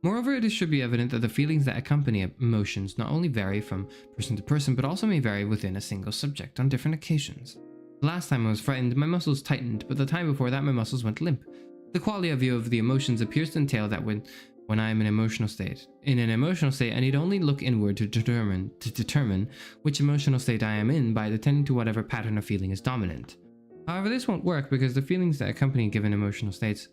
Moreover, it should be evident that the feelings that accompany emotions not only vary from person to person, but also may vary within a single subject on different occasions. The last time I was frightened, my muscles tightened, but the time before that my muscles went limp. The quality of view of the emotions appears to entail that when I am in an emotional state, I need only look inward to determine which emotional state I am in by attending to whatever pattern of feeling is dominant. However, this won't work because the feelings that accompany given emotional states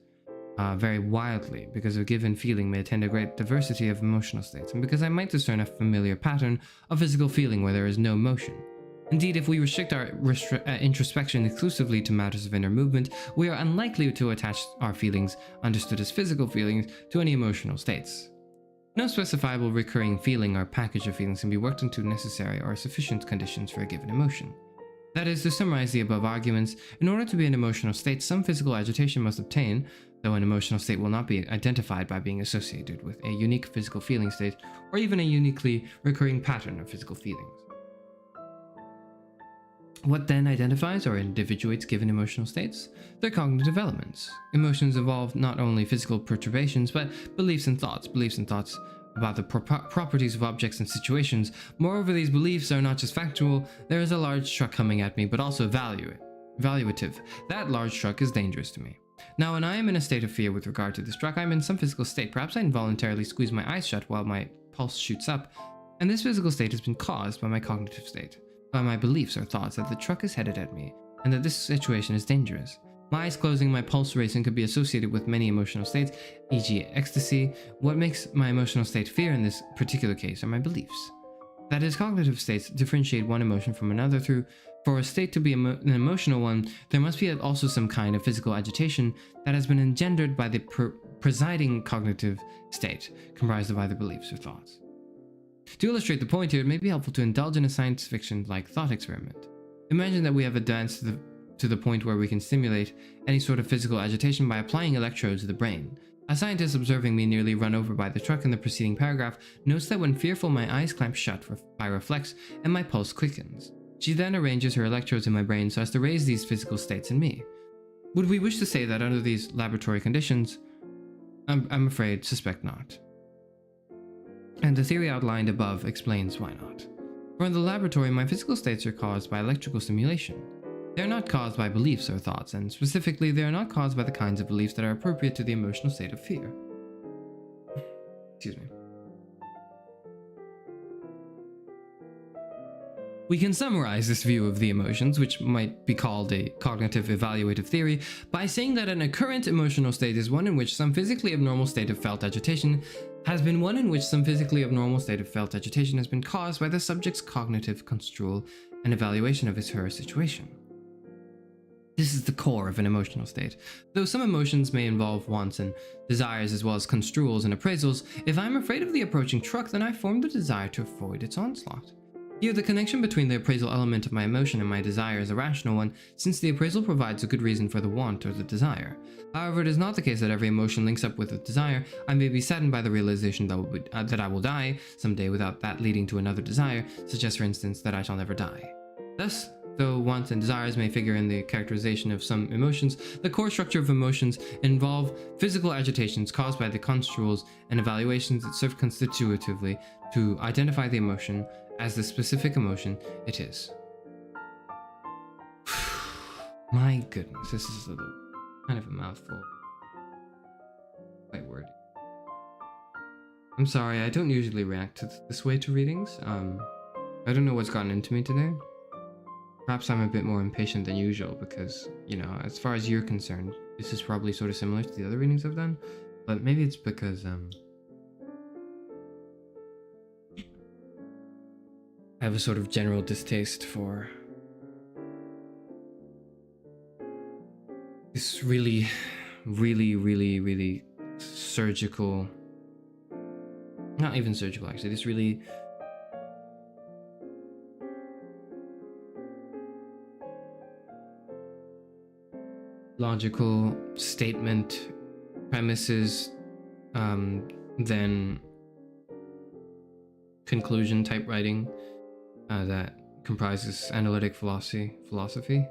vary wildly, because a given feeling may attend a great diversity of emotional states, and because I might discern a familiar pattern of physical feeling where there is no motion. Indeed, if we restrict our introspection exclusively to matters of inner movement, we are unlikely to attach our feelings, understood as physical feelings, to any emotional states. No specifiable recurring feeling or package of feelings can be worked into necessary or sufficient conditions for a given emotion. That is, to summarize the above arguments, in order to be an emotional state, some physical agitation must obtain, though an emotional state will not be identified by being associated with a unique physical feeling state, or even a uniquely recurring pattern of physical feelings. What then identifies or individuates given emotional states? Their cognitive elements. Emotions involve not only physical perturbations, but beliefs and thoughts about the properties of objects and situations. Moreover, these beliefs are not just factual. There is a large truck coming at me, but also valuative. That large truck is dangerous to me. Now, when I am in a state of fear with regard to this truck, I am in some physical state. Perhaps I involuntarily squeeze my eyes shut while my pulse shoots up, and this physical state has been caused by my cognitive state, by my beliefs or thoughts that the truck is headed at me, and that this situation is dangerous. My eyes closing, my pulse racing could be associated with many emotional states, e.g. ecstasy. What makes my emotional state fear in this particular case are my beliefs. That is, cognitive states differentiate one emotion from another. For a state to be an emotional one, there must be also some kind of physical agitation that has been engendered by the presiding cognitive state, comprised of either beliefs or thoughts. To illustrate the point here, it may be helpful to indulge in a science fiction-like thought experiment. Imagine that we have advanced to the point where we can stimulate any sort of physical agitation by applying electrodes to the brain. A scientist observing me nearly run over by the truck in the preceding paragraph notes that when fearful, my eyes clamp shut by reflex and my pulse quickens. She then arranges her electrodes in my brain so as to raise these physical states in me. Would we wish to say that under these laboratory conditions? I'm afraid, suspect not. And the theory outlined above explains why not. For in the laboratory, my physical states are caused by electrical stimulation. They are not caused by beliefs or thoughts, and specifically, they are not caused by the kinds of beliefs that are appropriate to the emotional state of fear. Excuse me. We can summarize this view of the emotions, which might be called a cognitive evaluative theory, by saying that an occurrent emotional state is one in which some physically abnormal state of felt agitation has been caused by the subject's cognitive construal and evaluation of his/her situation. This is the core of an emotional state. Though some emotions may involve wants and desires as well as construals and appraisals, if I am afraid of the approaching truck, then I form the desire to avoid its onslaught. Here, the connection between the appraisal element of my emotion and my desire is a rational one, since the appraisal provides a good reason for the want or the desire. However, it is not the case that every emotion links up with a desire. I may be saddened by the realization that I will die someday without that leading to another desire, such as, for instance, that I shall never die. Thus, though wants and desires may figure in the characterization of some emotions, the core structure of emotions involve physical agitations caused by the construals and evaluations that serve constitutively to identify the emotion as the specific emotion it is. My goodness, this is kind of a mouthful. Quite wordy. I'm sorry, I don't usually react this way to readings. I don't know what's gotten into me today. Perhaps I'm a bit more impatient than usual because, you know, as far as you're concerned, this is probably sort of similar to the other readings I've done, but maybe it's because, I have a sort of general distaste for this really surgical, not even surgical actually, this really logical statement premises, then conclusion type writing that comprises analytic philosophy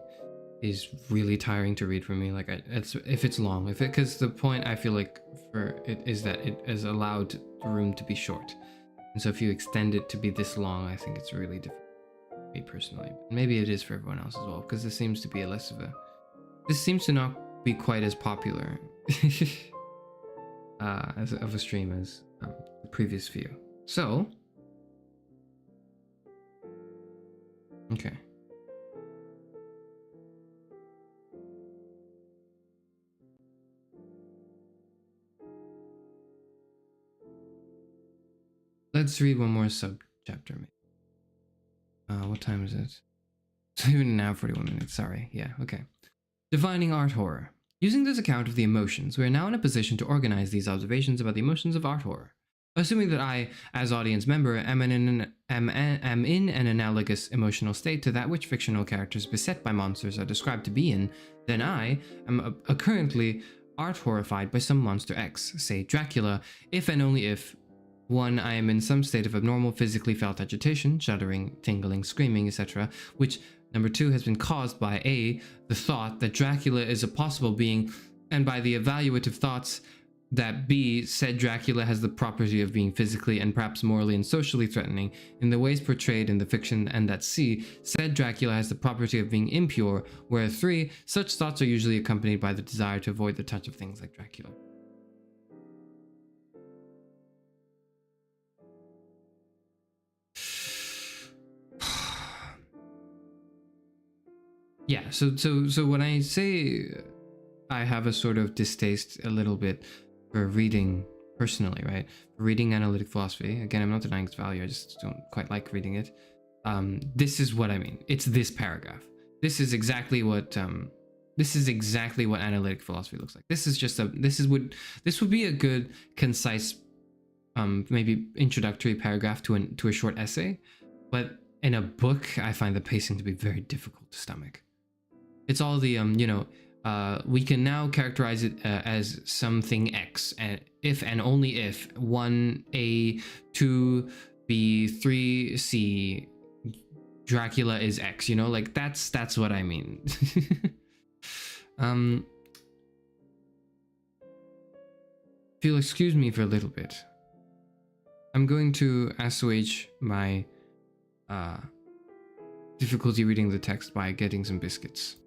is really tiring to read for me. Like if it's long, because the point I feel like for it is that it is allowed the room to be short, and so if you extend it to be this long, I think it's really difficult for me personally. Maybe it is for everyone else as well, because this seems to be this seems to not be quite as popular of a stream as the previous few. So okay. Let's read one more sub-chapter. What time is it? It's even an hour 41 minutes, sorry. Yeah, okay. Defining art horror. Using this account of the emotions, we are now in a position to organize these observations about the emotions of art horror. Assuming that I, as audience member, am in an analogous emotional state to that which fictional characters beset by monsters are described to be in, then I am currently art horrified by some monster X, say Dracula, if and only if 1. I am in some state of abnormal physically felt agitation, shuddering, tingling, screaming, etc., which, number 2, has been caused by A. the thought that Dracula is a possible being, and by the evaluative thoughts that B. said Dracula has the property of being physically and perhaps morally and socially threatening in the ways portrayed in the fiction, and that C. said Dracula has the property of being impure, where 3. such thoughts are usually accompanied by the desire to avoid the touch of things like Dracula. Yeah, so when I say I have a sort of distaste a little bit for reading personally, right? For reading analytic philosophy, again, I'm not denying its value, I just don't quite like reading it. This is what I mean. It's this paragraph. This is exactly what analytic philosophy looks like. This would be a good, concise, maybe introductory paragraph to a short essay, but in a book, I find the pacing to be very difficult to stomach. It's all the we can now characterize it as something X, and if and only if 1A, 2B, 3C, Dracula is X. Like that's what I mean. If you'll excuse me for a little bit, I'm going to assuage my difficulty reading the text by getting some biscuits.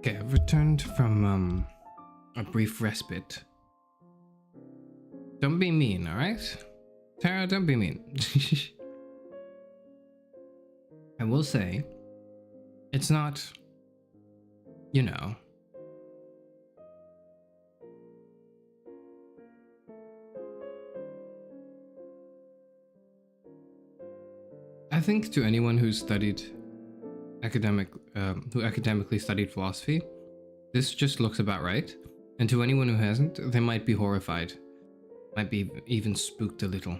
Okay, I've returned from a brief respite. Don't be mean, alright? Tara, don't be mean. I will say, it's not, you know, I think to anyone who's studied who academically studied philosophy, this just looks about right. And to anyone who hasn't, they might be horrified. Might be even spooked a little.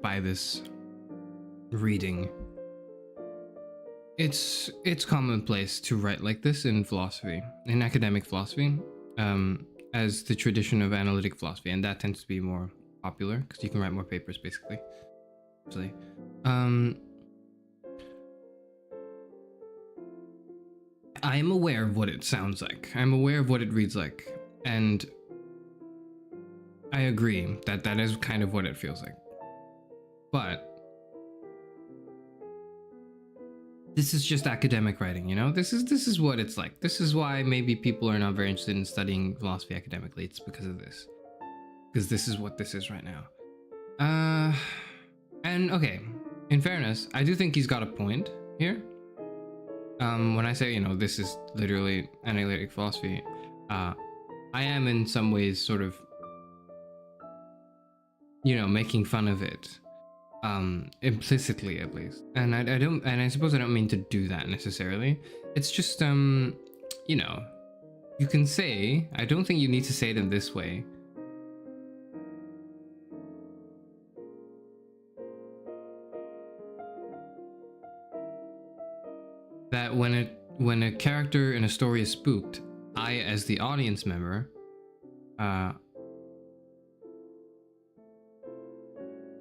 By this reading. It's commonplace to write like this in philosophy, in academic philosophy, as the tradition of analytic philosophy, and that tends to be more popular because you can write more papers, basically. Actually, I am aware of what it sounds like. I'm aware of what it reads like, and I agree that that is kind of what it feels like. But this is just academic writing, you know? This is what it's like. This is why maybe people are not very interested in studying philosophy academically. It's because of this. Because this is what this is right now. And okay, in fairness, I do think he's got a point here. When I say, you know, this is literally analytic philosophy, I am in some ways sort of, you know, making fun of it. Implicitly at least. And I suppose I don't mean to do that necessarily. It's just, you know, you can say, I don't think you need to say it in this way. That when a character in a story is spooked, I, as the audience member,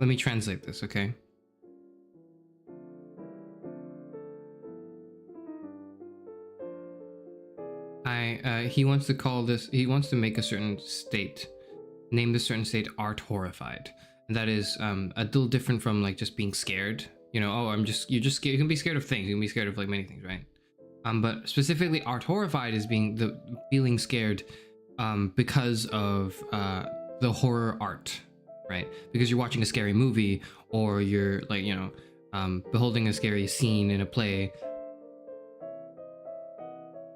let me translate this, okay? He wants to call this, he wants to make a certain state, name this certain state art horrified. And that is a little different from like just being scared. You know, oh, you're just scared. You can be scared of things. You can be scared of like many things, right? But specifically art horrified is feeling scared because of the horror art, right? Because you're watching a scary movie, or you're like, you know, beholding a scary scene in a play,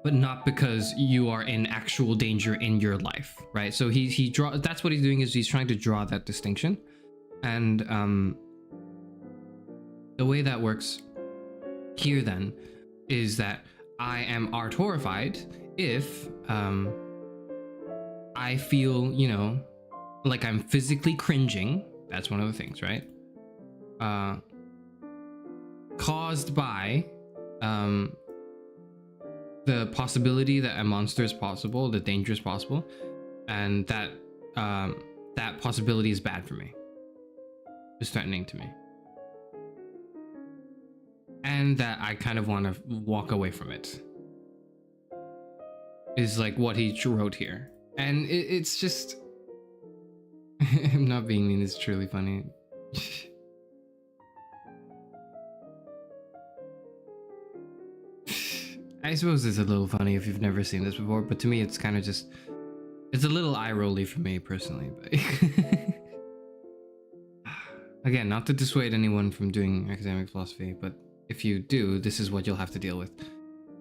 but not because you are in actual danger in your life, right? So that's what he's doing, is he's trying to draw that distinction. And the way that works here then is that I am art horrified if I feel, you know, like I'm physically cringing. That's one of the things, right? Caused by the possibility that a monster is possible, the danger is possible, and that that possibility is bad for me. It's threatening to me. And that I kind of want to walk away from it. Is like what he wrote here. And it's just... I'm not being mean, it's truly funny. I suppose it's a little funny if you've never seen this before, but to me it's kind of just... It's a little eye-rolly for me personally, but... Again, not to dissuade anyone from doing academic philosophy, but if you do, this is what you'll have to deal with.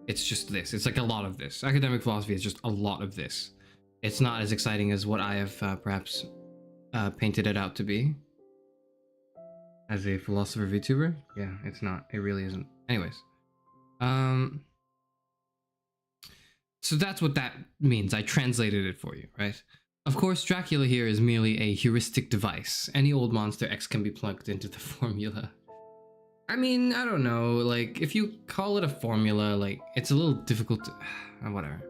It's just this. It's like a lot of this. Academic philosophy is just a lot of this. It's not as exciting as what I have perhaps painted it out to be. As a philosopher VTuber? Yeah, it's not. It really isn't. Anyways. So that's what that means. I translated it for you, right? Of course, Dracula here is merely a heuristic device. Any old monster X can be plugged into the formula. I mean, I don't know, like, if you call it a formula, like, it's a little difficult to... whatever.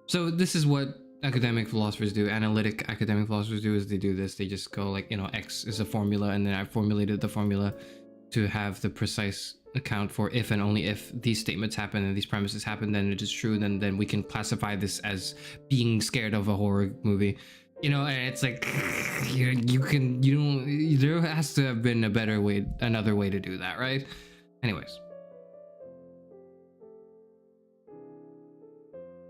So this is what academic philosophers do, analytic academic philosophers do, is they do this. They just go like, you know, X is a formula, and then I formulated the formula to have the precise account for if and only if these statements happen and these premises happen, then it is true, then we can classify this as being scared of a horror movie. You know, and it's like, there has to have been a better way, another way to do that, right? Anyways,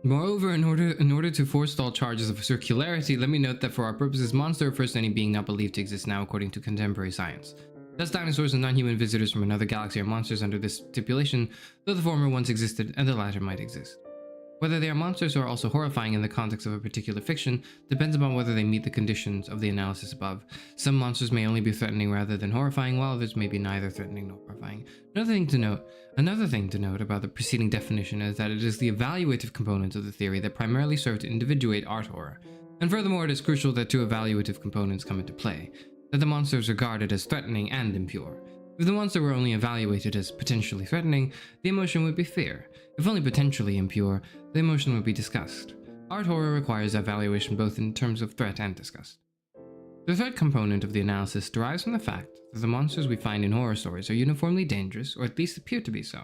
Moreover, in order to forestall charges of circularity, let me note that for our purposes, monster refers to any being not believed to exist now according to contemporary science. Thus, dinosaurs and non-human visitors from another galaxy are monsters under this stipulation, though the former once existed and the latter might exist. Whether they are monsters or also horrifying in the context of a particular fiction depends upon whether they meet the conditions of the analysis above. Some monsters may only be threatening rather than horrifying, while others may be neither threatening nor horrifying. Another thing to note about the preceding definition is that it is the evaluative components of the theory that primarily serve to individuate art horror. And furthermore, it is crucial that two evaluative components come into play, that the monster is regarded as threatening and impure. If the monster were only evaluated as potentially threatening, the emotion would be fear. If only potentially impure, the emotion would be disgust. Art horror requires evaluation both in terms of threat and disgust. The threat component of the analysis derives from the fact that the monsters we find in horror stories are uniformly dangerous, or at least appear to be so.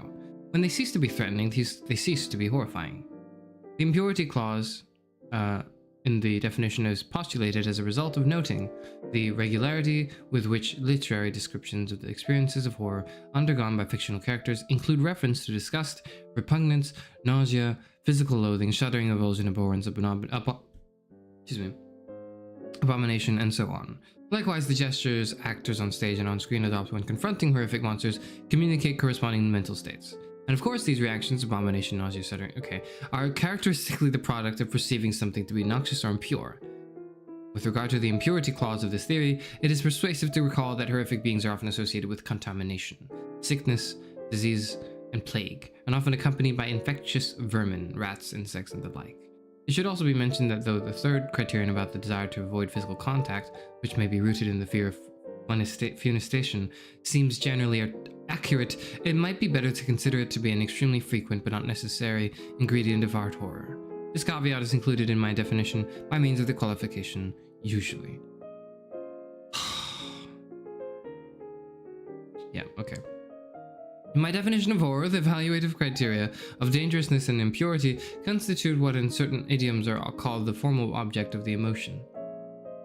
When they cease to be threatening, they cease to be horrifying. The impurity clause in the definition is postulated as a result of noting the regularity with which literary descriptions of the experiences of horror undergone by fictional characters include reference to disgust, repugnance, nausea, physical loathing, shuddering, revulsion, abhorrence, abomination, and so on. Likewise, the gestures actors on stage and on screen adopt when confronting horrific monsters communicate corresponding mental states. And of course, these reactions, abomination, nausea, shuddering, are characteristically the product of perceiving something to be noxious or impure. With regard to the impurity clause of this theory, it is persuasive to recall that horrific beings are often associated with contamination, sickness, disease, and plague, and often accompanied by infectious vermin, rats, insects, and the like. It should also be mentioned that though the third criterion about the desire to avoid physical contact, which may be rooted in the fear of funestation, seems generally accurate, it might be better to consider it to be an extremely frequent but not necessary ingredient of art horror. This caveat is included in my definition by means of the qualification usually. Yeah, okay. In my definition of horror, the evaluative criteria of dangerousness and impurity constitute what in certain idioms are called the formal object of the emotion.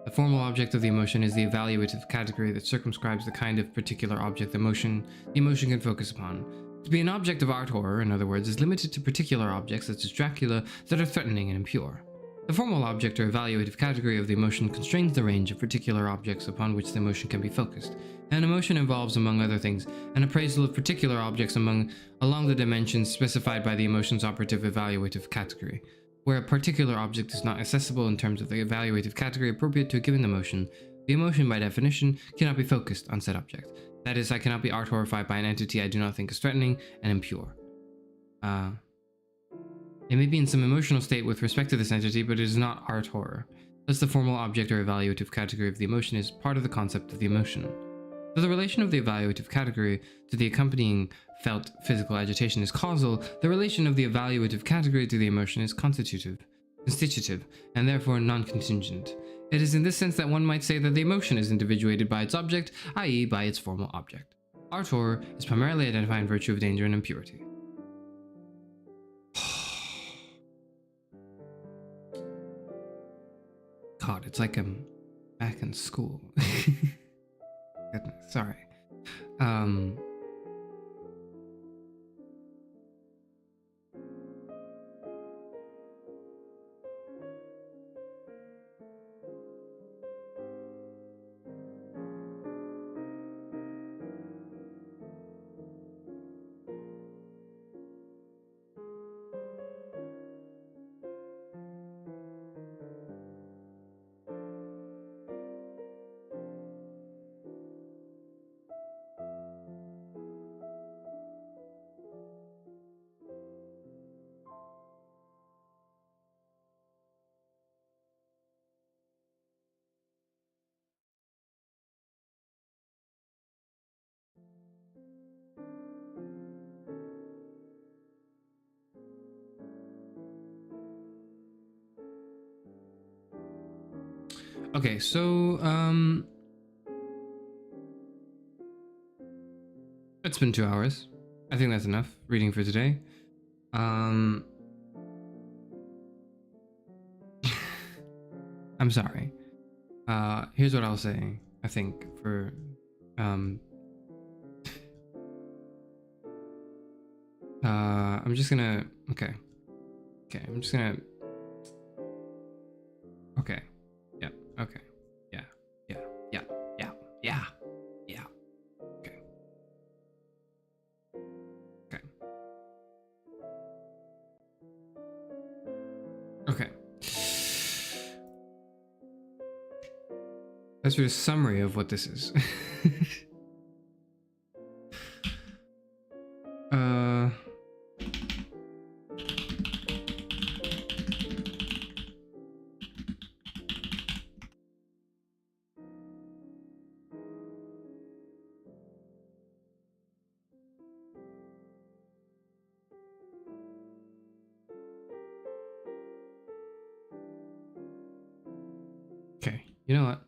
The formal object of the emotion is the evaluative category that circumscribes the kind of particular object the emotion can focus upon. To be an object of art horror, in other words, is limited to particular objects such as Dracula that are threatening and impure. The formal object or evaluative category of the emotion constrains the range of particular objects upon which the emotion can be focused. An emotion involves, among other things, an appraisal of particular objects along the dimensions specified by the emotion's operative evaluative category. Where a particular object is not accessible in terms of the evaluative category appropriate to a given emotion, the emotion, by definition, cannot be focused on said object. That is, I cannot be art horrified by an entity I do not think is threatening and impure. It may be in some emotional state with respect to this entity, but it is not art horror. Thus, the formal object or evaluative category of the emotion is part of the concept of the emotion. Though the relation of the evaluative category to the accompanying felt physical agitation is causal, the relation of the evaluative category to the emotion is constitutive, and therefore non-contingent. It is in this sense that one might say that the emotion is individuated by its object, i.e. by its formal object. Art horror is primarily identified in virtue of danger and impurity. God, it's like I'm back in school. Goodness, sorry. Okay, so, it's been 2 hours. I think that's enough reading for today. I'm sorry. Here's what I'll say, I think, for, I'm just gonna, okay. Okay, I'm just gonna... Okay. Yeah, okay. Yeah, yeah, yeah, yeah, yeah, yeah. Okay. Okay. Okay. That's your summary of what this is. Okay, you know what?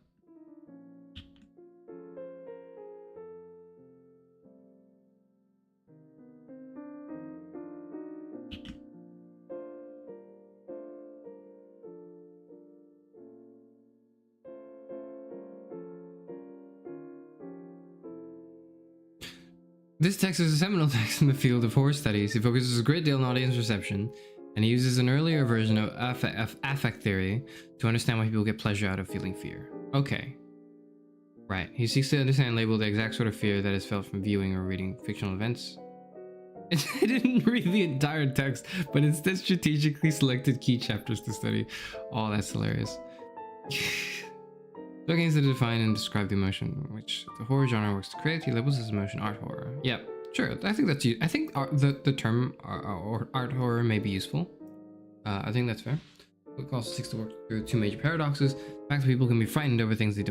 This text is a seminal text in the field of horror studies. He focuses a great deal on audience reception, and he uses an earlier version of affect theory to understand why people get pleasure out of feeling fear. Okay. Right. He seeks to understand and label the exact sort of fear that is felt from viewing or reading fictional events. I didn't read the entire text, but instead strategically selected key chapters to study. Oh, that's hilarious. Looking to define and describe the emotion which the horror genre works to create, he labels his emotion art horror. Yep, sure. I think that's... I think the term art horror may be useful. I think that's fair. The book also seeks to work through two major paradoxes. The fact that people can be frightened over things they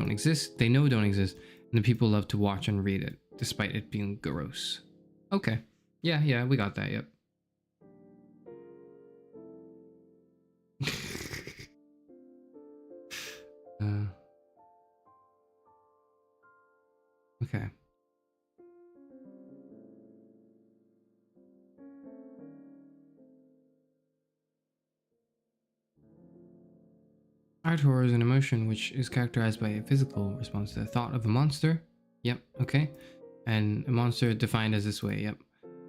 know don't exist, and the people love to watch and read it, despite it being gross. Okay. Yeah, we got that, yep. Okay. Art horror is an emotion which is characterized by a physical response to the thought of a monster. Yep, okay. And a monster defined as this way, yep.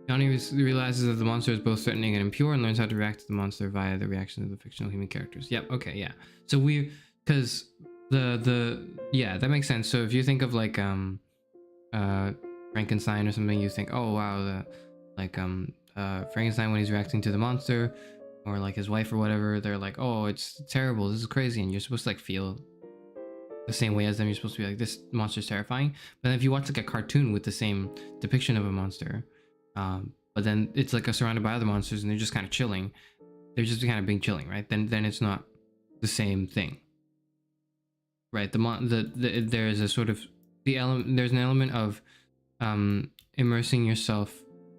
Johnny realizes that the monster is both threatening and impure and learns how to react to the monster via the reaction of the fictional human characters. Yep, okay, yeah. So because yeah, that makes sense. So if you think of like Frankenstein or something, you think, oh wow, Frankenstein when he's reacting to the monster, or like his wife or whatever, they're like, oh, it's terrible, this is crazy, and you're supposed to like feel the same way as them. You're supposed to be like, this monster's terrifying. But then if you watch like a cartoon with the same depiction of a monster, but then it's like surrounded by other monsters and they're just kind of chilling, they're just kind of being chilling, right? Then it's not the same thing, right? There's a sort of there's an element of immersing yourself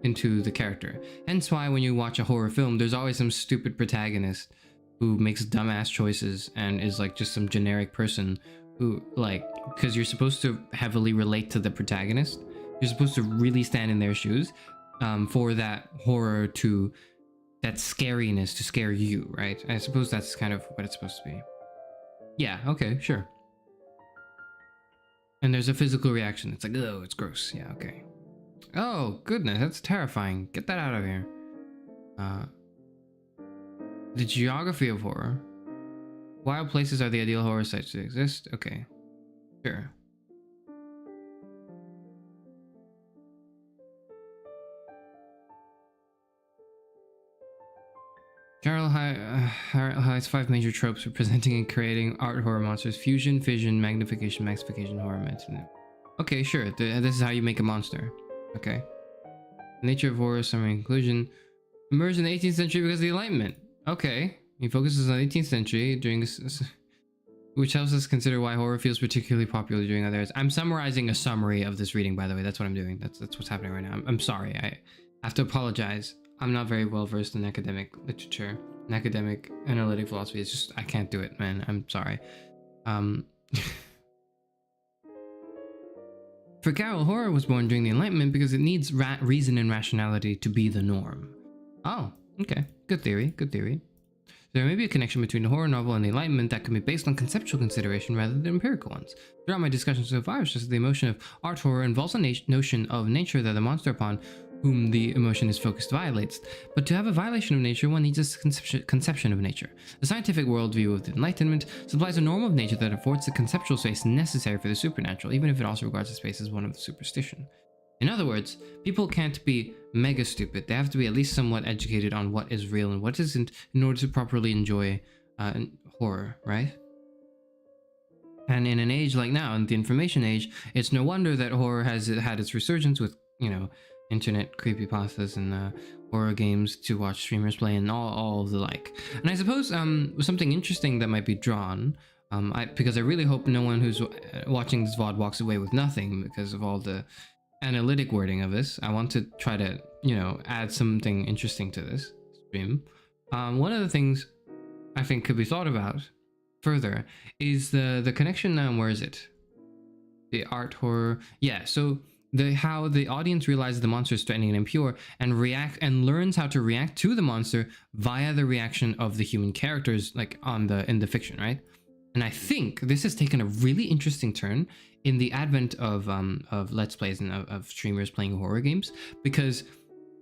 into the character. Hence why when you watch a horror film, there's always some stupid protagonist who makes dumbass choices and is like just some generic person who, like, because you're supposed to heavily relate to the protagonist. You're supposed to really stand in their shoes for that horror to, that scariness to scare you, right? I suppose that's kind of what it's supposed to be. Yeah, okay, sure. And there's a physical reaction. It's like, oh, it's gross. Yeah, okay. Oh, goodness, that's terrifying. Get that out of here. The geography of horror. Wild places are the ideal horror sites to exist. Okay, sure. Carroll highlights 5 major tropes for presenting and creating art horror monsters: fusion, fission, magnification, maxification, horror, maintenance. Okay, sure. This is how you make a monster. Okay. The nature of horror, summary, conclusion. Emerged in the 18th century because of the Enlightenment. Okay. He focuses on the 18th century during this, which helps us consider why horror feels particularly popular during other eras. I'm summarizing a summary of this reading, by the way. That's what I'm doing. That's what's happening right now. I'm sorry. I have to apologize. I'm not very well versed in academic literature and academic analytic philosophy. It's just, I can't do it, man. I'm sorry. For Carroll, horror was born during the Enlightenment because it needs reason and rationality to be the norm. Oh, okay. Good theory, good theory. There may be a connection between the horror novel and the Enlightenment that can be based on conceptual consideration rather than empirical ones. Throughout my discussion so far, it's just the emotion of art horror involves a notion of nature that the monster upon whom the emotion is focused violates. But to have a violation of nature, one needs a conception of nature. The scientific worldview of the Enlightenment supplies a norm of nature that affords the conceptual space necessary for the supernatural, even if it also regards the space as one of superstition. In other words, people can't be mega stupid. They have to be at least somewhat educated on what is real and what isn't in order to properly enjoy horror, right? And in an age like now, in the information age, it's no wonder that horror has had its resurgence with, you know, internet creepypastas and horror games to watch streamers play and all of the like. And I suppose something interesting that might be drawn, because I really hope no one who's watching this VOD walks away with nothing because of all the analytic wording of this. I want to try to, you know, add something interesting to this stream. One of the things I think could be thought about further is the connection. Where is it? The art horror. Yeah. So how the audience realizes the monster is threatening and impure and learns how to react to the monster via the reaction of the human characters, like in the fiction, right? And I think this has taken a really interesting turn in the advent of Let's Plays and of streamers playing horror games, because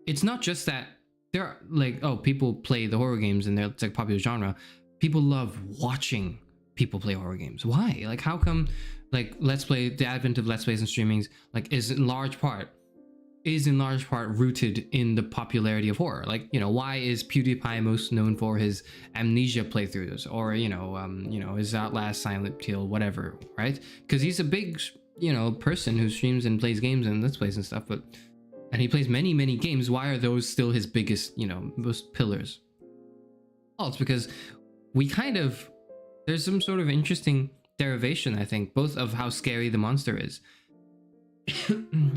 it's not just that they're like, oh, people play the horror games and it's like popular genre. People love watching people play horror games. Why? Like, how come like the advent of Let's Plays and streamings like is in large part rooted in the popularity of horror? Like, you know, why is PewDiePie most known for his Amnesia playthroughs, or you know, his Outlast, Silent Hill, whatever, right? Because he's a big, you know, person who streams and plays games and Let's Plays and stuff, and he plays many games. Why are those still his biggest, you know, most pillars? Well, it's because there's some sort of interesting derivation, I think, both of how scary the monster is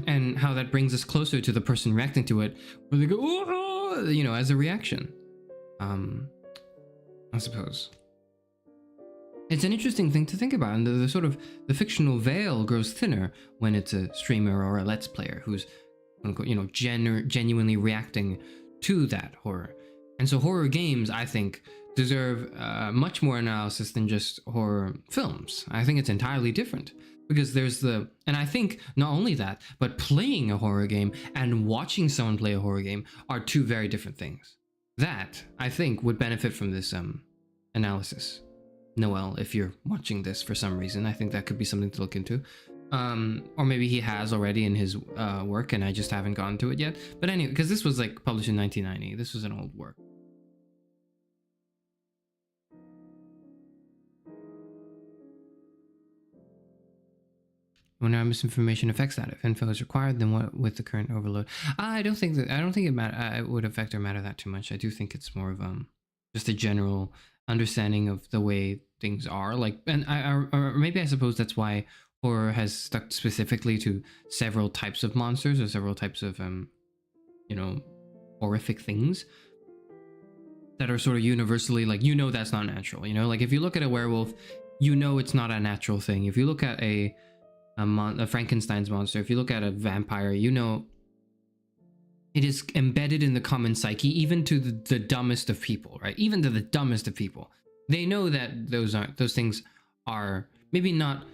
and how that brings us closer to the person reacting to it, where they go, oh, you know, as a reaction. I suppose it's an interesting thing to think about, and the sort of the fictional veil grows thinner when it's a streamer or a Let's Player who's, you know, genuinely reacting to that horror. And so horror games, I think, deserve much more analysis than just horror films. I think it's entirely different, because and I think not only that, but playing a horror game and watching someone play a horror game are two very different things. That, I think, would benefit from this analysis. Noel, if you're watching this for some reason, I think that could be something to look into. Or maybe he has already in his work and I just haven't gotten to it yet. But anyway, because this was like published in 1990. This was an old work. When our misinformation affects that, if info is required, then what with the current overload? I don't think it would affect or matter that too much. I do think it's more of just a general understanding of the way things are. Like, and or maybe I suppose that's why horror has stuck specifically to several types of monsters or several types of you know, horrific things that are sort of universally like, you know, that's not natural. You know, like if you look at a werewolf, you know it's not a natural thing. If you look at a Frankenstein's monster, if you look at a vampire, you know it is embedded in the common psyche, even to the dumbest of people, right? Even to the dumbest of people, they know that those things are maybe not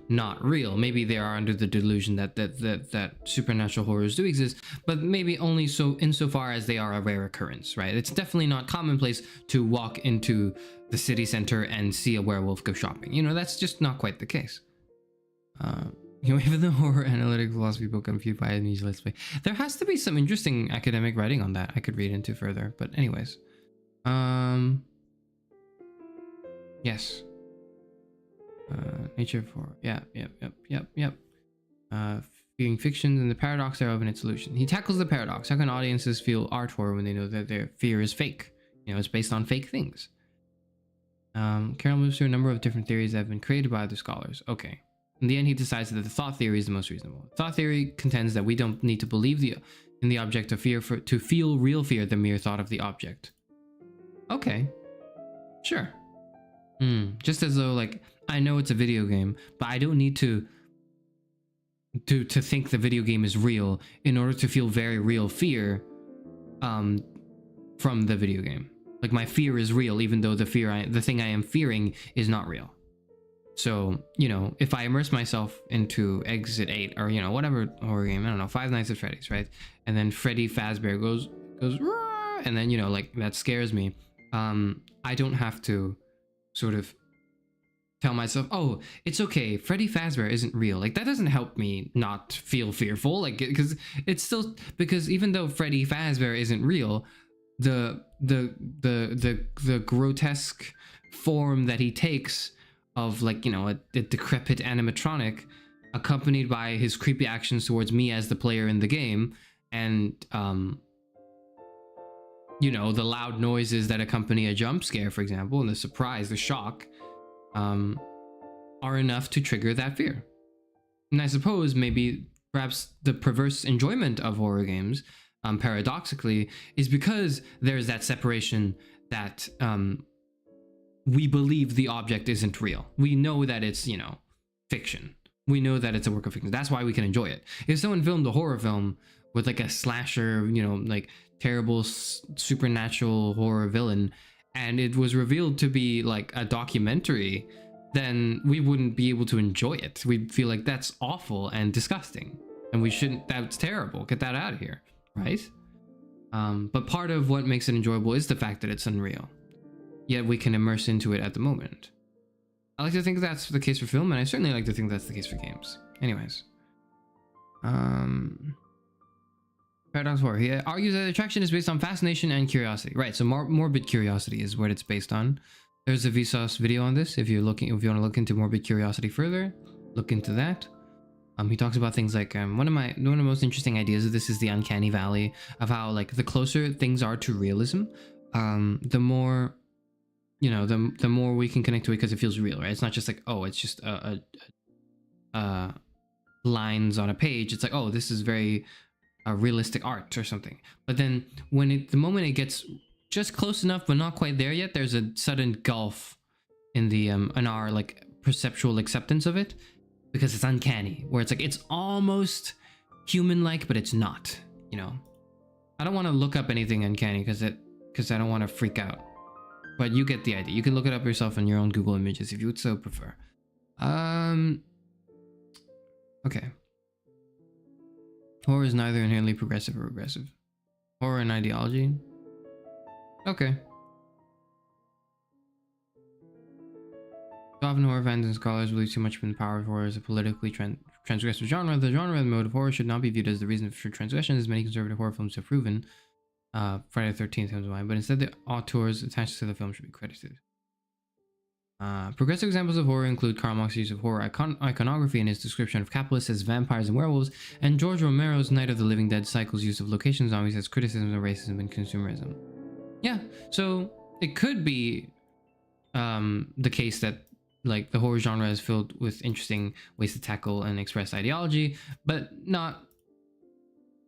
real. Maybe they are under the delusion that supernatural horrors do exist, but maybe only so insofar as they are a rare occurrence, right? It's definitely not commonplace to walk into the city center and see a werewolf go shopping. You know, that's just not quite the case. You know, even the horror analytic philosophy book on PewDiePie and these Let's Play, there has to be some interesting academic writing on that I could read into further. But anyways, yes, nature for yep. Viewing fiction and the paradox thereof and its solution. He tackles the paradox. How can audiences feel art horror when they know that their fear is fake? You know, it's based on fake things. Carroll moves through a number of different theories that have been created by other scholars. Okay. In the end, he decides that the thought theory is the most reasonable. Thought theory contends that we don't need to believe in the object of fear to feel real fear, the mere thought of the object. Okay. Sure. Just as though, like, I know it's a video game, but I don't need to think the video game is real in order to feel very real fear from the video game. Like, my fear is real, even though the thing I am fearing is not real. So, you know, if I immerse myself into Exit 8 or, you know, whatever horror game, I don't know, Five Nights at Freddy's, right? And then Freddy Fazbear goes, "Rah!" And then, you know, like that scares me. I don't have to sort of tell myself, oh, it's okay, Freddy Fazbear isn't real. Like, that doesn't help me not feel fearful. Like, because it's still, because even though Freddy Fazbear isn't real, the grotesque form that he takes of, like, you know, a decrepit animatronic, accompanied by his creepy actions towards me as the player in the game, and you know, the loud noises that accompany a jump scare, for example, and the surprise, the shock, are enough to trigger that fear. And I suppose maybe perhaps the perverse enjoyment of horror games, paradoxically, is because there's that separation that we believe the object isn't real. We know that it's, you know, fiction. We know that it's a work of fiction. That's why we can enjoy it. If someone filmed a horror film with like a slasher, you know, like terrible supernatural horror villain, and it was revealed to be like a documentary, then we wouldn't be able to enjoy it. We'd feel like that's awful and disgusting, and we shouldn't, that's terrible, get that out of here, right? But part of what makes it enjoyable is the fact that it's unreal, yet we can immerse into it at the moment. I like to think that's the case for film, and I certainly like to think that's the case for games. Anyways. Paradox Horror. He argues that attraction is based on fascination and curiosity. Right, so morbid curiosity is what it's based on. There's a Vsauce video on this. If you want to look into morbid curiosity further, look into that. He talks about things like one of the most interesting ideas of this is the uncanny valley, of how, like, the closer things are to realism, the more, you know, the more we can connect to it because it feels real, right? It's not just like, oh, it's just lines on a page. It's like, oh, this is very realistic art or something. But then when the moment it gets just close enough but not quite there yet, there's a sudden gulf in the in our, like, perceptual acceptance of it, because it's uncanny, where it's like it's almost human-like but it's not, you know. I don't want to look up anything uncanny because I don't want to freak out, but you get the idea. You can look it up yourself in your own Google Images if you would so prefer. Okay. Horror is neither inherently progressive or regressive. Horror and ideology. Okay. Often horror fans and scholars believe too much in the power of horror as a politically transgressive genre. The genre and mode of horror should not be viewed as the reason for transgression, as many conservative horror films have proven. Friday the 13th comes to mind, but instead the auteurs attached to the film should be credited. Progressive examples of horror include Karl Marx's use of horror iconography in his description of capitalists as vampires and werewolves, and George Romero's Night of the Living Dead cycle's use of location zombies as criticism of racism and consumerism. Yeah, so it could be the case that, like, the horror genre is filled with interesting ways to tackle and express ideology, but not,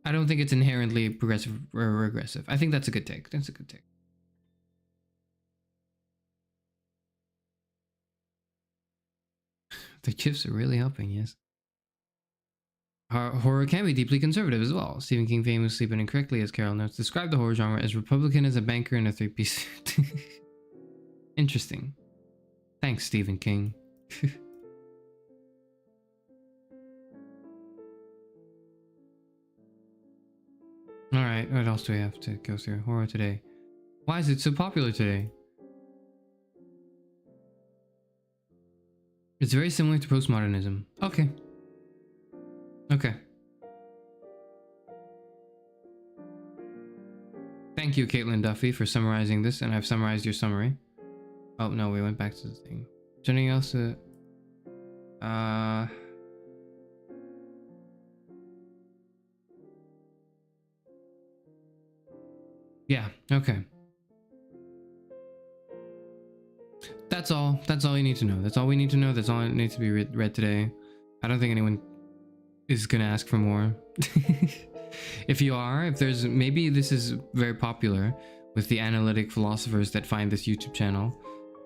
I don't think it's inherently progressive or regressive. I think that's a good take. That's a good take. The chips are really helping, yes. Horror can be deeply conservative as well. Stephen King famously, but incorrectly, as Carroll notes, described the horror genre as Republican as a banker in a three-piece suit. Interesting. Thanks, Stephen King. Alright, what else do we have to go through? Horror today. Why is it so popular today? It's very similar to postmodernism. Okay. Okay. Thank you, Caitlin Duffy, for summarizing this, and I've summarized your summary. Oh, no, we went back to the thing. Is there anything else to... Yeah, okay. That's all. That's all you need to know. That's all we need to know. That's all that needs to be read today. I don't think anyone is gonna ask for more. If you are, if there's, maybe this is very popular with the analytic philosophers that find this YouTube channel,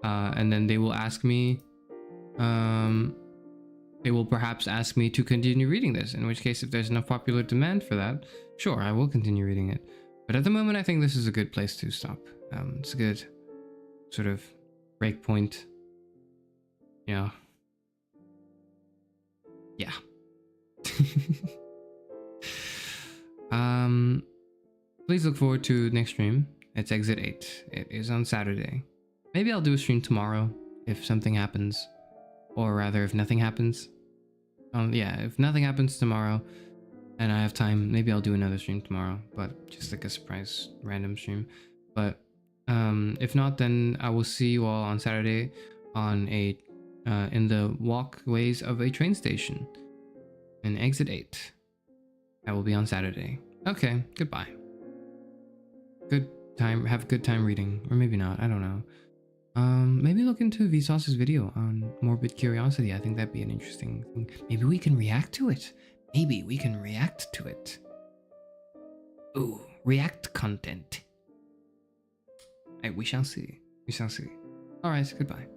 and then they will ask me, they will perhaps ask me to continue reading this, in which case, if there's enough popular demand for that, sure, I will continue reading it. But at the moment, I think this is a good place to stop. It's a good sort of break point. Yeah. Yeah. Please look forward to next stream. It's Exit 8. It is on Saturday. Maybe I'll do a stream tomorrow if something happens. Or rather, if nothing happens. Yeah, if nothing happens tomorrow and I have time, maybe I'll do another stream tomorrow. But just like a surprise random stream. But if not, then I will see you all on Saturday on a in the walkways of a train station in Exit 8. I will be on Saturday. Okay, goodbye. Good time. Have a good time reading, or maybe not. I don't know. Maybe look into Vsauce's video on morbid curiosity. I think that'd be an interesting thing. Maybe we can react to it. Maybe we can react to it. Ooh, react content. We shall see. We shall see. All right, goodbye.